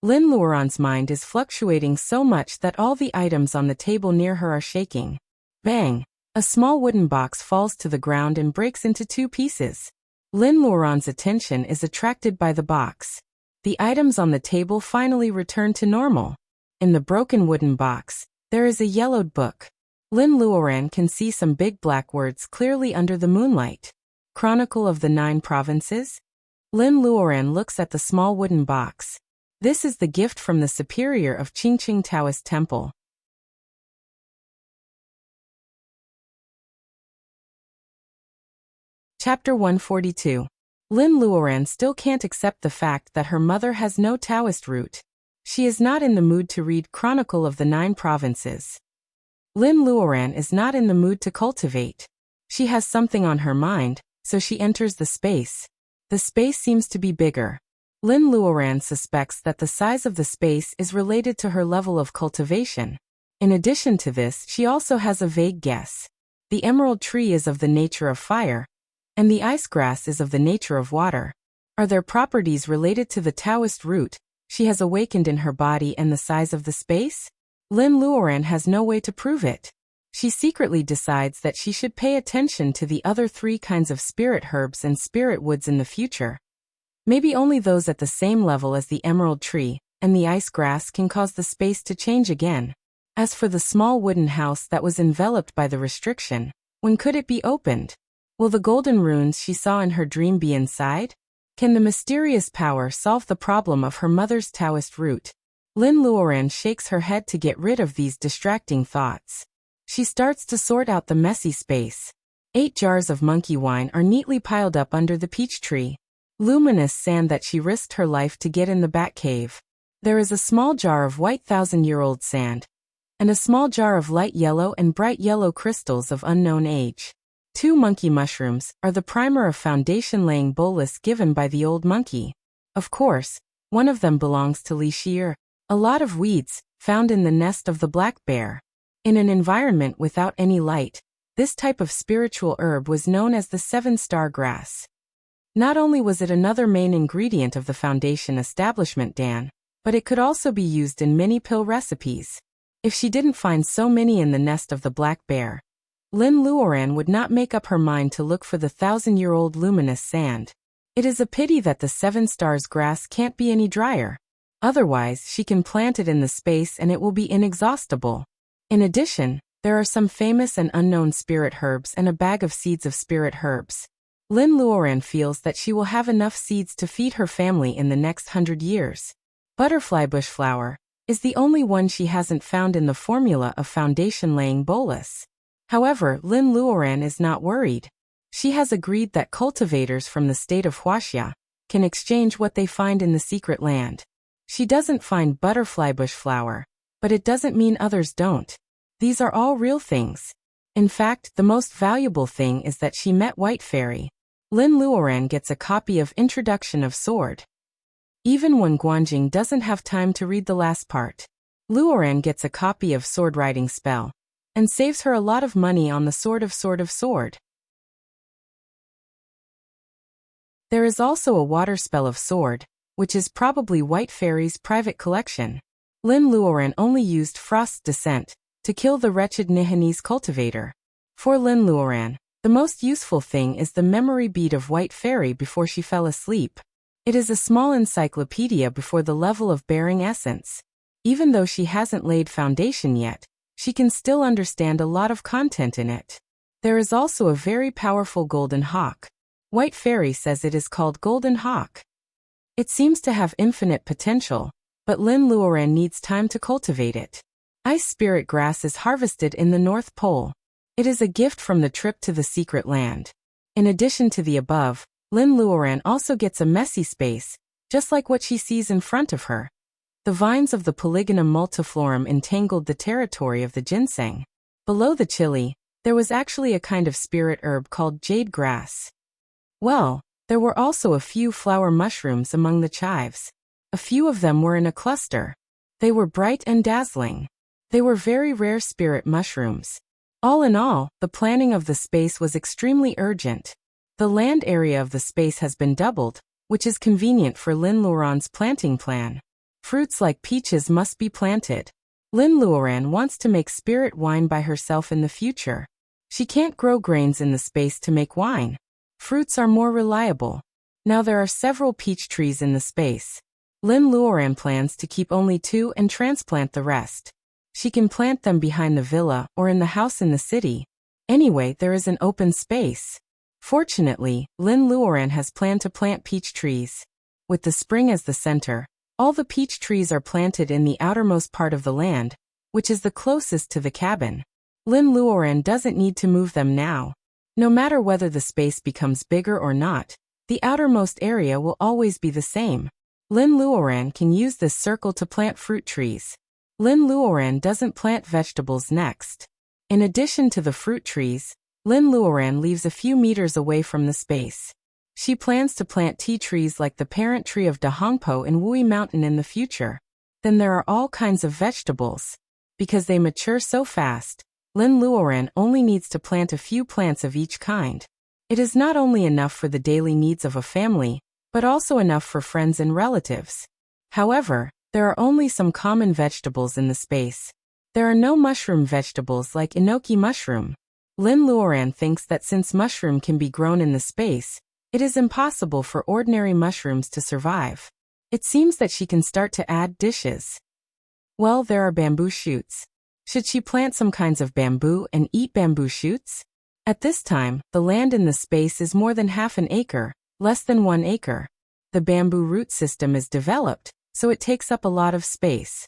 Lin Luoran's mind is fluctuating so much that all the items on the table near her are shaking. Bang! A small wooden box falls to the ground and breaks into 2 pieces. Lin Luoran's attention is attracted by the box. The items on the table finally return to normal. In the broken wooden box, there is a yellowed book. Lin Luoran can see some big black words clearly under the moonlight. Chronicle of the 9 Provinces? Lin Luoran looks at the small wooden box. This is the gift from the superior of Qingqing Taoist Temple. Chapter 142. Lin Luoran still can't accept the fact that her mother has no Taoist root. She is not in the mood to read Chronicle of the 9 Provinces. Lin Luoran is not in the mood to cultivate. She has something on her mind, so she enters the space. The space seems to be bigger. Lin Luoran suspects that the size of the space is related to her level of cultivation. In addition to this, she also has a vague guess. The emerald tree is of the nature of fire, and the ice grass is of the nature of water. Are their properties related to the Taoist root she has awakened in her body and the size of the space? Lin Luoran has no way to prove it. She secretly decides that she should pay attention to the other 3 kinds of spirit herbs and spirit woods in the future. Maybe only those at the same level as the emerald tree and the ice grass can cause the space to change again. As for the small wooden house that was enveloped by the restriction, when could it be opened? Will the golden runes she saw in her dream be inside? Can the mysterious power solve the problem of her mother's Taoist root? Lin Luoran shakes her head to get rid of these distracting thoughts. She starts to sort out the messy space. 8 jars of monkey wine are neatly piled up under the peach tree. Luminous sand that she risked her life to get in the bat cave. There is a small jar of white 1,000-year-old sand, and a small jar of light yellow and bright yellow crystals of unknown age. 2 monkey mushrooms are the primer of foundation-laying bolus given by the old monkey. Of course, one of them belongs to Li Shir. A lot of weeds, found in the nest of the black bear. In an environment without any light, this type of spiritual herb was known as the 7-star grass. Not only was it another main ingredient of the foundation establishment Dan, but it could also be used in many pill recipes. If she didn't find so many in the nest of the black bear, Lin Luoran would not make up her mind to look for the 1,000-year-old luminous sand. It is a pity that the 7 stars grass can't be any drier. Otherwise, she can plant it in the space and it will be inexhaustible. In addition, there are some famous and unknown spirit herbs and a bag of seeds of spirit herbs. Lin Luoran feels that she will have enough seeds to feed her family in the next 100 years. Butterfly bush flower is the only one she hasn't found in the formula of foundation-laying bolus. However, Lin Luoran is not worried. She has agreed that cultivators from the state of Wuxia can exchange what they find in the secret land. She doesn't find butterfly bush flower, but it doesn't mean others don't. These are all real things. In fact, the most valuable thing is that she met White Fairy. Lin Luoran gets a copy of Introduction of Sword. Even when Guanjing doesn't have time to read the last part, Luoran gets a copy of Sword Writing Spell, and saves her a lot of money on the Sword of Sword. There is also a water spell of Sword, which is probably White Fairy's private collection. Lin Luoran only used Frost's Descent to kill the wretched Nihanese cultivator. For Lin Luoran, the most useful thing is the memory bead of White Fairy before she fell asleep. It is a small encyclopedia before the level of bearing essence. Even though she hasn't laid foundation yet, she can still understand a lot of content in it. There is also a very powerful golden hawk. White Fairy says it is called Golden Hawk. It seems to have infinite potential, but Lin Luoran needs time to cultivate it. Ice spirit grass is harvested in the North Pole. It is a gift from the trip to the secret land. In addition to the above, Lin Luoran also gets a messy space, just like what she sees in front of her. The vines of the Polygonum multiflorum entangled the territory of the ginseng. Below the chili, There was actually a kind of spirit herb called jade grass. Well, there were also a few flower mushrooms among the chives. A few of them were in a cluster. They were bright and dazzling. They were very rare spirit mushrooms. All in all, the planning of the space was extremely urgent. The land area of the space has been doubled, which is convenient for Lin Luoran's planting plan. Fruits like peaches must be planted. Lin Luoran wants to make spirit wine by herself in the future. She can't grow grains in the space to make wine. Fruits are more reliable. Now there are several peach trees in the space. Lin Luoran plans to keep only 2 and transplant the rest. She can plant them behind the villa or in the house in the city. Anyway, there is an open space. Fortunately, Lin Luoran has planned to plant peach trees. With the spring as the center, all the peach trees are planted in the outermost part of the land, which is the closest to the cabin. Lin Luoran doesn't need to move them now. No matter whether the space becomes bigger or not, the outermost area will always be the same. Lin Luoran can use this circle to plant fruit trees. Lin Luoran doesn't plant vegetables next. In addition to the fruit trees, Lin Luoran leaves a few meters away from the space. She plans to plant tea trees like the parent tree of Dahongpo in Wui Mountain in the future. Then there are all kinds of vegetables. Because they mature so fast, Lin Luoran only needs to plant a few plants of each kind. It is not only enough for the daily needs of a family, but also enough for friends and relatives. However, there are only some common vegetables in the space. There are no mushroom vegetables like enoki mushroom. Lin Luoran thinks that since mushroom can be grown in the space, it is impossible for ordinary mushrooms to survive. It seems that she can start to add dishes. Well, there are bamboo shoots. Should she plant some kinds of bamboo and eat bamboo shoots? At this time, the land in the space is more than half an acre, less than 1 acre. The bamboo root system is developed, so it takes up a lot of space.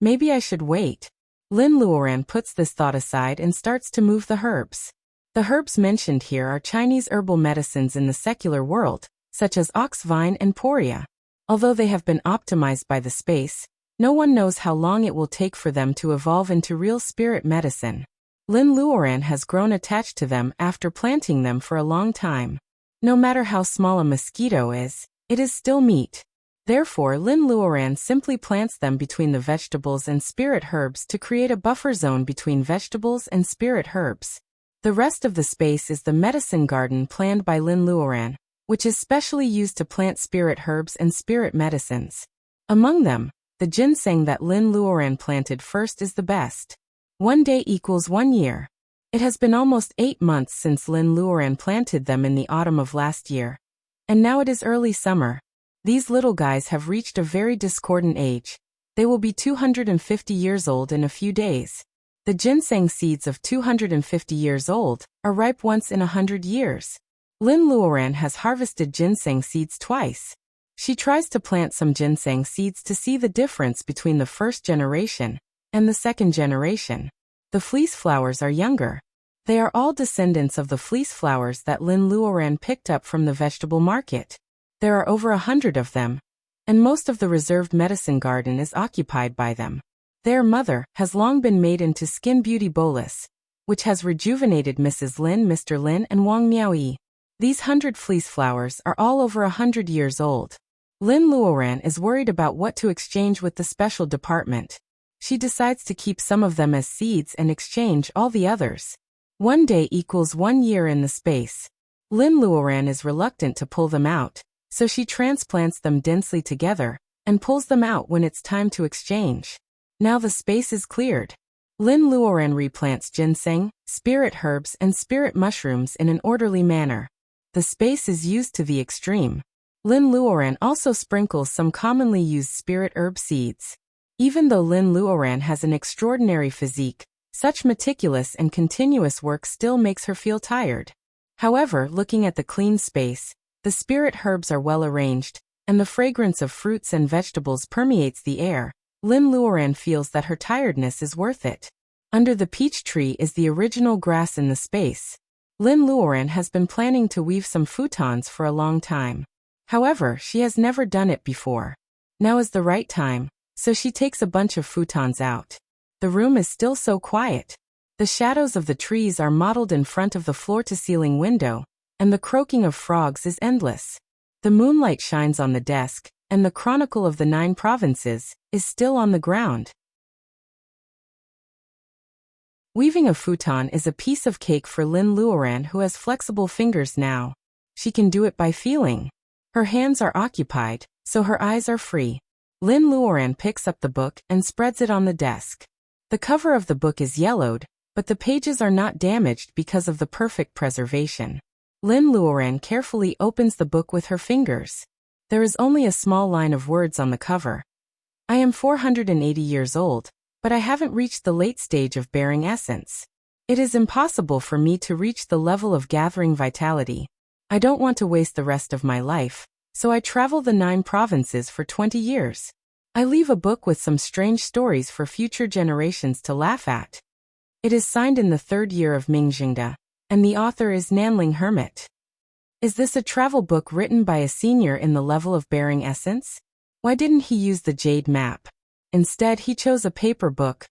Maybe I should wait. Lin Luoran puts this thought aside and starts to move the herbs. The herbs mentioned here are Chinese herbal medicines in the secular world, such as ox vine and poria. Although they have been optimized by the space, no one knows how long it will take for them to evolve into real spirit medicine. Lin Luoran has grown attached to them after planting them for a long time. No matter how small a mosquito is, it is still meat. Therefore, Lin Luoran simply plants them between the vegetables and spirit herbs to create a buffer zone between vegetables and spirit herbs. The rest of the space is the medicine garden planned by Lin Luoran, which is specially used to plant spirit herbs and spirit medicines. Among them, the ginseng that Lin Luoran planted first is the best. 1 day equals 1 year. It has been almost 8 months since Lin Luoran planted them in the autumn of last year. And now it is early summer. These little guys have reached a very discordant age. They will be 250 years old in a few days. The ginseng seeds of 250 years old are ripe once in 100 years. Lin Luoran has harvested ginseng seeds twice. She tries to plant some ginseng seeds to see the difference between the first generation and the second generation. The fleece flowers are younger. They are all descendants of the fleece flowers that Lin Luoran picked up from the vegetable market. There are over 100 of them, and most of the reserved medicine garden is occupied by them. Their mother has long been made into Skin Beauty Bolus, which has rejuvenated Mrs. Lin, Mr. Lin, and Wang Miaoyi. These 100 fleece flowers are all over 100 years old. Lin Luoran is worried about what to exchange with the special department. She decides to keep some of them as seeds and exchange all the others. 1 day equals 1 year in the space. Lin Luoran is reluctant to pull them out, so she transplants them densely together and pulls them out when it's time to exchange. Now the space is cleared. Lin Luoran replants ginseng, spirit herbs, and spirit mushrooms in an orderly manner. The space is used to the extreme. Lin Luoran also sprinkles some commonly used spirit herb seeds. Even though Lin Luoran has an extraordinary physique, such meticulous and continuous work still makes her feel tired. However, looking at the clean space, the spirit herbs are well arranged, and the fragrance of fruits and vegetables permeates the air. Lin Luoran feels that her tiredness is worth it. Under the peach tree is the original grass in the space. Lin Luoran has been planning to weave some futons for a long time. However, she has never done it before. Now is the right time, so she takes a bunch of futons out. The room is still so quiet. The shadows of the trees are modeled in front of the floor-to-ceiling window, and the croaking of frogs is endless. The moonlight shines on the desk, and the Chronicle of the 9 Provinces is still on the ground. Weaving a futon is a piece of cake for Lin Luoran, who has flexible fingers now. She can do it by feeling. Her hands are occupied, so her eyes are free. Lin Luoran picks up the book and spreads it on the desk. The cover of the book is yellowed, but the pages are not damaged because of the perfect preservation. Lin Luoran carefully opens the book with her fingers. There is only a small line of words on the cover. I am 480 years old, but I haven't reached the late stage of bearing essence. It is impossible for me to reach the level of gathering vitality. I don't want to waste the rest of my life, so I travel the 9 provinces for 20 years. I leave a book with some strange stories for future generations to laugh at. It is signed in the 3rd year of Ming Jingde, and the author is Nanling Hermit. Is this a travel book written by a senior in the level of bearing essence? Why didn't he use the jade map? Instead, he chose a paper book.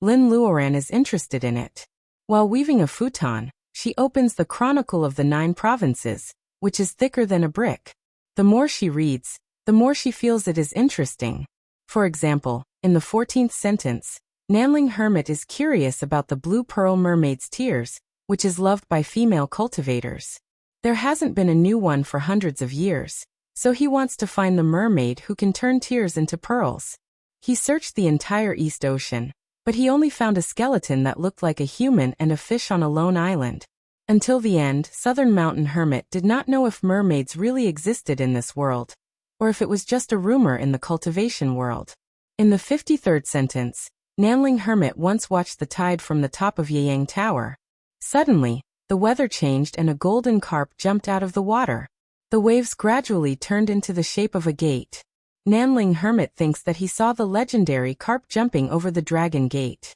Lin Luoran is interested in it. While weaving a futon, she opens the Chronicle of the 9 Provinces, which is thicker than a brick. The more she reads, the more she feels it is interesting. For example, in the 14th sentence, Nanling Hermit is curious about the blue pearl mermaid's tears, which is loved by female cultivators. There hasn't been a new one for hundreds of years, so he wants to find the mermaid who can turn tears into pearls. He searched the entire East Ocean, but he only found a skeleton that looked like a human and a fish on a lone island. Until the end, Southern Mountain Hermit did not know if mermaids really existed in this world, or if it was just a rumor in the cultivation world. In the 53rd sentence, Nanling Hermit once watched the tide from the top of Yayang Tower. Suddenly, the weather changed and a golden carp jumped out of the water. The waves gradually turned into the shape of a gate. Nanling Hermit thinks that he saw the legendary carp jumping over the Dragon Gate.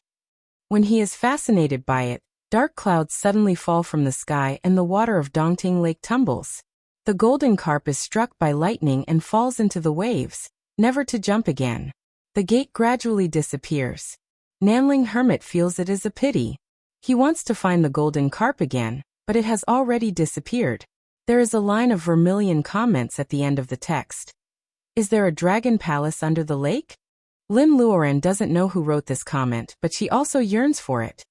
When he is fascinated by it, dark clouds suddenly fall from the sky and the water of Dongting Lake tumbles. The golden carp is struck by lightning and falls into the waves, never to jump again. The gate gradually disappears. Nanling Hermit feels it is a pity. He wants to find the golden carp again, but it has already disappeared. There is a line of vermilion comments at the end of the text. Is there a dragon palace under the lake? Lin Luoran doesn't know who wrote this comment, but she also yearns for it.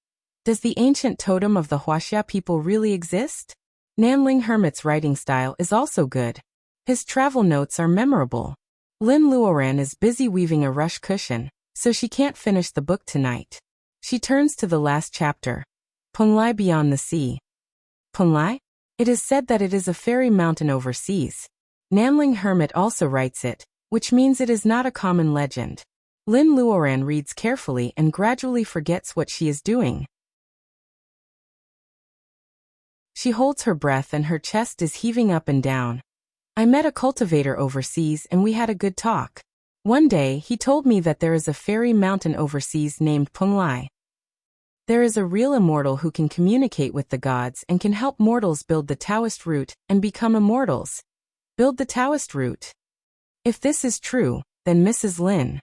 Does the ancient totem of the Wuxia people really exist? Nanling Hermit's writing style is also good. His travel notes are memorable. Lin Luoran is busy weaving a rush cushion, so she can't finish the book tonight. She turns to the last chapter. Penglai Beyond the Sea. Penglai? It is said that it is a fairy mountain overseas. Nanling Hermit also writes it, which means it is not a common legend. Lin Luoran reads carefully and gradually forgets what she is doing. She holds her breath and her chest is heaving up and down. I met a cultivator overseas and we had a good talk. One day, he told me that there is a fairy mountain overseas named Penglai. There is a real immortal who can communicate with the gods and can help mortals build the Taoist root and become immortals. Build the Taoist root. If this is true, then Mrs. Lin.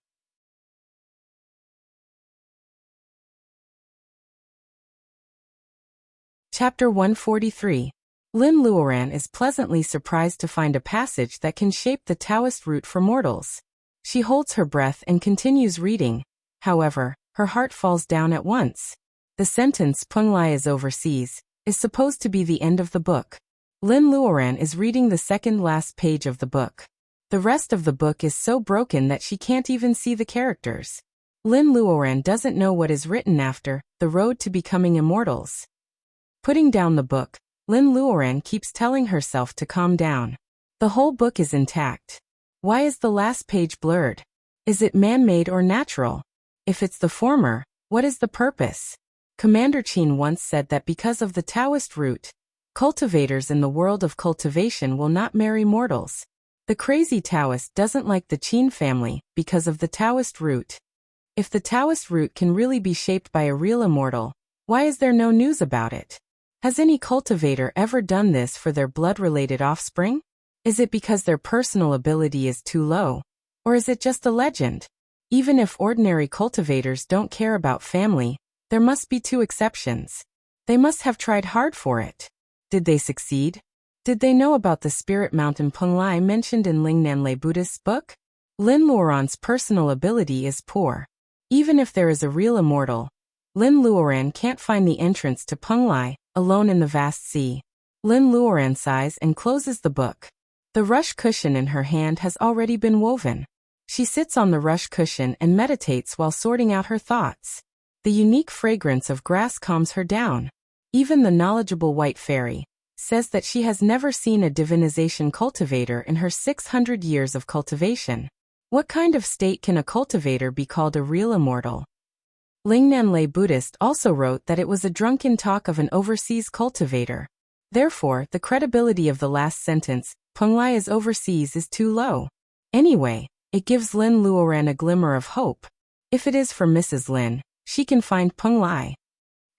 Chapter 143. Lin Luoran is pleasantly surprised to find a passage that can shape the Taoist root for mortals. She holds her breath and continues reading. However, her heart falls down at once. The sentence Penglai is overseas is supposed to be the end of the book. Lin Luoran is reading the second last page of the book. The rest of the book is so broken that she can't even see the characters. Lin Luoran doesn't know what is written after the road to becoming immortals. Putting down the book, Lin Luoran keeps telling herself to calm down. The whole book is intact. Why is the last page blurred? Is it man-made or natural? If it's the former, what is the purpose? Commander Qin once said that because of the Taoist root, cultivators in the world of cultivation will not marry mortals. The crazy Taoist doesn't like the Qin family because of the Taoist root. If the Taoist root can really be shaped by a real immortal, why is there no news about it? Has any cultivator ever done this for their blood-related offspring? Is it because their personal ability is too low? Or is it just a legend? Even if ordinary cultivators don't care about family, there must be two exceptions. They must have tried hard for it. Did they succeed? Did they know about the spirit mountain Penglai mentioned in Lingnanlei Buddhist's book? Lin Luoran's personal ability is poor. Even if there is a real immortal, Lin Luoran can't find the entrance to Penglai, alone in the vast sea. Lin Luoran sighs and closes the book. The rush cushion in her hand has already been woven. She sits on the rush cushion and meditates while sorting out her thoughts. The unique fragrance of grass calms her down. Even the knowledgeable white fairy says that she has never seen a divinization cultivator in her 600 years of cultivation. What kind of state can a cultivator be called a real immortal? Lingnanlei Buddhist also wrote that it was a drunken talk of an overseas cultivator. Therefore, the credibility of the last sentence, Penglai is overseas, is too low. Anyway, it gives Lin Luoran a glimmer of hope. If it is for Mrs. Lin, she can find Penglai.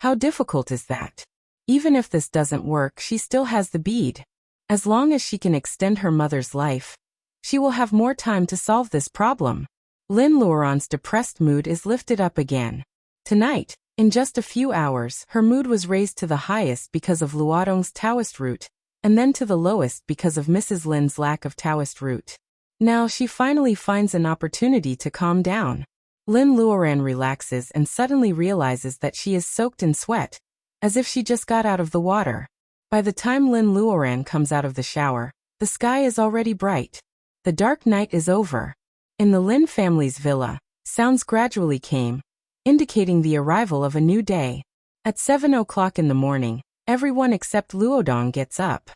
How difficult is that? Even if this doesn't work, she still has the bead. As long as she can extend her mother's life, she will have more time to solve this problem. Lin Luoran's depressed mood is lifted up again. Tonight, in just a few hours, her mood was raised to the highest because of Luodong's Taoist root, and then to the lowest because of Mrs. Lin's lack of Taoist root. Now she finally finds an opportunity to calm down. Lin Luoran relaxes and suddenly realizes that she is soaked in sweat, as if she just got out of the water. By the time Lin Luoran comes out of the shower, the sky is already bright. The dark night is over. In the Lin family's villa, sounds gradually came, indicating the arrival of a new day. At 7 o'clock in the morning, everyone except Luodong gets up.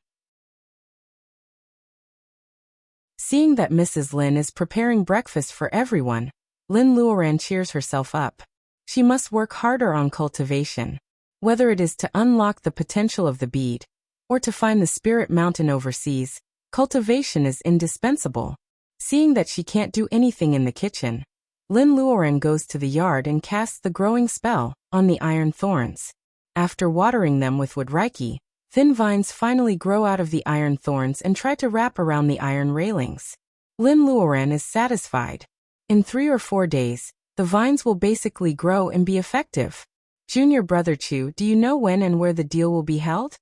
Seeing that Mrs. Lin is preparing breakfast for everyone, Lin Luoran cheers herself up. She must work harder on cultivation. Whether it is to unlock the potential of the bead, or to find the spirit mountain overseas, cultivation is indispensable. Seeing that she can't do anything in the kitchen, Lin Luoran goes to the yard and casts the growing spell on the iron thorns. After watering them with wood reiki, thin vines finally grow out of the iron thorns and try to wrap around the iron railings. Lin Luoran is satisfied. In 3 or 4 days, the vines will basically grow and be effective. Junior brother Chu, do you know when and where the deal will be held?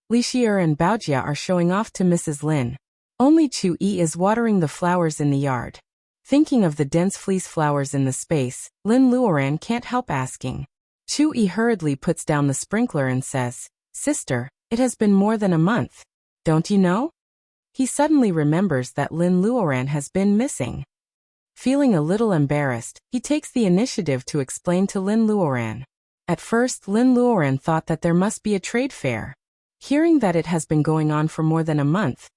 Li Shi'er and Baojia are showing off to Mrs. Lin. Only Chu Yi is watering the flowers in the yard. Thinking of the dense fleece flowers in the space, Lin Luoran can't help asking. Chu Yi hurriedly puts down the sprinkler and says, "Sister, it has been more than a month. Don't you know?" He suddenly remembers that Lin Luoran has been missing. Feeling a little embarrassed, he takes the initiative to explain to Lin Luoran. At first, Lin Luoran thought that there must be a trade fair. Hearing that it has been going on for more than a month,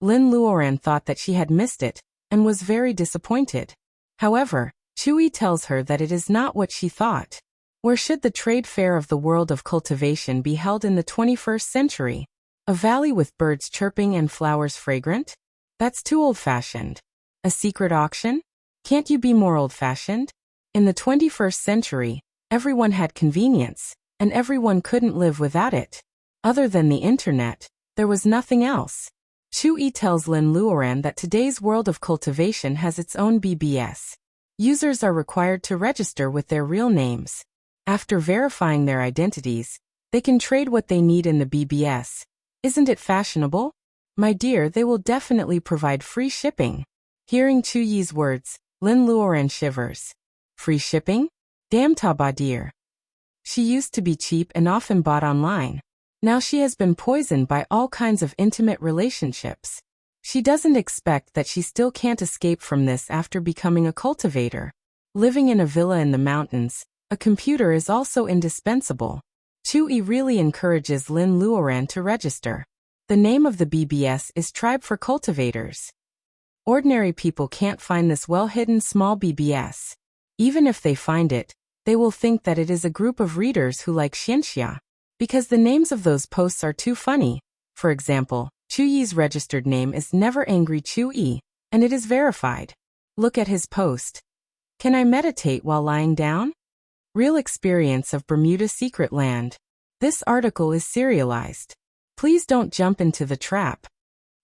Lin Luoran thought that she had missed it, and was very disappointed. However, Chui tells her that it is not what she thought. Where should the trade fair of the world of cultivation be held in the 21st century? A valley with birds chirping and flowers fragrant? That's too old-fashioned. A secret auction? Can't you be more old-fashioned? In the 21st century, everyone had convenience, and everyone couldn't live without it. Other than the internet, there was nothing else. Chui tells Lin Luoran that today's world of cultivation has its own BBS. Users are required to register with their real names. After verifying their identities, they can trade what they need in the BBS. Isn't it fashionable? My dear, they will definitely provide free shipping. Hearing Chu Yi's words, Lin Luoran shivers. Free shipping? Damn tabadir. She used to be cheap and often bought online. Now she has been poisoned by all kinds of intimate relationships. She doesn't expect that she still can't escape from this after becoming a cultivator. Living in a villa in the mountains, a computer is also indispensable. Chui really encourages Lin Luoran to register. The name of the BBS is Tribe for Cultivators. Ordinary people can't find this well-hidden small BBS. Even if they find it, they will think that it is a group of readers who like Xianxia, because the names of those posts are too funny. For example, Chuyi's registered name is Never Angry Chui, and it is verified. Look at his post. Can I meditate while lying down? Real experience of Bermuda Secret Land. This article is serialized. Please don't jump into the trap.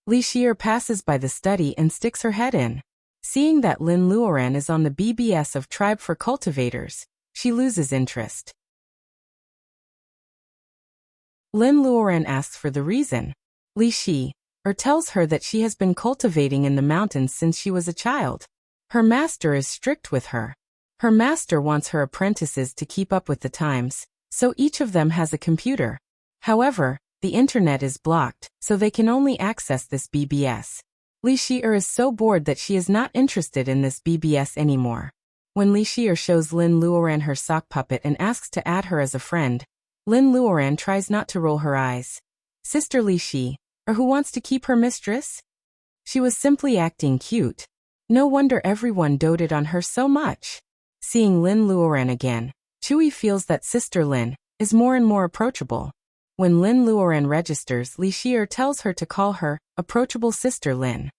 Li Shi'er passes by the study and sticks her head in. Seeing that Lin Luoran is on the BBS of Tribe for Cultivators, she loses interest. Lin Luoran asks for the reason. Li Shi tells her that she has been cultivating in the mountains since she was a child. Her master is strict with her. Her master wants her apprentices to keep up with the times, so each of them has a computer. However, the internet is blocked, so they can only access this BBS. Li Shi'er is so bored that she is not interested in this BBS anymore. When Li Shi'er shows Lin Luoran her sock puppet and asks to add her as a friend, Lin Luoran tries not to roll her eyes. Sister Li Shi, or who wants to keep her mistress? She was simply acting cute. No wonder everyone doted on her so much. Seeing Lin Luoran again, Chui feels that Sister Lin is more and more approachable. When Lin Luoran registers, Li Shi'er tells her to call her approachable Sister Lin.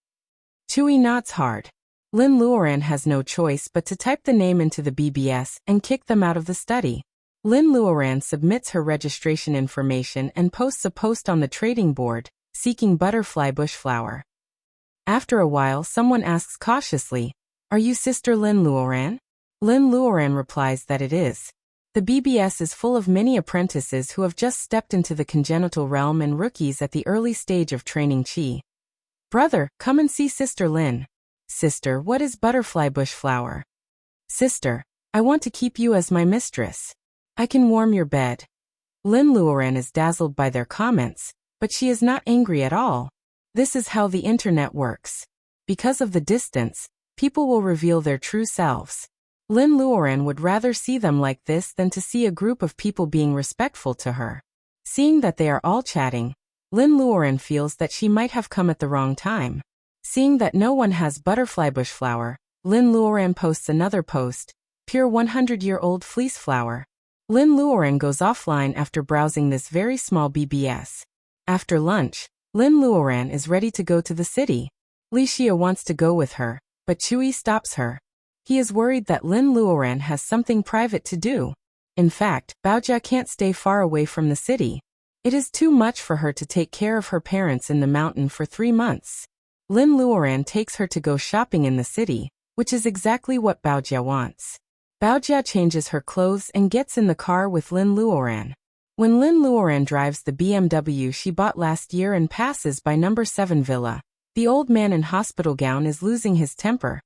Chui nods hard. Lin Luoran has no choice but to type the name into the BBS and kick them out of the study. Lin Luoran submits her registration information and posts a post on the trading board, seeking butterfly bush flower. After a while, someone asks cautiously, "Are you Sister Lin Luoran?" Lin Luoran replies that it is. The BBS is full of many apprentices who have just stepped into the congenital realm and rookies at the early stage of training Qi. "Brother, come and see Sister Lin." "Sister, what is butterfly bush flower?" "Sister, I want to keep you as my mistress. I can warm your bed." Lin Luoran is dazzled by their comments, but she is not angry at all. This is how the internet works. Because of the distance, people will reveal their true selves. Lin Luoran would rather see them like this than to see a group of people being respectful to her. Seeing that they are all chatting, Lin Luoran feels that she might have come at the wrong time. Seeing that no one has butterfly bush flower, Lin Luoran posts another post, pure 100-year-old fleece flower. Lin Luoran goes offline after browsing this very small BBS. After lunch, Lin Luoran is ready to go to the city. Li Xia wants to go with her, but Chui stops her. He is worried that Lin Luoran has something private to do. In fact, Baojia can't stay far away from the city. It is too much for her to take care of her parents in the mountain for 3 months. Lin Luoran takes her to go shopping in the city, which is exactly what Baojia wants. Baojia changes her clothes and gets in the car with Lin Luoran. When Lin Luoran drives the BMW she bought last year and passes by number 7 villa, the old man in hospital gown is losing his temper.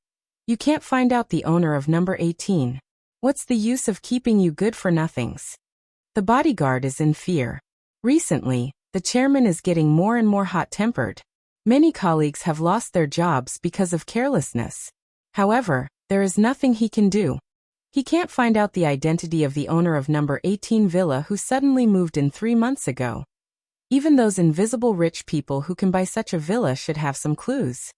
"You can't find out the owner of number 18. What's the use of keeping you good-for-nothings?" The bodyguard is in fear. Recently, the chairman is getting more and more hot-tempered. Many colleagues have lost their jobs because of carelessness. However, there is nothing he can do. He can't find out the identity of the owner of number 18 villa who suddenly moved in 3 months ago. Even those invisible rich people who can buy such a villa should have some clues.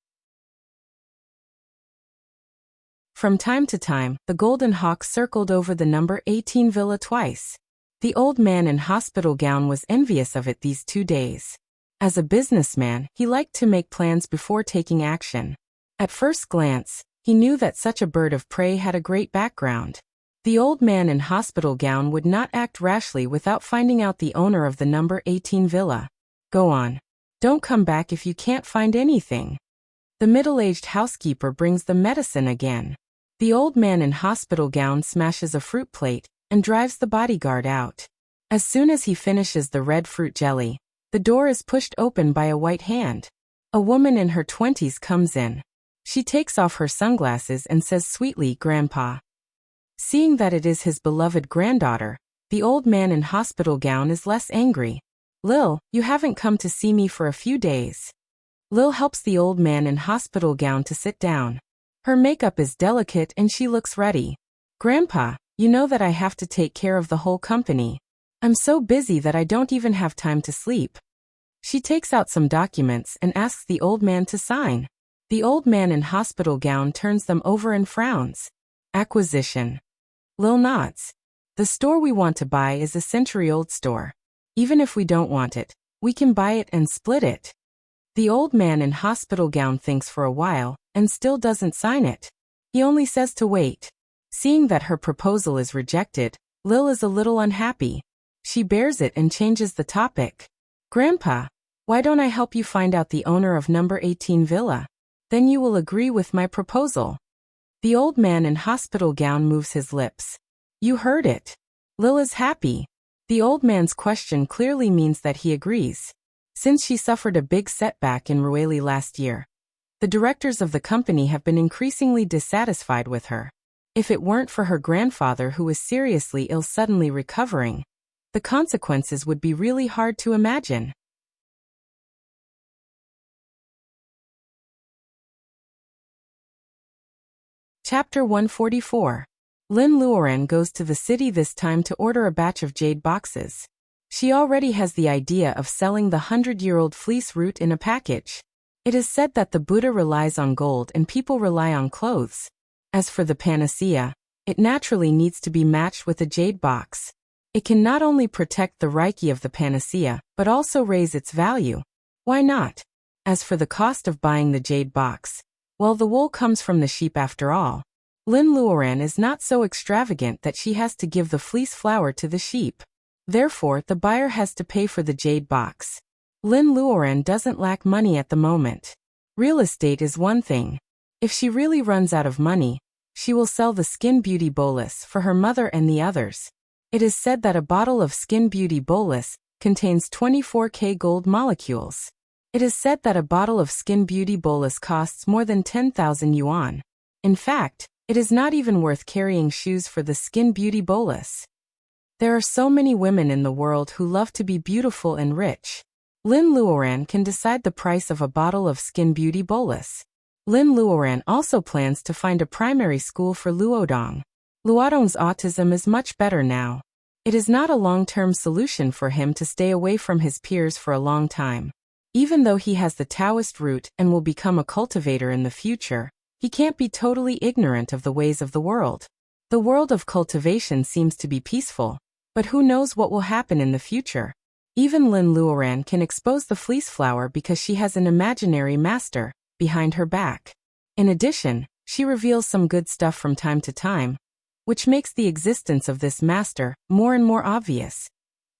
From time to time, the golden hawk circled over the number 18 villa twice. The old man in hospital gown was envious of it these 2 days. As a businessman, he liked to make plans before taking action. At first glance, he knew that such a bird of prey had a great background. The old man in hospital gown would not act rashly without finding out the owner of the number 18 villa. "Go on. Don't come back if you can't find anything." The middle-aged housekeeper brings the medicine again. The old man in hospital gown smashes a fruit plate and drives the bodyguard out. As soon as he finishes the red fruit jelly, the door is pushed open by a white hand. A woman in her 20s comes in. She takes off her sunglasses and says sweetly, "Grandpa." Seeing that it is his beloved granddaughter, the old man in hospital gown is less angry. "Lil, you haven't come to see me for a few days." Lil helps the old man in hospital gown to sit down. Her makeup is delicate and she looks ready. "Grandpa, you know that I have to take care of the whole company. I'm so busy that I don't even have time to sleep." She takes out some documents and asks the old man to sign. The old man in hospital gown turns them over and frowns. "Acquisition." Lil nods. "The store we want to buy is a century-old store. Even if we don't want it, we can buy it and split it." The old man in hospital gown thinks for a while, and still doesn't sign it. He only says to wait. Seeing that her proposal is rejected, Lil is a little unhappy. She bears it and changes the topic. "Grandpa, why don't I help you find out the owner of number 18 villa? Then you will agree with my proposal. The old man in hospital gown moves his lips. You heard it. Lil is happy. The old man's question clearly means that he agrees. Since she suffered a big setback in Rueli last year, the directors of the company have been increasingly dissatisfied with her. If it weren't for her grandfather who was seriously ill suddenly recovering, the consequences would be really hard to imagine. Chapter 144. Lin Luoran goes to the city this time to order a batch of jade boxes. She already has the idea of selling the 100-year-old fleece root in a package. It is said that the Buddha relies on gold and people rely on clothes. As for the panacea, it naturally needs to be matched with a jade box. It can not only protect the Reiki of the panacea, but also raise its value. Why not? As for the cost of buying the jade box, well, the wool comes from the sheep after all. Lin Luoran is not so extravagant that she has to give the fleece flour to the sheep. Therefore, the buyer has to pay for the jade box. Lin Luoran doesn't lack money at the moment. Real estate is one thing. If she really runs out of money, she will sell the Skin Beauty Bolus for her mother and the others. It is said that a bottle of Skin Beauty Bolus contains 24K gold molecules. It is said that a bottle of Skin Beauty Bolus costs more than 10,000 yuan. In fact, it is not even worth carrying shoes for the Skin Beauty Bolus. There are so many women in the world who love to be beautiful and rich. Lin Luoran can decide the price of a bottle of Skin Beauty Bolus. Lin Luoran also plans to find a primary school for Luodong. Luodong's autism is much better now. It is not a long-term solution for him to stay away from his peers for a long time. Even though he has the Taoist root and will become a cultivator in the future, he can't be totally ignorant of the ways of the world. The world of cultivation seems to be peaceful, but who knows what will happen in the future? Even Lin Luoran can expose the fleece flower because she has an imaginary master behind her back. In addition, she reveals some good stuff from time to time, which makes the existence of this master more and more obvious.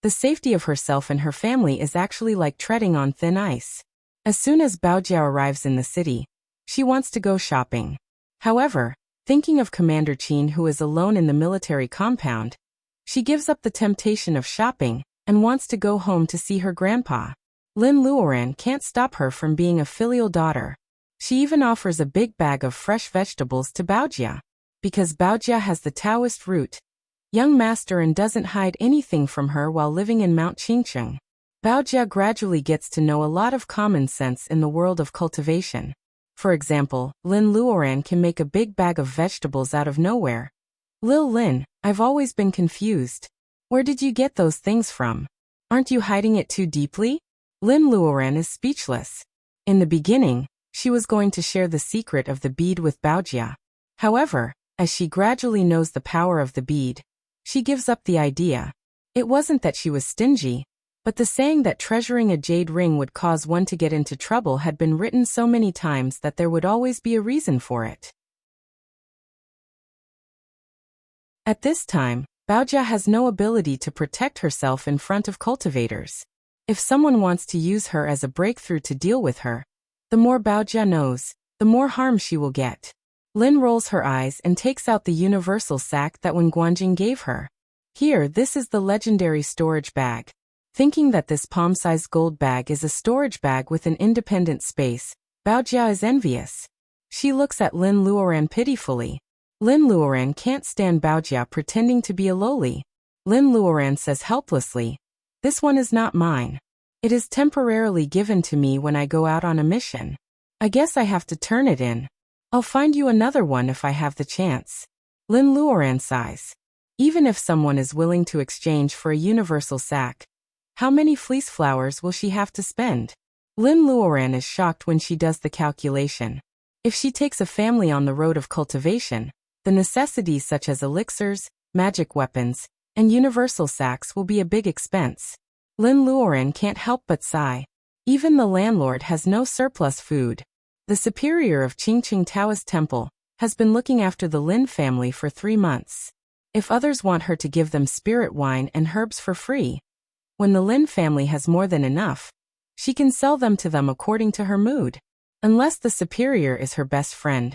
The safety of herself and her family is actually like treading on thin ice. As soon as Baojia arrives in the city, she wants to go shopping. However, thinking of Commander Qin who is alone in the military compound, she gives up the temptation of shopping and wants to go home to see her grandpa. Lin Luoran can't stop her from being a filial daughter. She even offers a big bag of fresh vegetables to Baojia. Because Baojia has the Taoist root, young master and doesn't hide anything from her while living in Mount Qingcheng. Baojia gradually gets to know a lot of common sense in the world of cultivation. For example, Lin Luoran can make a big bag of vegetables out of nowhere. Lin, I've always been confused. Where did you get those things from? Aren't you hiding it too deeply? Lin Luoran is speechless. In the beginning, she was going to share the secret of the bead with Baojia. However, as she gradually knows the power of the bead, she gives up the idea. It wasn't that she was stingy, but the saying that treasuring a jade ring would cause one to get into trouble had been written so many times that there would always be a reason for it. At this time, Baojia has no ability to protect herself in front of cultivators. If someone wants to use her as a breakthrough to deal with her, the more Baojia knows, the more harm she will get. Lin rolls her eyes and takes out the universal sack that Wen Guanjing gave her. Here, this is the legendary storage bag. Thinking that this palm-sized gold bag is a storage bag with an independent space, Baojia is envious. She looks at Lin Luoran pitifully. Lin Luoran can't stand Baojia pretending to be a lowly. Lin Luoran says helplessly, "This one is not mine. It is temporarily given to me when I go out on a mission. I guess I have to turn it in. I'll find you another one if I have the chance." Lin Luoran sighs. Even if someone is willing to exchange for a universal sack, how many fleece flowers will she have to spend? Lin Luoran is shocked when she does the calculation. If she takes a family on the road of cultivation, the necessities such as elixirs, magic weapons, and universal sacks will be a big expense. Lin Luoran can't help but sigh. Even the landlord has no surplus food. The superior of Qingqing Taoist Temple has been looking after the Lin family for 3 months. If others want her to give them spirit wine and herbs for free, when the Lin family has more than enough, she can sell them to them according to her mood. Unless the superior is her best friend,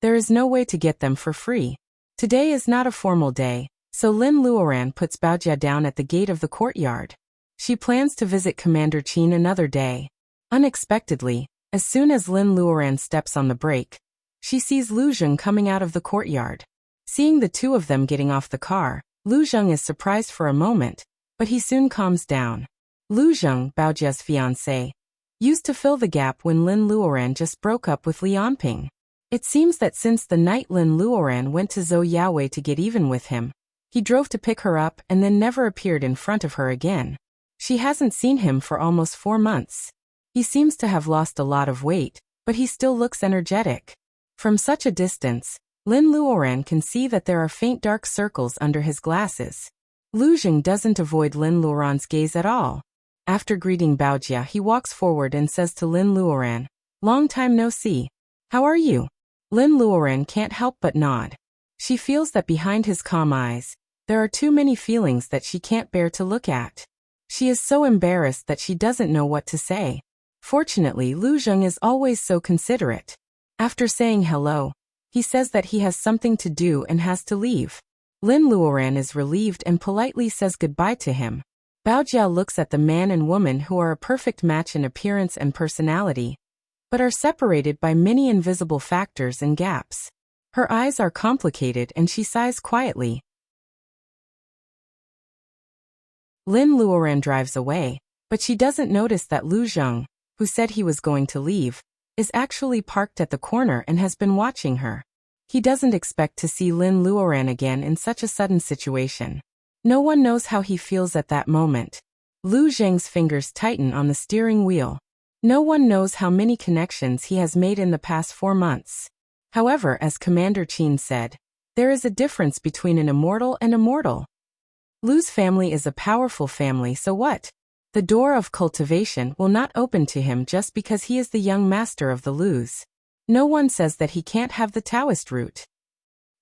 there is no way to get them for free. Today is not a formal day, so Lin Luoran puts Baojia down at the gate of the courtyard. She plans to visit Commander Qin another day. Unexpectedly, as soon as Lin Luoran steps on the brake, she sees Lu Zheng coming out of the courtyard. Seeing the two of them getting off the car, Lu Zheng is surprised for a moment, but he soon calms down. Lu Zheng, Baojia's fiancé, used to fill the gap when Lin Luoran just broke up with Li Anping. It seems that since the night Lin Luoran went to Zhou Yaowei to get even with him, he drove to pick her up and then never appeared in front of her again. She hasn't seen him for almost 4 months. He seems to have lost a lot of weight, but he still looks energetic. From such a distance, Lin Luoran can see that there are faint dark circles under his glasses. Lu Zheng doesn't avoid Lin Luoran's gaze at all. After greeting Baojia, he walks forward and says to Lin Luoran, "Long time no see. How are you?" Lin Luoran can't help but nod. She feels that behind his calm eyes, there are too many feelings that she can't bear to look at. She is so embarrassed that she doesn't know what to say. Fortunately, Lu Zheng is always so considerate. After saying hello, he says that he has something to do and has to leave. Lin Luoran is relieved and politely says goodbye to him. Baojia looks at the man and woman who are a perfect match in appearance and personality, but are separated by many invisible factors and gaps. Her eyes are complicated and she sighs quietly. Lin Luoran drives away, but she doesn't notice that Lu Zheng, who said he was going to leave, is actually parked at the corner and has been watching her. He doesn't expect to see Lin Luoran again in such a sudden situation. No one knows how he feels at that moment. Lu Zheng's fingers tighten on the steering wheel. No one knows how many connections he has made in the past 4 months. However, as Commander Qin said, there is a difference between an immortal and a mortal. Lu's family is a powerful family, so what? The door of cultivation will not open to him just because he is the young master of the Lus. No one says that he can't have the Taoist route.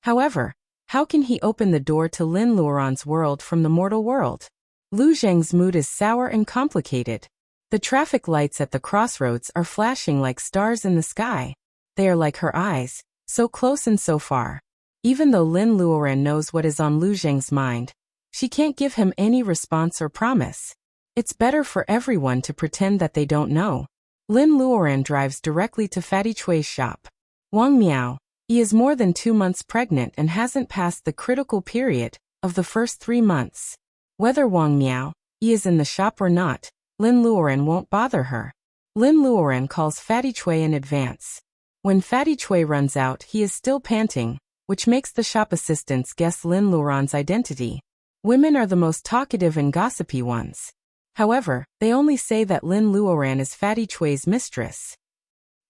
However, how can he open the door to Lin Luoran's world from the mortal world? Lu Zheng's mood is sour and complicated. The traffic lights at the crossroads are flashing like stars in the sky. They are like her eyes, so close and so far. Even though Lin Luoran knows what is on Lu Zheng's mind, she can't give him any response or promise. It's better for everyone to pretend that they don't know. Lin Luoran drives directly to Fatty Chui's shop. Wang Miao, he is more than 2 months pregnant and hasn't passed the critical period of the first 3 months. Whether Wang Miao, he is in the shop or not, Lin Luoran won't bother her. Lin Luoran calls Fatty Chui in advance. When Fatty Chui runs out, he is still panting, which makes the shop assistants guess Lin Luoran's identity. Women are the most talkative and gossipy ones. However, they only say that Lin Luoran is Fatty Chui's mistress.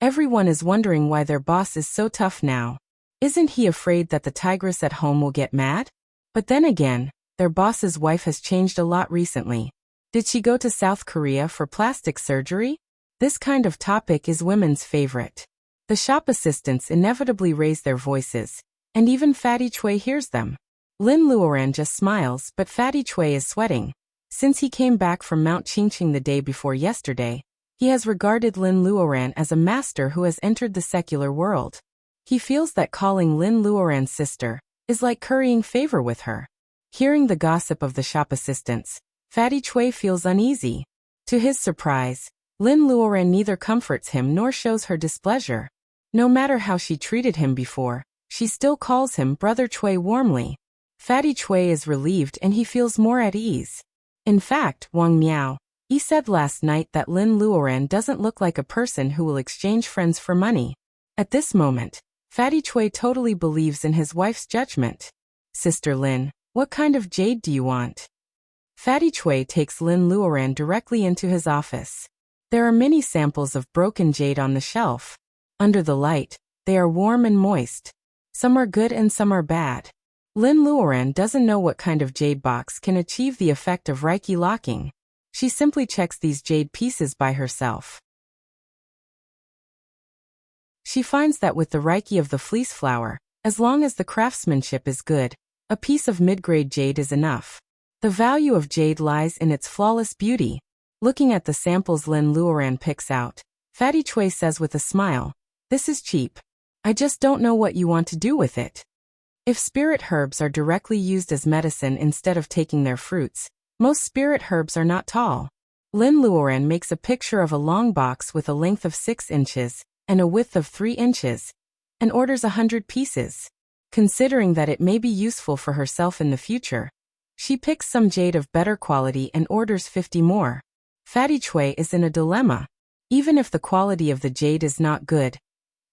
Everyone is wondering why their boss is so tough now. Isn't he afraid that the tigress at home will get mad? But then again, their boss's wife has changed a lot recently. Did she go to South Korea for plastic surgery? This kind of topic is women's favorite. The shop assistants inevitably raise their voices, and even Fatty Chui hears them. Lin Luoran just smiles, but Fatty Chui is sweating. Since he came back from Mount Qingqing the day before yesterday, he has regarded Lin Luoran as a master who has entered the secular world. He feels that calling Lin Luoran's sister is like currying favor with her. Hearing the gossip of the shop assistants, Fatty Chui feels uneasy. To his surprise, Lin Luoran neither comforts him nor shows her displeasure. No matter how she treated him before, she still calls him Brother Chui warmly. Fatty Chui is relieved and he feels more at ease. In fact, Wang Miao, he said last night that Lin Luoran doesn't look like a person who will exchange friends for money. At this moment, Fatty Chui totally believes in his wife's judgment. Sister Lin, what kind of jade do you want? Fatty Chui takes Lin Luoran directly into his office. There are many samples of broken jade on the shelf. Under the light, they are warm and moist. Some are good and some are bad. Lin Luoran doesn't know what kind of jade box can achieve the effect of Reiki locking. She simply checks these jade pieces by herself. She finds that with the Reiki of the fleece flower, as long as the craftsmanship is good, a piece of mid-grade jade is enough. The value of jade lies in its flawless beauty. Looking at the samples Lin Luoran picks out, Fatty Chui says with a smile, "This is cheap. I just don't know what you want to do with it." If spirit herbs are directly used as medicine instead of taking their fruits, most spirit herbs are not tall. Lin Luoran makes a picture of a long box with a length of 6 inches and a width of 3 inches, and orders 100 pieces. Considering that it may be useful for herself in the future, she picks some jade of better quality and orders 50 more. Fatty Chui is in a dilemma. Even if the quality of the jade is not good,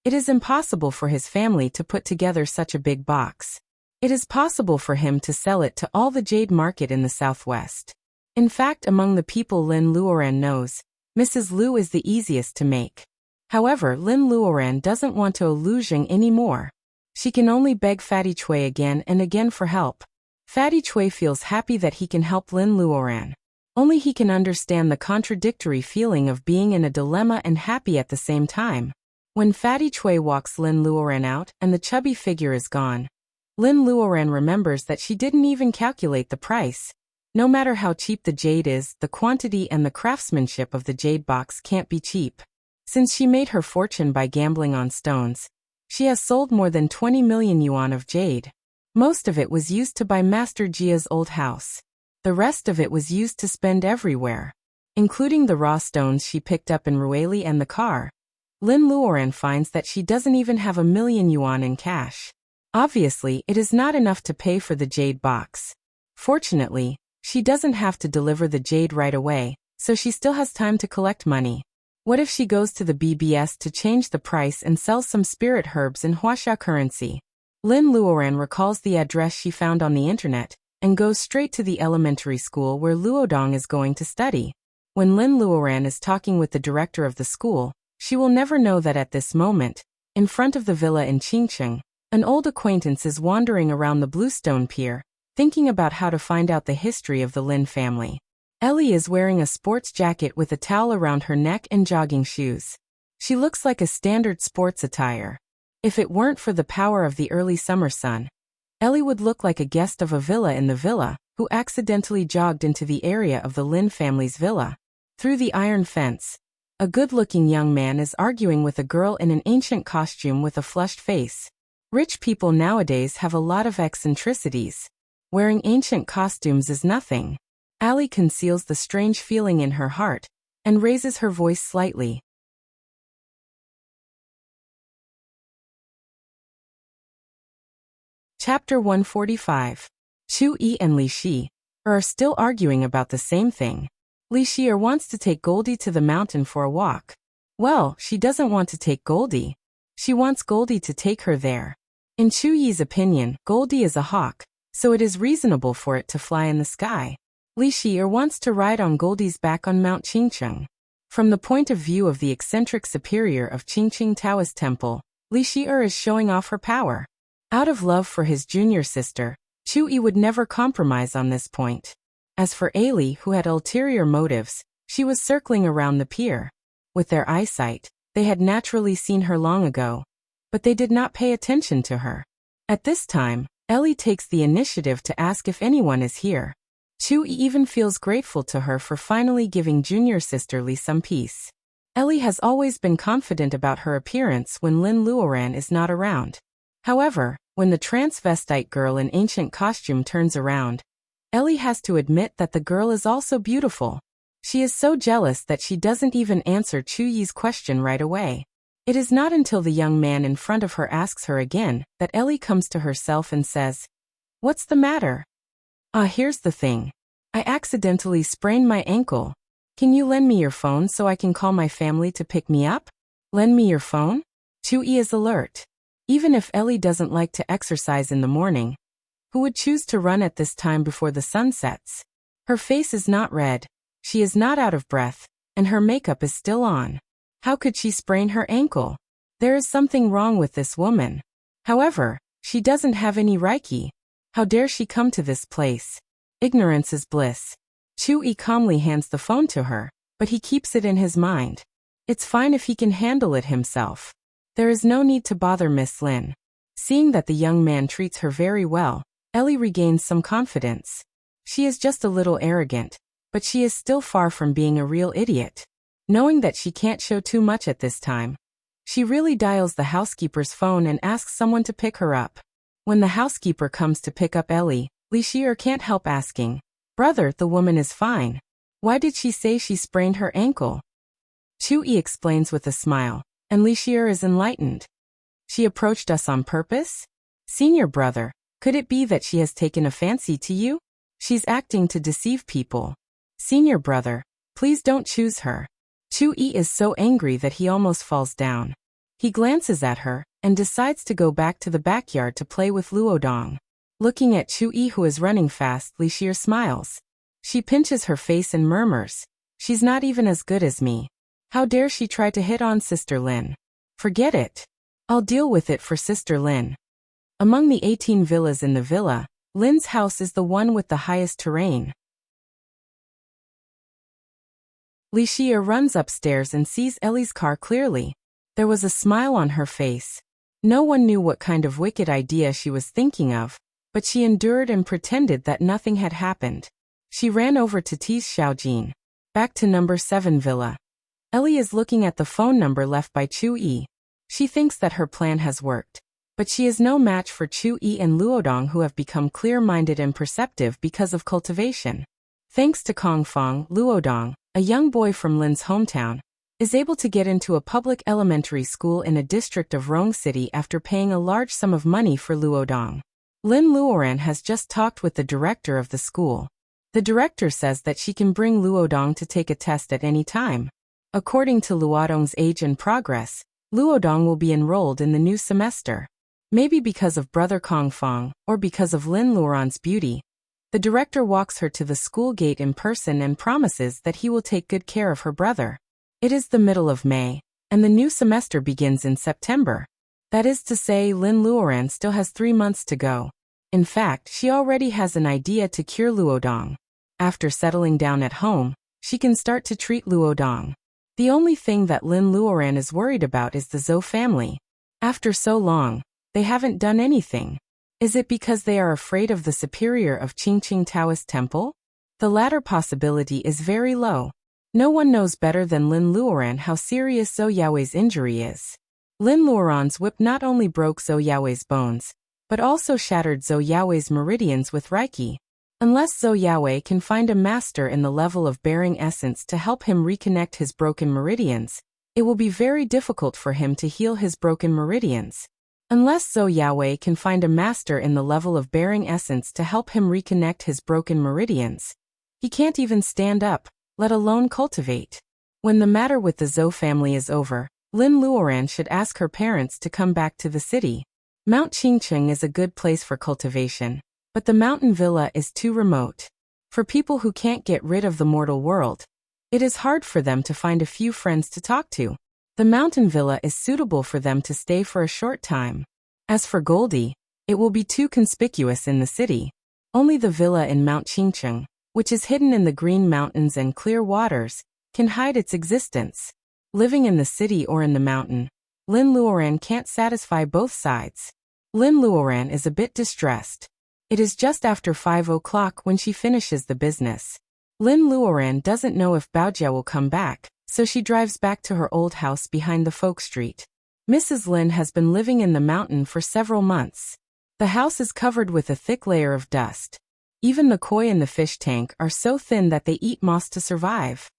it is impossible for his family to put together such a big box. It is possible for him to sell it to all the jade market in the southwest. In fact, among the people Lin Luoran knows, Mrs. Lu is the easiest to make. However, Lin Luoran doesn't want to illusion anymore. She can only beg Fatty Chui again and again for help. Fatty Chui feels happy that he can help Lin Luoran. Only he can understand the contradictory feeling of being in a dilemma and happy at the same time. When Fatty Chui walks Lin Luoran out and the chubby figure is gone, Lin Luoran remembers that she didn't even calculate the price. No matter how cheap the jade is, the quantity and the craftsmanship of the jade box can't be cheap. Since she made her fortune by gambling on stones, she has sold more than 20 million yuan of jade. Most of it was used to buy Master Jia's old house. The rest of it was used to spend everywhere, including the raw stones she picked up in Rueli and the car. Lin Luoran finds that she doesn't even have 1 million yuan in cash. Obviously, it is not enough to pay for the jade box. Fortunately, she doesn't have to deliver the jade right away, so she still has time to collect money. What if she goes to the BBS to change the price and sells some spirit herbs in Huaxia currency? Lin Luoran recalls the address she found on the internet and goes straight to the elementary school where Luodong is going to study. When Lin Luoran is talking with the director of the school, she will never know that at this moment, in front of the villa in Qingcheng, an old acquaintance is wandering around the Bluestone Pier, thinking about how to find out the history of the Lin family. Ellie is wearing a sports jacket with a towel around her neck and jogging shoes. She looks like a standard sports attire. If it weren't for the power of the early summer sun, Ellie would look like a guest of a villa in the villa, who accidentally jogged into the area of the Lin family's villa. Through the iron fence, a good-looking young man is arguing with a girl in an ancient costume with a flushed face. Rich people nowadays have a lot of eccentricities. Wearing ancient costumes is nothing. Allie conceals the strange feeling in her heart and raises her voice slightly. Chapter 145. Chu Yi and Li Shi are still arguing about the same thing. Li Shi wants to take Goldie to the mountain for a walk. Well, she doesn't want to take Goldie. She wants Goldie to take her there. In Chu Yi's opinion, Goldie is a hawk, so it is reasonable for it to fly in the sky. Li Shi wants to ride on Goldie's back on Mount Qingcheng. From the point of view of the eccentric superior of Qingqing Taoist Temple, Li Shi is showing off her power. Out of love for his junior sister, Chu Yi would never compromise on this point. As for Ailey, who had ulterior motives, she was circling around the pier. With their eyesight, they had naturally seen her long ago, but they did not pay attention to her. At this time, Ellie takes the initiative to ask if anyone is here. Chu Yi even feels grateful to her for finally giving junior sister Li some peace. Ellie has always been confident about her appearance when Lin Luoran is not around. However, when the transvestite girl in ancient costume turns around, Ellie has to admit that the girl is also beautiful. She is so jealous that she doesn't even answer Chu Yi's question right away. It is not until the young man in front of her asks her again that Ellie comes to herself and says, "What's the matter?" Here's the thing. I accidentally sprained my ankle. Can you lend me your phone so I can call my family to pick me up? Lend me your phone? Chu Yi is alert. Even if Ellie doesn't like to exercise in the morning, who would choose to run at this time before the sun sets? Her face is not red, she is not out of breath, and her makeup is still on. How could she sprain her ankle? There is something wrong with this woman. However, she doesn't have any Reiki. How dare she come to this place? Ignorance is bliss. Chu Yi calmly hands the phone to her, but he keeps it in his mind. It's fine if he can handle it himself. There is no need to bother Miss Lin. Seeing that the young man treats her very well, Ellie regains some confidence. She is just a little arrogant, but she is still far from being a real idiot. Knowing that she can't show too much at this time, she really dials the housekeeper's phone and asks someone to pick her up. When the housekeeper comes to pick up Ellie, Li Xier can't help asking, "Brother, the woman is fine. Why did she say she sprained her ankle?" Chu Yi explains with a smile, and Li Xier is enlightened. "She approached us on purpose? Senior brother, could it be that she has taken a fancy to you? She's acting to deceive people. Senior brother, please don't choose her." Chu Yi is so angry that he almost falls down. He glances at her and decides to go back to the backyard to play with Luodong. Looking at Chu Yi, who is running fast, Li Xier smiles. She pinches her face and murmurs, "She's not even as good as me. How dare she try to hit on Sister Lin? Forget it. I'll deal with it for Sister Lin." Among the 18 villas in the villa, Lin's house is the one with the highest terrain. Li Xier runs upstairs and sees Ellie's car clearly. There was a smile on her face. No one knew what kind of wicked idea she was thinking of, but she endured and pretended that nothing had happened. She ran over to tease Xiaojin. Back to number 7 villa. Ellie is looking at the phone number left by Chu Yi. She thinks that her plan has worked, but she is no match for Chu Yi and Luodong, who have become clear-minded and perceptive because of cultivation. Thanks to Kong Fong, Luodong, a young boy from Lin's hometown, is able to get into a public elementary school in a district of Rong City after paying a large sum of money for Luodong. Lin Luoran has just talked with the director of the school. The director says that she can bring Luodong to take a test at any time. According to Luodong's age and progress, Luodong will be enrolled in the new semester. Maybe because of brother Kong Fong, or because of Lin Luoran's beauty, the director walks her to the school gate in person and promises that he will take good care of her brother. It is the middle of May, and the new semester begins in September. That is to say, Lin Luoran still has 3 months to go. In fact, she already has an idea to cure Luodong. After settling down at home, she can start to treat Luodong. The only thing that Lin Luoran is worried about is the Zhou family. After so long, they haven't done anything. Is it because they are afraid of the superior of Qingqing Taoist Temple? The latter possibility is very low. No one knows better than Lin Luoran how serious Zhou Yaowei's injury is. Lin Luoran's whip not only broke Zhou Yaowei's bones, but also shattered Zhou Yaowei's meridians with Reiki. Unless Zhou Yaowei can find a master in the level of bearing essence to help him reconnect his broken meridians, it will be very difficult for him to heal his broken meridians. Unless Zhou Yaowei can find a master in the level of bearing essence to help him reconnect his broken meridians, he can't even stand up, let alone cultivate. When the matter with the Zhou family is over, Lin Luoran should ask her parents to come back to the city. Mount Qingqing is a good place for cultivation, but the mountain villa is too remote. For people who can't get rid of the mortal world, it is hard for them to find a few friends to talk to. The mountain villa is suitable for them to stay for a short time. As for Goldie, it will be too conspicuous in the city. Only the villa in Mount Qingqing, which is hidden in the green mountains and clear waters, can hide its existence. Living in the city or in the mountain, Lin Luoran can't satisfy both sides. Lin Luoran is a bit distressed. It is just after 5 o'clock when she finishes the business. Lin Luoran doesn't know if Baojia will come back, so she drives back to her old house behind the folk street. Mrs. Lin has been living in the mountain for several months. The house is covered with a thick layer of dust. Even the koi in the fish tank are so thin that they eat moss to survive.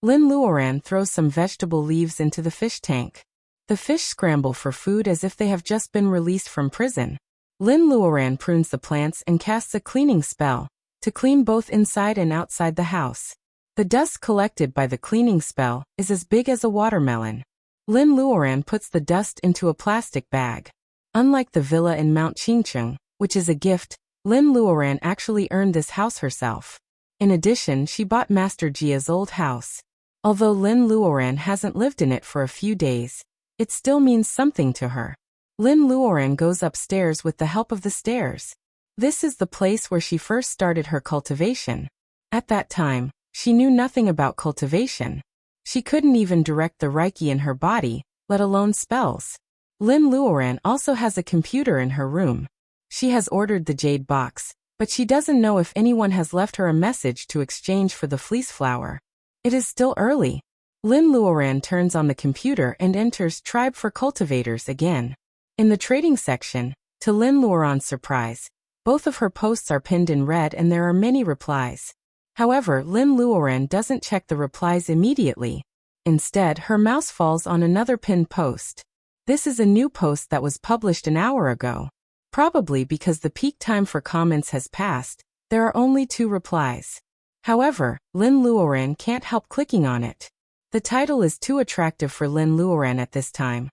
Lin Luoran throws some vegetable leaves into the fish tank. The fish scramble for food as if they have just been released from prison. Lin Luoran prunes the plants and casts a cleaning spell to clean both inside and outside the house. The dust collected by the cleaning spell is as big as a watermelon. Lin Luoran puts the dust into a plastic bag. Unlike the villa in Mount Qingqing, which is a gift, Lin Luoran actually earned this house herself. In addition, she bought Master Jia's old house. Although Lin Luoran hasn't lived in it for a few days, it still means something to her. Lin Luoran goes upstairs with the help of the stairs. This is the place where she first started her cultivation. At that time, she knew nothing about cultivation. She couldn't even direct the Reiki in her body, let alone spells. Lin Luoran also has a computer in her room. She has ordered the jade box, but she doesn't know if anyone has left her a message to exchange for the fleece flower. It is still early. Lin Luoran turns on the computer and enters Tribe for Cultivators again. In the trading section, to Lin Luoran's surprise, both of her posts are pinned in red and there are many replies. However, Lin Luoran doesn't check the replies immediately. Instead, her mouse falls on another pinned post. This is a new post that was published an hour ago. Probably because the peak time for comments has passed, there are only 2 replies. However, Lin Luoran can't help clicking on it. The title is too attractive for Lin Luoran at this time.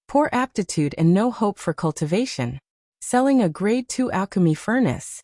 Poor aptitude and no hope for cultivation. Selling a grade 2 alchemy furnace.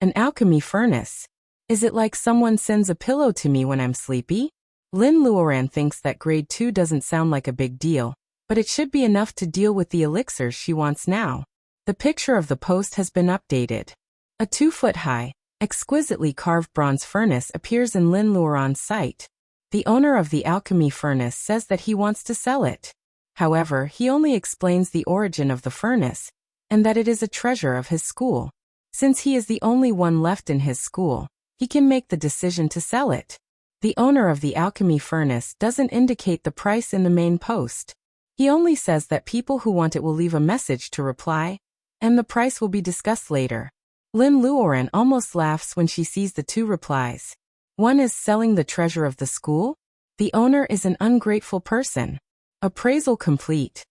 An alchemy furnace? Is it like someone sends a pillow to me when I'm sleepy? Lin Luoran thinks that grade 2 doesn't sound like a big deal, but it should be enough to deal with the elixirs she wants now. The picture of the post has been updated. A 2-foot-high, exquisitely carved bronze furnace appears in Lin Luoran's sight. The owner of the alchemy furnace says that he wants to sell it. However, he only explains the origin of the furnace, and that it is a treasure of his school. Since he is the only one left in his school, he can make the decision to sell it. The owner of the alchemy furnace doesn't indicate the price in the main post. He only says that people who want it will leave a message to reply, and the price will be discussed later. Lin Luoran almost laughs when she sees the 2 replies. One is selling the treasure of the school. The owner is an ungrateful person. Appraisal complete.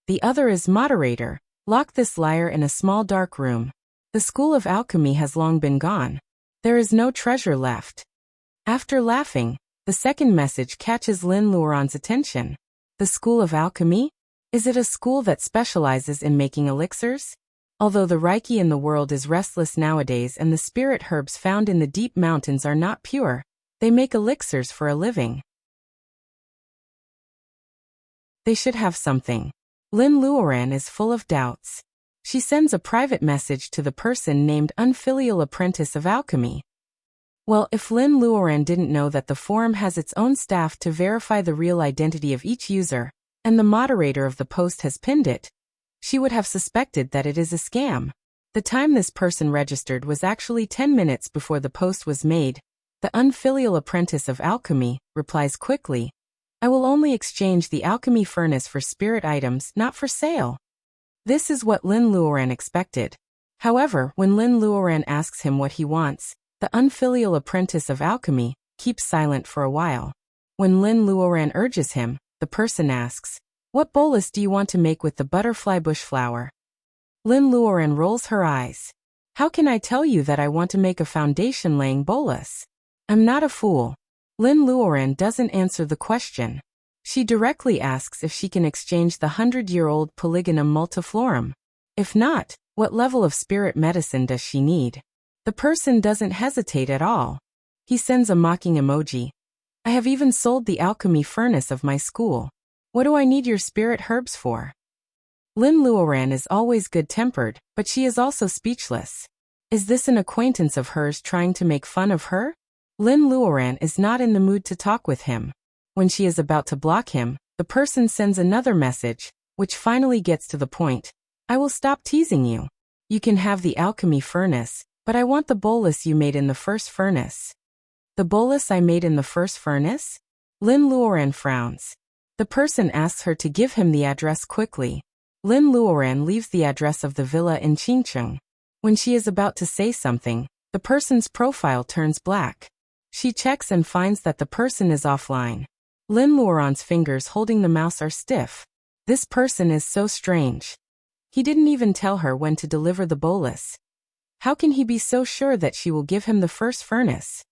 The other is moderator. Lock this liar in a small dark room. The school of alchemy has long been gone. There is no treasure left. After laughing, the second message catches Lin Luoran's attention. The school of alchemy? Is it a school that specializes in making elixirs? Although the Reiki in the world is restless nowadays and the spirit herbs found in the deep mountains are not pure, they make elixirs for a living. They should have something. Lin Luoran is full of doubts. She sends a private message to the person named Unfilial Apprentice of Alchemy. Well, if Lin Luoran didn't know that the forum has its own staff to verify the real identity of each user, and the moderator of the post has pinned it, she would have suspected that it is a scam. The time this person registered was actually 10 minutes before the post was made. The Unfilial Apprentice of Alchemy replies quickly, I will only exchange the alchemy furnace for spirit items, not for sale. This is what Lin Luoran expected. However, when Lin Luoran asks him what he wants, the Unfilial Apprentice of Alchemy keeps silent for a while. When Lin Luoran urges him, the person asks, What bolus do you want to make with the butterfly bush flower? Lin Luoran rolls her eyes. How can I tell you that I want to make a foundation-laying bolus? I'm not a fool. Lin Luoran doesn't answer the question. She directly asks if she can exchange the 100-year-old Polygonum multiflorum. If not, what level of spirit medicine does she need? The person doesn't hesitate at all. He sends a mocking emoji. I have even sold the alchemy furnace of my school. What do I need your spirit herbs for? Lin Luoran is always good-tempered, but she is also speechless. Is this an acquaintance of hers trying to make fun of her? Lin Luoran is not in the mood to talk with him. When she is about to block him, the person sends another message, which finally gets to the point. I will stop teasing you. You can have the alchemy furnace, but I want the bolus you made in the first furnace. The bolus I made in the first furnace? Lin Luoran frowns. The person asks her to give him the address quickly. Lin Luoran leaves the address of the villa in Qingcheng. When she is about to say something, the person's profile turns black. She checks and finds that the person is offline. Lin Luoran's fingers holding the mouse are stiff. This person is so strange. He didn't even tell her when to deliver the bolus. How can he be so sure that she will give him the first furnace?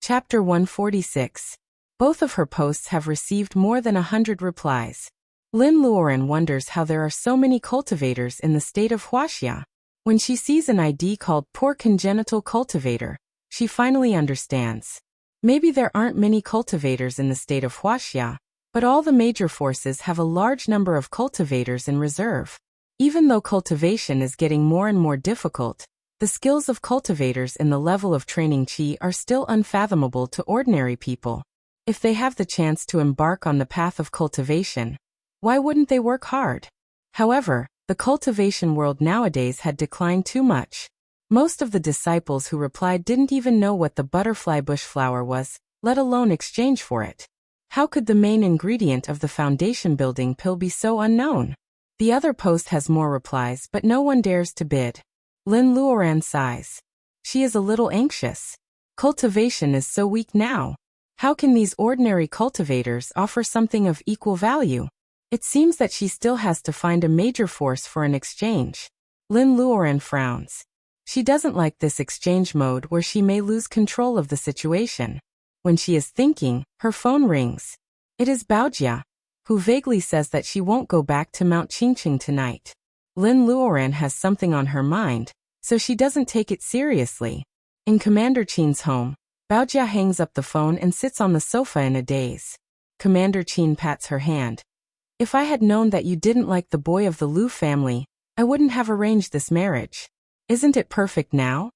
Chapter 146. Both of her posts have received more than 100 replies. Lin Luoran wonders how there are so many cultivators in the state of Wuxia. When she sees an ID called Poor Congenital Cultivator, she finally understands. Maybe there aren't many cultivators in the state of Wuxia, but all the major forces have a large number of cultivators in reserve. Even though cultivation is getting more and more difficult, the skills of cultivators in the level of training qi are still unfathomable to ordinary people. If they have the chance to embark on the path of cultivation, Why wouldn't they work hard? However, the cultivation world nowadays had declined too much. Most of the disciples who replied didn't even know what the butterfly bush flower was, let alone exchange for it. How could the main ingredient of the foundation building pill be so unknown? The other post has more replies, but no one dares to bid. Lin Luoran sighs. She is a little anxious. Cultivation is so weak now. How can these ordinary cultivators offer something of equal value? It seems that she still has to find a major force for an exchange. Lin Luoran frowns. She doesn't like this exchange mode where she may lose control of the situation. When she is thinking, her phone rings. It is Baojia, who vaguely says that she won't go back to Mount Qingqing tonight. Lin Luoran has something on her mind, so she doesn't take it seriously. In Commander Qin's home, Baojia hangs up the phone and sits on the sofa in a daze. Commander Qin pats her hand. If I had known that you didn't like the boy of the Lu family, I wouldn't have arranged this marriage. Isn't it perfect now?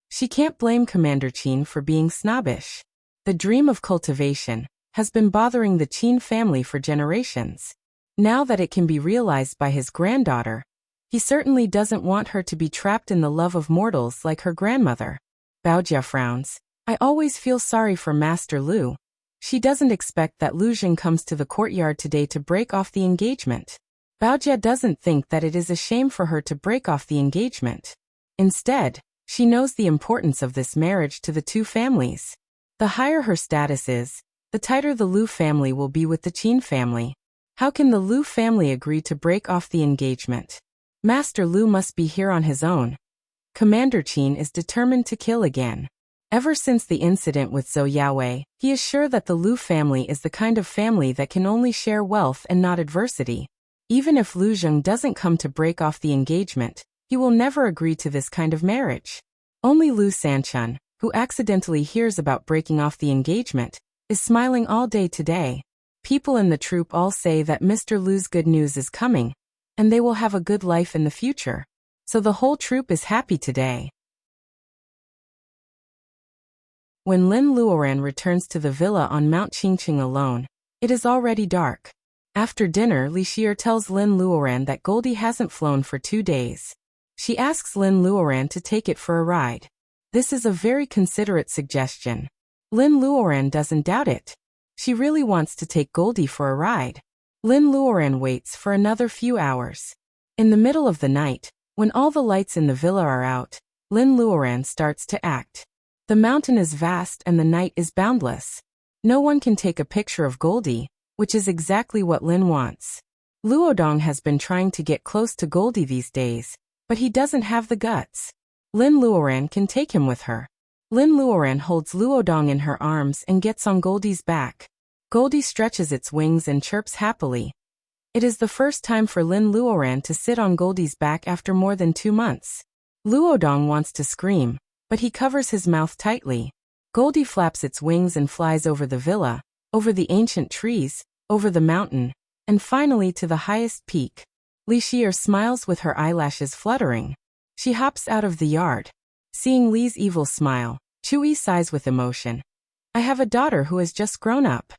She can't blame Commander Qin for being snobbish. The dream of cultivation has been bothering the Qin family for generations. Now that it can be realized by his granddaughter, he certainly doesn't want her to be trapped in the love of mortals like her grandmother. Baojia frowns. I always feel sorry for Master Lu. She doesn't expect that Lu Jing comes to the courtyard today to break off the engagement. Baojia doesn't think that it is a shame for her to break off the engagement. Instead, she knows the importance of this marriage to the two families. The higher her status is, the tighter the Lu family will be with the Qin family. How can the Lu family agree to break off the engagement? Master Lu must be here on his own. Commander Qin is determined to kill again. Ever since the incident with Zhou Yaowei, he is sure that the Lu family is the kind of family that can only share wealth and not adversity. Even if Lu Jing doesn't come to break off the engagement, he will never agree to this kind of marriage. Only Lu Sanchun, who accidentally hears about breaking off the engagement, is smiling all day today. People in the troop all say that Mr. Lu's good news is coming, and they will have a good life in the future. So the whole troop is happy today. When Lin Luoran returns to the villa on Mount Qingqing alone, it is already dark. After dinner, Li Xier tells Lin Luoran that Goldie hasn't flown for 2 days. She asks Lin Luoran to take it for a ride. This is a very considerate suggestion. Lin Luoran doesn't doubt it. She really wants to take Goldie for a ride. Lin Luoran waits for another few hours. In the middle of the night, when all the lights in the villa are out, Lin Luoran starts to act. The mountain is vast and the night is boundless. No one can take a picture of Goldie, which is exactly what Lin wants. Luodong has been trying to get close to Goldie these days, but he doesn't have the guts. Lin Luoran can take him with her. Lin Luoran holds Luodong in her arms and gets on Goldie's back. Goldie stretches its wings and chirps happily. It is the first time for Lin Luoran to sit on Goldie's back after more than 2 months. Luodong wants to scream, but he covers his mouth tightly. Goldie flaps its wings and flies over the villa, over the ancient trees, over the mountain, and finally to the highest peak. Li Xier smiles with her eyelashes fluttering. She hops out of the yard. Seeing Li's evil smile, Chui sighs with emotion. I have a daughter who has just grown up.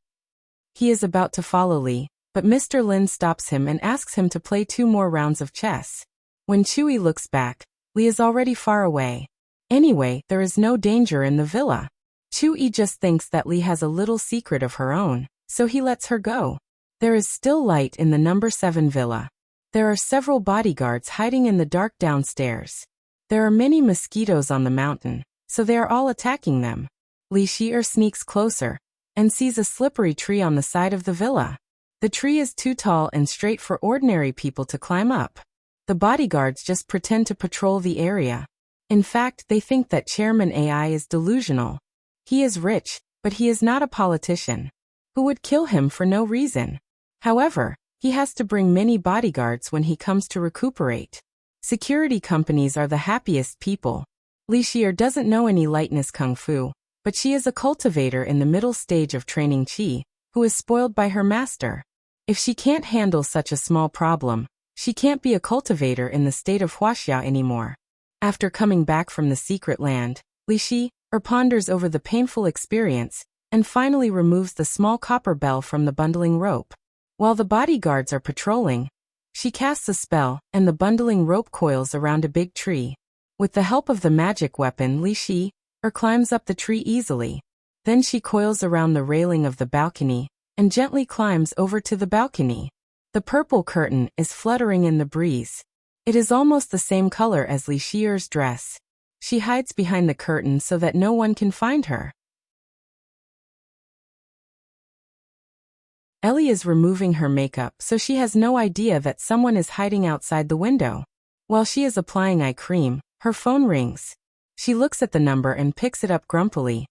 He is about to follow Li, but Mr. Lin stops him and asks him to play 2 more rounds of chess. When Chui looks back, Li is already far away. Anyway, there is no danger in the villa. Chui just thinks that Li has a little secret of her own, so he lets her go. There is still light in the number 7 villa. There are several bodyguards hiding in the dark downstairs. There are many mosquitoes on the mountain, so they are all attacking them. Li Xier sneaks closer and sees a slippery tree on the side of the villa. The tree is too tall and straight for ordinary people to climb up. The bodyguards just pretend to patrol the area. In fact, they think that Chairman AI is delusional. He is rich, but he is not a politician. Who would kill him for no reason? However, he has to bring many bodyguards when he comes to recuperate. Security companies are the happiest people. Li Xier doesn't know any lightness kung fu, but she is a cultivator in the middle stage of training Qi, who is spoiled by her master. If she can't handle such a small problem, she can't be a cultivator in the state of Wuxia anymore. After coming back from the secret land, Li Xier ponders over the painful experience, and finally removes the small copper bell from the bundling rope. While the bodyguards are patrolling, she casts a spell, and the bundling rope coils around a big tree. With the help of the magic weapon, Li Shi climbs up the tree easily. Then she coils around the railing of the balcony, and gently climbs over to the balcony. The purple curtain is fluttering in the breeze. It is almost the same color as Li Shi's dress. She hides behind the curtain so that no one can find her. Ellie is removing her makeup, so she has no idea that someone is hiding outside the window. While she is applying eye cream, her phone rings. She looks at the number and picks it up grumpily.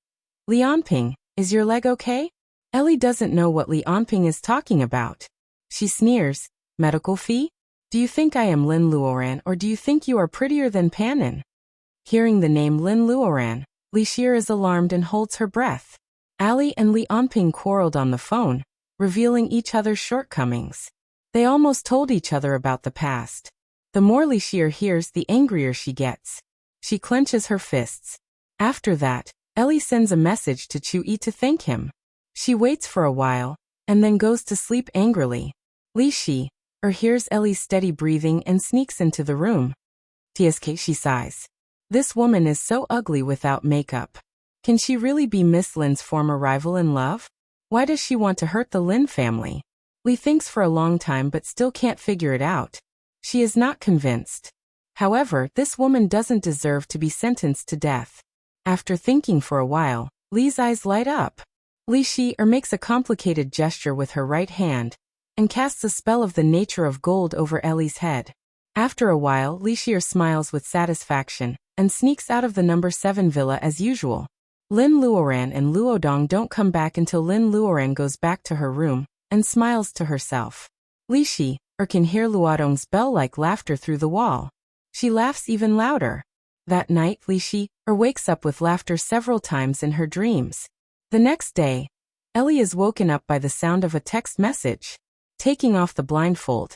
Lianping, is your leg okay? Ellie doesn't know what Lianping is talking about. She sneers, medical fee? Do you think I am Lin Luoran, or do you think you are prettier than Panin? Hearing the name Lin Luoran, Li Shi is alarmed and holds her breath. Ali and Lianping quarreled on the phone, revealing each other's shortcomings. They almost told each other about the past. The more Li Shi hears, the angrier she gets. She clenches her fists. After that, Ellie sends a message to Chu Yi to thank him. She waits for a while, and then goes to sleep angrily. Li Shi hears Ellie's steady breathing and sneaks into the room. Tsk, she sighs. This woman is so ugly without makeup. Can she really be Miss Lin's former rival in love? Why does she want to hurt the Lin family? Li thinks for a long time but still can't figure it out. She is not convinced. However, this woman doesn't deserve to be sentenced to death. After thinking for a while, Li's eyes light up. Li Shi makes a complicated gesture with her right hand, and casts a spell of the nature of gold over Ellie's head. After a while, Li Shi smiles with satisfaction, and sneaks out of the number 7 villa as usual. Lin Luoran and Luodong don't come back until Lin Luoran goes back to her room, and smiles to herself. Li Shi can hear Luodong's bell-like laughter through the wall. She laughs even louder. That night, Li Shi wakes up with laughter several times in her dreams. The next day, Ellie is woken up by the sound of a text message. Taking off the blindfold,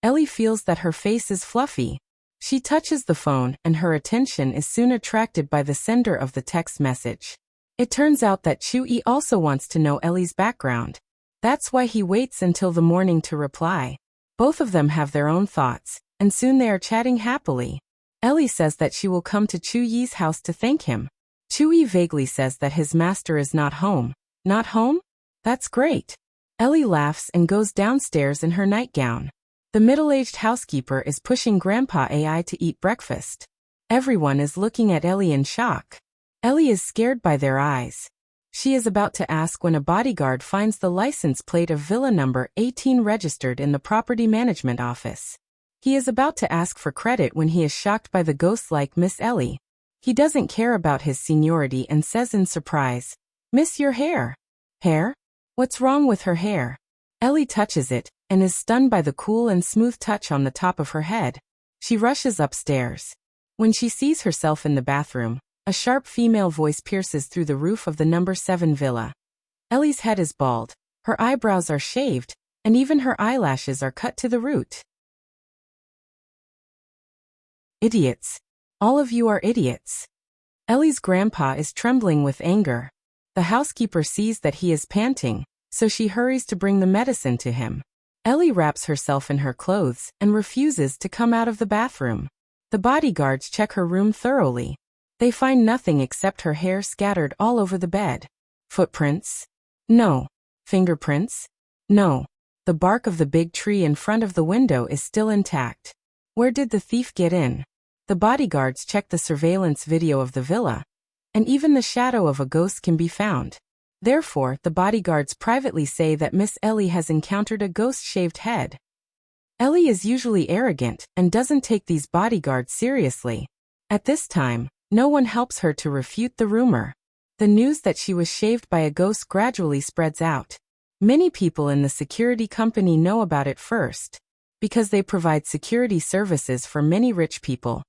Ellie feels that her face is fluffy. She touches the phone, and her attention is soon attracted by the sender of the text message. It turns out that Chu Yi also wants to know Ellie's background. That's why he waits until the morning to reply. Both of them have their own thoughts, and soon they are chatting happily. Ellie says that she will come to Chu Yi's house to thank him. Chu Yi vaguely says that his master is not home. Not home? That's great. Ellie laughs and goes downstairs in her nightgown. The middle-aged housekeeper is pushing Grandpa AI to eat breakfast. Everyone is looking at Ellie in shock. Ellie is scared by their eyes. She is about to ask when a bodyguard finds the license plate of villa number 18 registered in the property management office. He is about to ask for credit when he is shocked by the ghost-like Miss Ellie. He doesn't care about his seniority and says in surprise, "Miss, your hair." Hair? What's wrong with her hair? Ellie touches it, and is stunned by the cool and smooth touch on the top of her head. She rushes upstairs. When she sees herself in the bathroom, a sharp female voice pierces through the roof of the number 7 villa. Ellie's head is bald, her eyebrows are shaved, and even her eyelashes are cut to the root. Idiots. All of you are idiots. Ellie's grandpa is trembling with anger. The housekeeper sees that he is panting, so she hurries to bring the medicine to him. Ellie wraps herself in her clothes and refuses to come out of the bathroom. The bodyguards check her room thoroughly. They find nothing except her hair scattered all over the bed. Footprints? No. Fingerprints? No. The bark of the big tree in front of the window is still intact. Where did the thief get in? The bodyguards check the surveillance video of the villa, and even the shadow of a ghost can be found. Therefore, the bodyguards privately say that Miss Ellie has encountered a ghost-shaved head. Ellie is usually arrogant and doesn't take these bodyguards seriously. At this time, no one helps her to refute the rumor. The news that she was shaved by a ghost gradually spreads out. Many people in the security company know about it first. Because they provide security services for many rich people,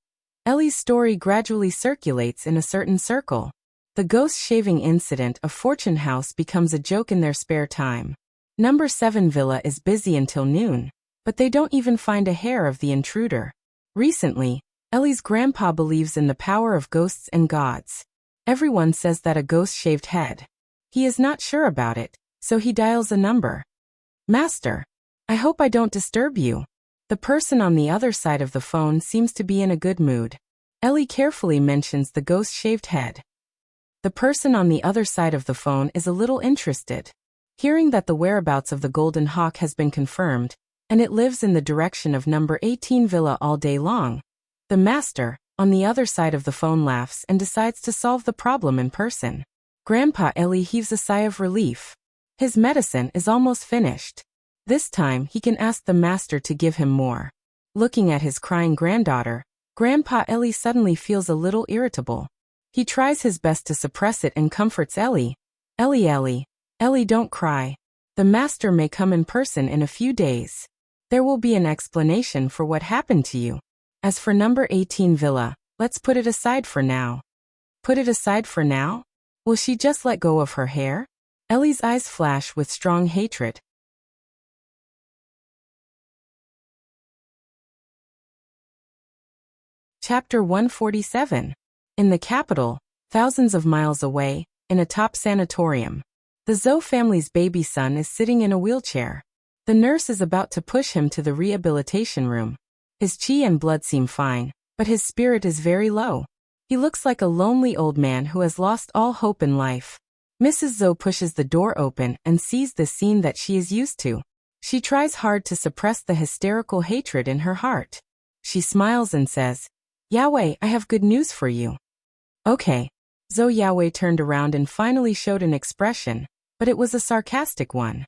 Ellie's story gradually circulates in a certain circle. The ghost shaving incident of Fortune House becomes a joke in their spare time. Number 7 villa is busy until noon, but they don't even find a hair of the intruder. Recently, Ellie's grandpa believes in the power of ghosts and gods. Everyone says that a ghost-shaved head. He is not sure about it, so he dials a number. Master, I hope I don't disturb you. The person on the other side of the phone seems to be in a good mood. Ellie carefully mentions the ghost's shaved head. The person on the other side of the phone is a little interested. Hearing that the whereabouts of the Golden Hawk has been confirmed, and it lives in the direction of number 18 Villa all day long, the master, on the other side of the phone, laughs and decides to solve the problem in person. Grandpa Ellie heaves a sigh of relief. His medicine is almost finished. This time he can ask the master to give him more. Looking at his crying granddaughter, Grandpa Ellie suddenly feels a little irritable. He tries his best to suppress it and comforts Ellie. Ellie, don't cry. The master may come in person in a few days. There will be an explanation for what happened to you. As for number 18 Villa, let's put it aside for now. Put it aside for now? Will she just let go of her hair? Ellie's eyes flash with strong hatred. Chapter 147. In the capital, thousands of miles away, in a top sanatorium, the Zhou family's baby son is sitting in a wheelchair. The nurse is about to push him to the rehabilitation room. His qi and blood seem fine, but his spirit is very low. He looks like a lonely old man who has lost all hope in life. Mrs. Zhou pushes the door open and sees the scene that she is used to. She tries hard to suppress the hysterical hatred in her heart. She smiles and says, "Yahweh, I have good news for you." Okay. Zhou Yahweh turned around and finally showed an expression, but it was a sarcastic one.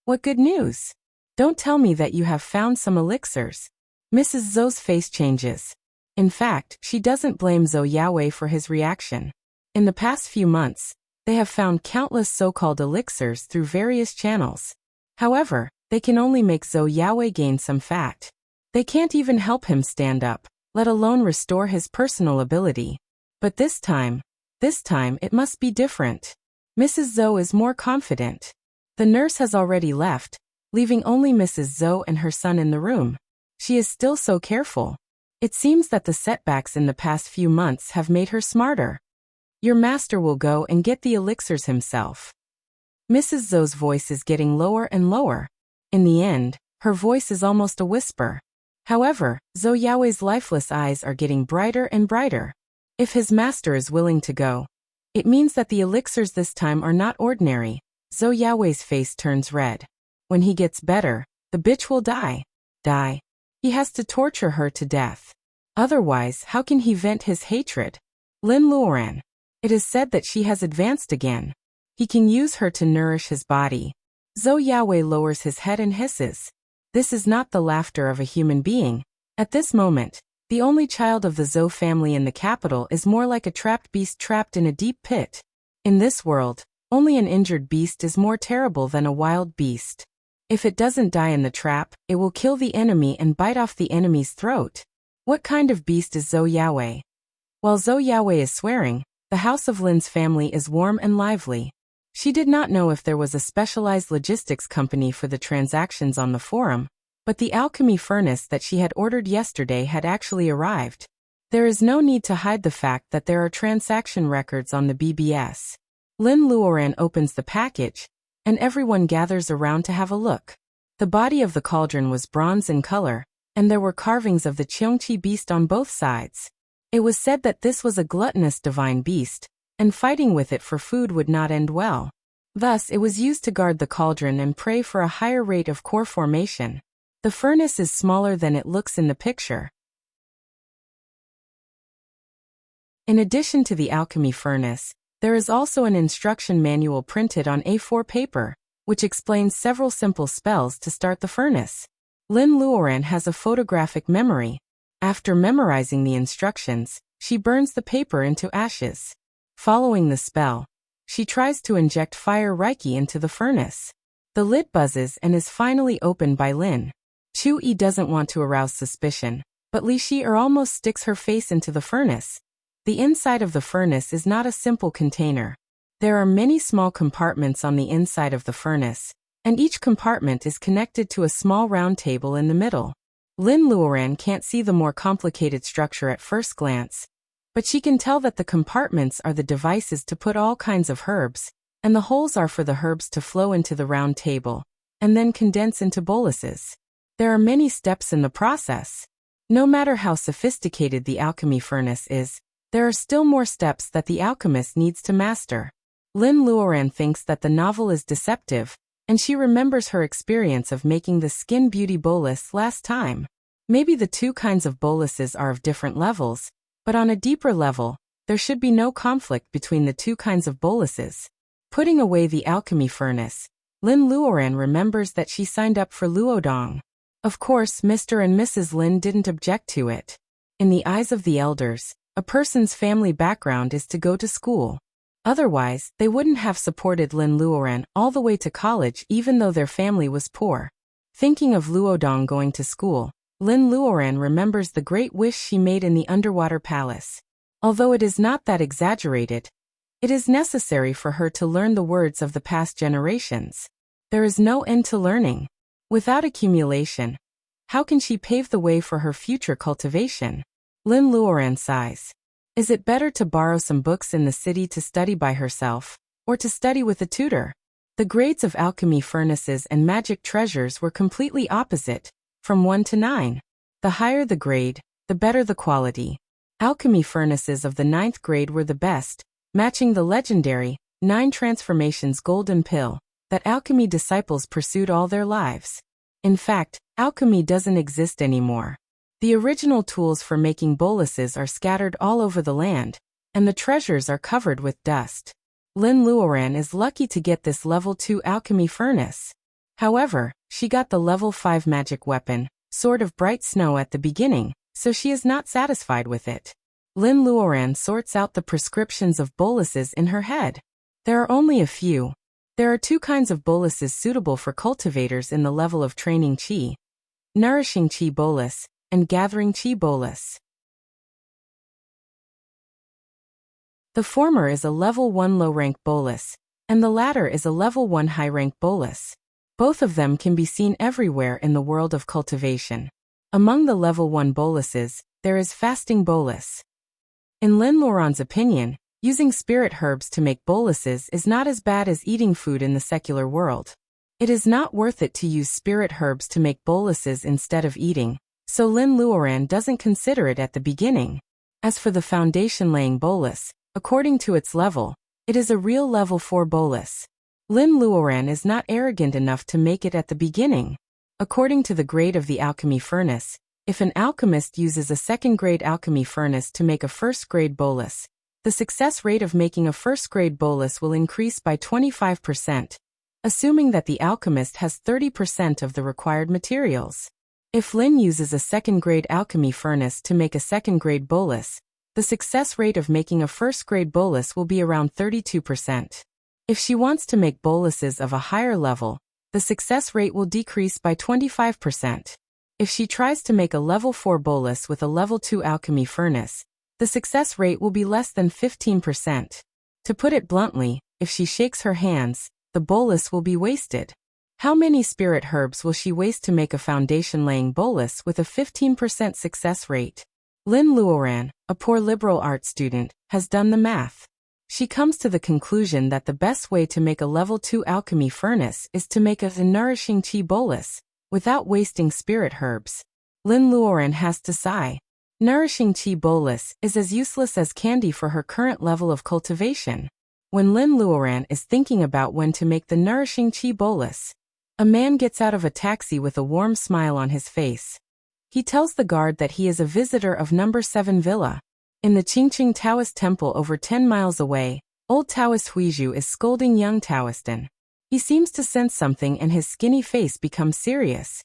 What good news? Don't tell me that you have found some elixirs. Mrs. Zhou's face changes. In fact, she doesn't blame Zhou Yahweh for his reaction. In the past few months, they have found countless so-called elixirs through various channels. However, they can only make Zhou Yahweh gain some fat. They can't even help him stand up, let alone restore his personal ability. But this time it must be different. Mrs. Zhou is more confident. The nurse has already left, leaving only Mrs. Zhou and her son in the room. She is still so careful. It seems that the setbacks in the past few months have made her smarter. Your master will go and get the elixirs himself. Mrs. Zhou's voice is getting lower and lower. In the end, her voice is almost a whisper. However, Zhou Yahweh's lifeless eyes are getting brighter and brighter. If his master is willing to go, it means that the elixirs this time are not ordinary. Zhou Yahweh's face turns red. When he gets better, the bitch will die. He has to torture her to death. Otherwise, how can he vent his hatred? Lin Luoran. It is said that she has advanced again. He can use her to nourish his body. Zhou Yahweh lowers his head and hisses. This is not the laughter of a human being. At this moment, the only child of the Zhou family in the capital is more like a trapped beast trapped in a deep pit. In this world, only an injured beast is more terrible than a wild beast. If it doesn't die in the trap, it will kill the enemy and bite off the enemy's throat. What kind of beast is Zhou Yahweh? While Zhou Yahweh is swearing, the house of Lin's family is warm and lively. She did not know if there was a specialized logistics company for the transactions on the forum, but the alchemy furnace that she had ordered yesterday had actually arrived. There is no need to hide the fact that there are transaction records on the BBS. Lin Luoran opens the package, and everyone gathers around to have a look. The body of the cauldron was bronze in color, and there were carvings of the Cheongqi beast on both sides. It was said that this was a gluttonous divine beast, and fighting with it for food would not end well. Thus, it was used to guard the cauldron and pray for a higher rate of core formation. The furnace is smaller than it looks in the picture. In addition to the alchemy furnace, there is also an instruction manual printed on A4 paper, which explains several simple spells to start the furnace. Lin Luoran has a photographic memory. After memorizing the instructions, she burns the paper into ashes. Following the spell, she tries to inject fire reiki into the furnace. The lid buzzes and is finally opened by Lin. Chu Yi doesn't want to arouse suspicion, but Li Shi almost sticks her face into the furnace. The inside of the furnace is not a simple container. There are many small compartments on the inside of the furnace, and each compartment is connected to a small round table in the middle. Lin Luoran can't see the more complicated structure at first glance, but she can tell that the compartments are the devices to put all kinds of herbs, and the holes are for the herbs to flow into the round table. and then condense into boluses. There are many steps in the process. No matter how sophisticated the alchemy furnace is, there are still more steps that the alchemist needs to master. Lin Luoran thinks that the novel is deceptive, and she remembers her experience of making the Skin Beauty bolus last time. Maybe the two kinds of boluses are of different levels, but on a deeper level, there should be no conflict between the two kinds of boluses. Putting away the alchemy furnace, Lin Luoran remembers that she signed up for Luodong. Of course, Mr. and Mrs. Lin didn't object to it. In the eyes of the elders, a person's family background is to go to school. Otherwise, they wouldn't have supported Lin Luoran all the way to college even though their family was poor. Thinking of Luodong going to school, Lin Luoran remembers the great wish she made in the underwater palace. Although it is not that exaggerated, it is necessary for her to learn the words of the past generations. There is no end to learning. Without accumulation, how can she pave the way for her future cultivation? Lin Luoran sighs. Is it better to borrow some books in the city to study by herself, or to study with a tutor? The grades of alchemy furnaces and magic treasures were completely opposite, from 1 to 9. The higher the grade, the better the quality. Alchemy furnaces of the 9th grade were the best, matching the legendary 9 transformations golden pill that alchemy disciples pursued all their lives. In fact, alchemy doesn't exist anymore. The original tools for making boluses are scattered all over the land, and the treasures are covered with dust. Lin Luoran is lucky to get this level 2 alchemy furnace. However, she got the level 5 magic weapon, Sword of Bright Snow at the beginning, so she is not satisfied with it. Lin Luoran sorts out the prescriptions of boluses in her head. There are only a few. There are 2 kinds of boluses suitable for cultivators in the level of training Qi: Nourishing Qi bolus and Gathering Qi bolus. The former is a level 1 low-rank bolus, and the latter is a level 1 high-rank bolus. Both of them can be seen everywhere in the world of cultivation. Among the level 1 boluses, there is Fasting bolus. In Lin Luoran's opinion, using spirit herbs to make boluses is not as bad as eating food in the secular world. It is not worth it to use spirit herbs to make boluses instead of eating, so Lin Luoran doesn't consider it at the beginning. As for the foundation-laying bolus, according to its level, it is a real level 4 bolus. Lin Luoran is not arrogant enough to make it at the beginning. According to the grade of the alchemy furnace, if an alchemist uses a 2nd-grade alchemy furnace to make a 1st-grade bolus, the success rate of making a 1st-grade bolus will increase by 25%, assuming that the alchemist has 30% of the required materials. If Lin uses a 2nd-grade alchemy furnace to make a 2nd-grade bolus, the success rate of making a 1st-grade bolus will be around 32%. If she wants to make boluses of a higher level, the success rate will decrease by 25%. If she tries to make a level 4 bolus with a level 2 alchemy furnace, the success rate will be less than 15%. To put it bluntly, if she shakes her hands, the bolus will be wasted. How many spirit herbs will she waste to make a foundation-laying bolus with a 15% success rate? Lin Luoran, a poor liberal arts student, has done the math. She comes to the conclusion that the best way to make a level 2 alchemy furnace is to make a nourishing Qi bolus, without wasting spirit herbs. Lin Luoran has to sigh. Nourishing Qi bolus is as useless as candy for her current level of cultivation. When Lin Luoran is thinking about when to make the nourishing Qi bolus, a man gets out of a taxi with a warm smile on his face. He tells the guard that he is a visitor of number 7 villa. In the Qingqing Taoist temple over 10 miles away, old Taoist Huizhu is scolding young Taoistan. He seems to sense something and his skinny face becomes serious.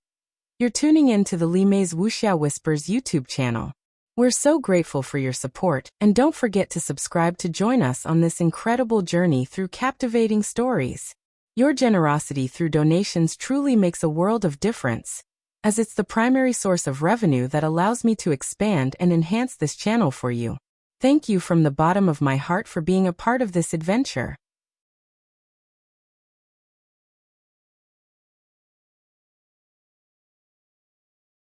You're tuning in to the Li Mei's Wuxia Whispers YouTube channel. We're so grateful for your support, and don't forget to subscribe to join us on this incredible journey through captivating stories. Your generosity through donations truly makes a world of difference, as it's the primary source of revenue that allows me to expand and enhance this channel for you. Thank you from the bottom of my heart for being a part of this adventure.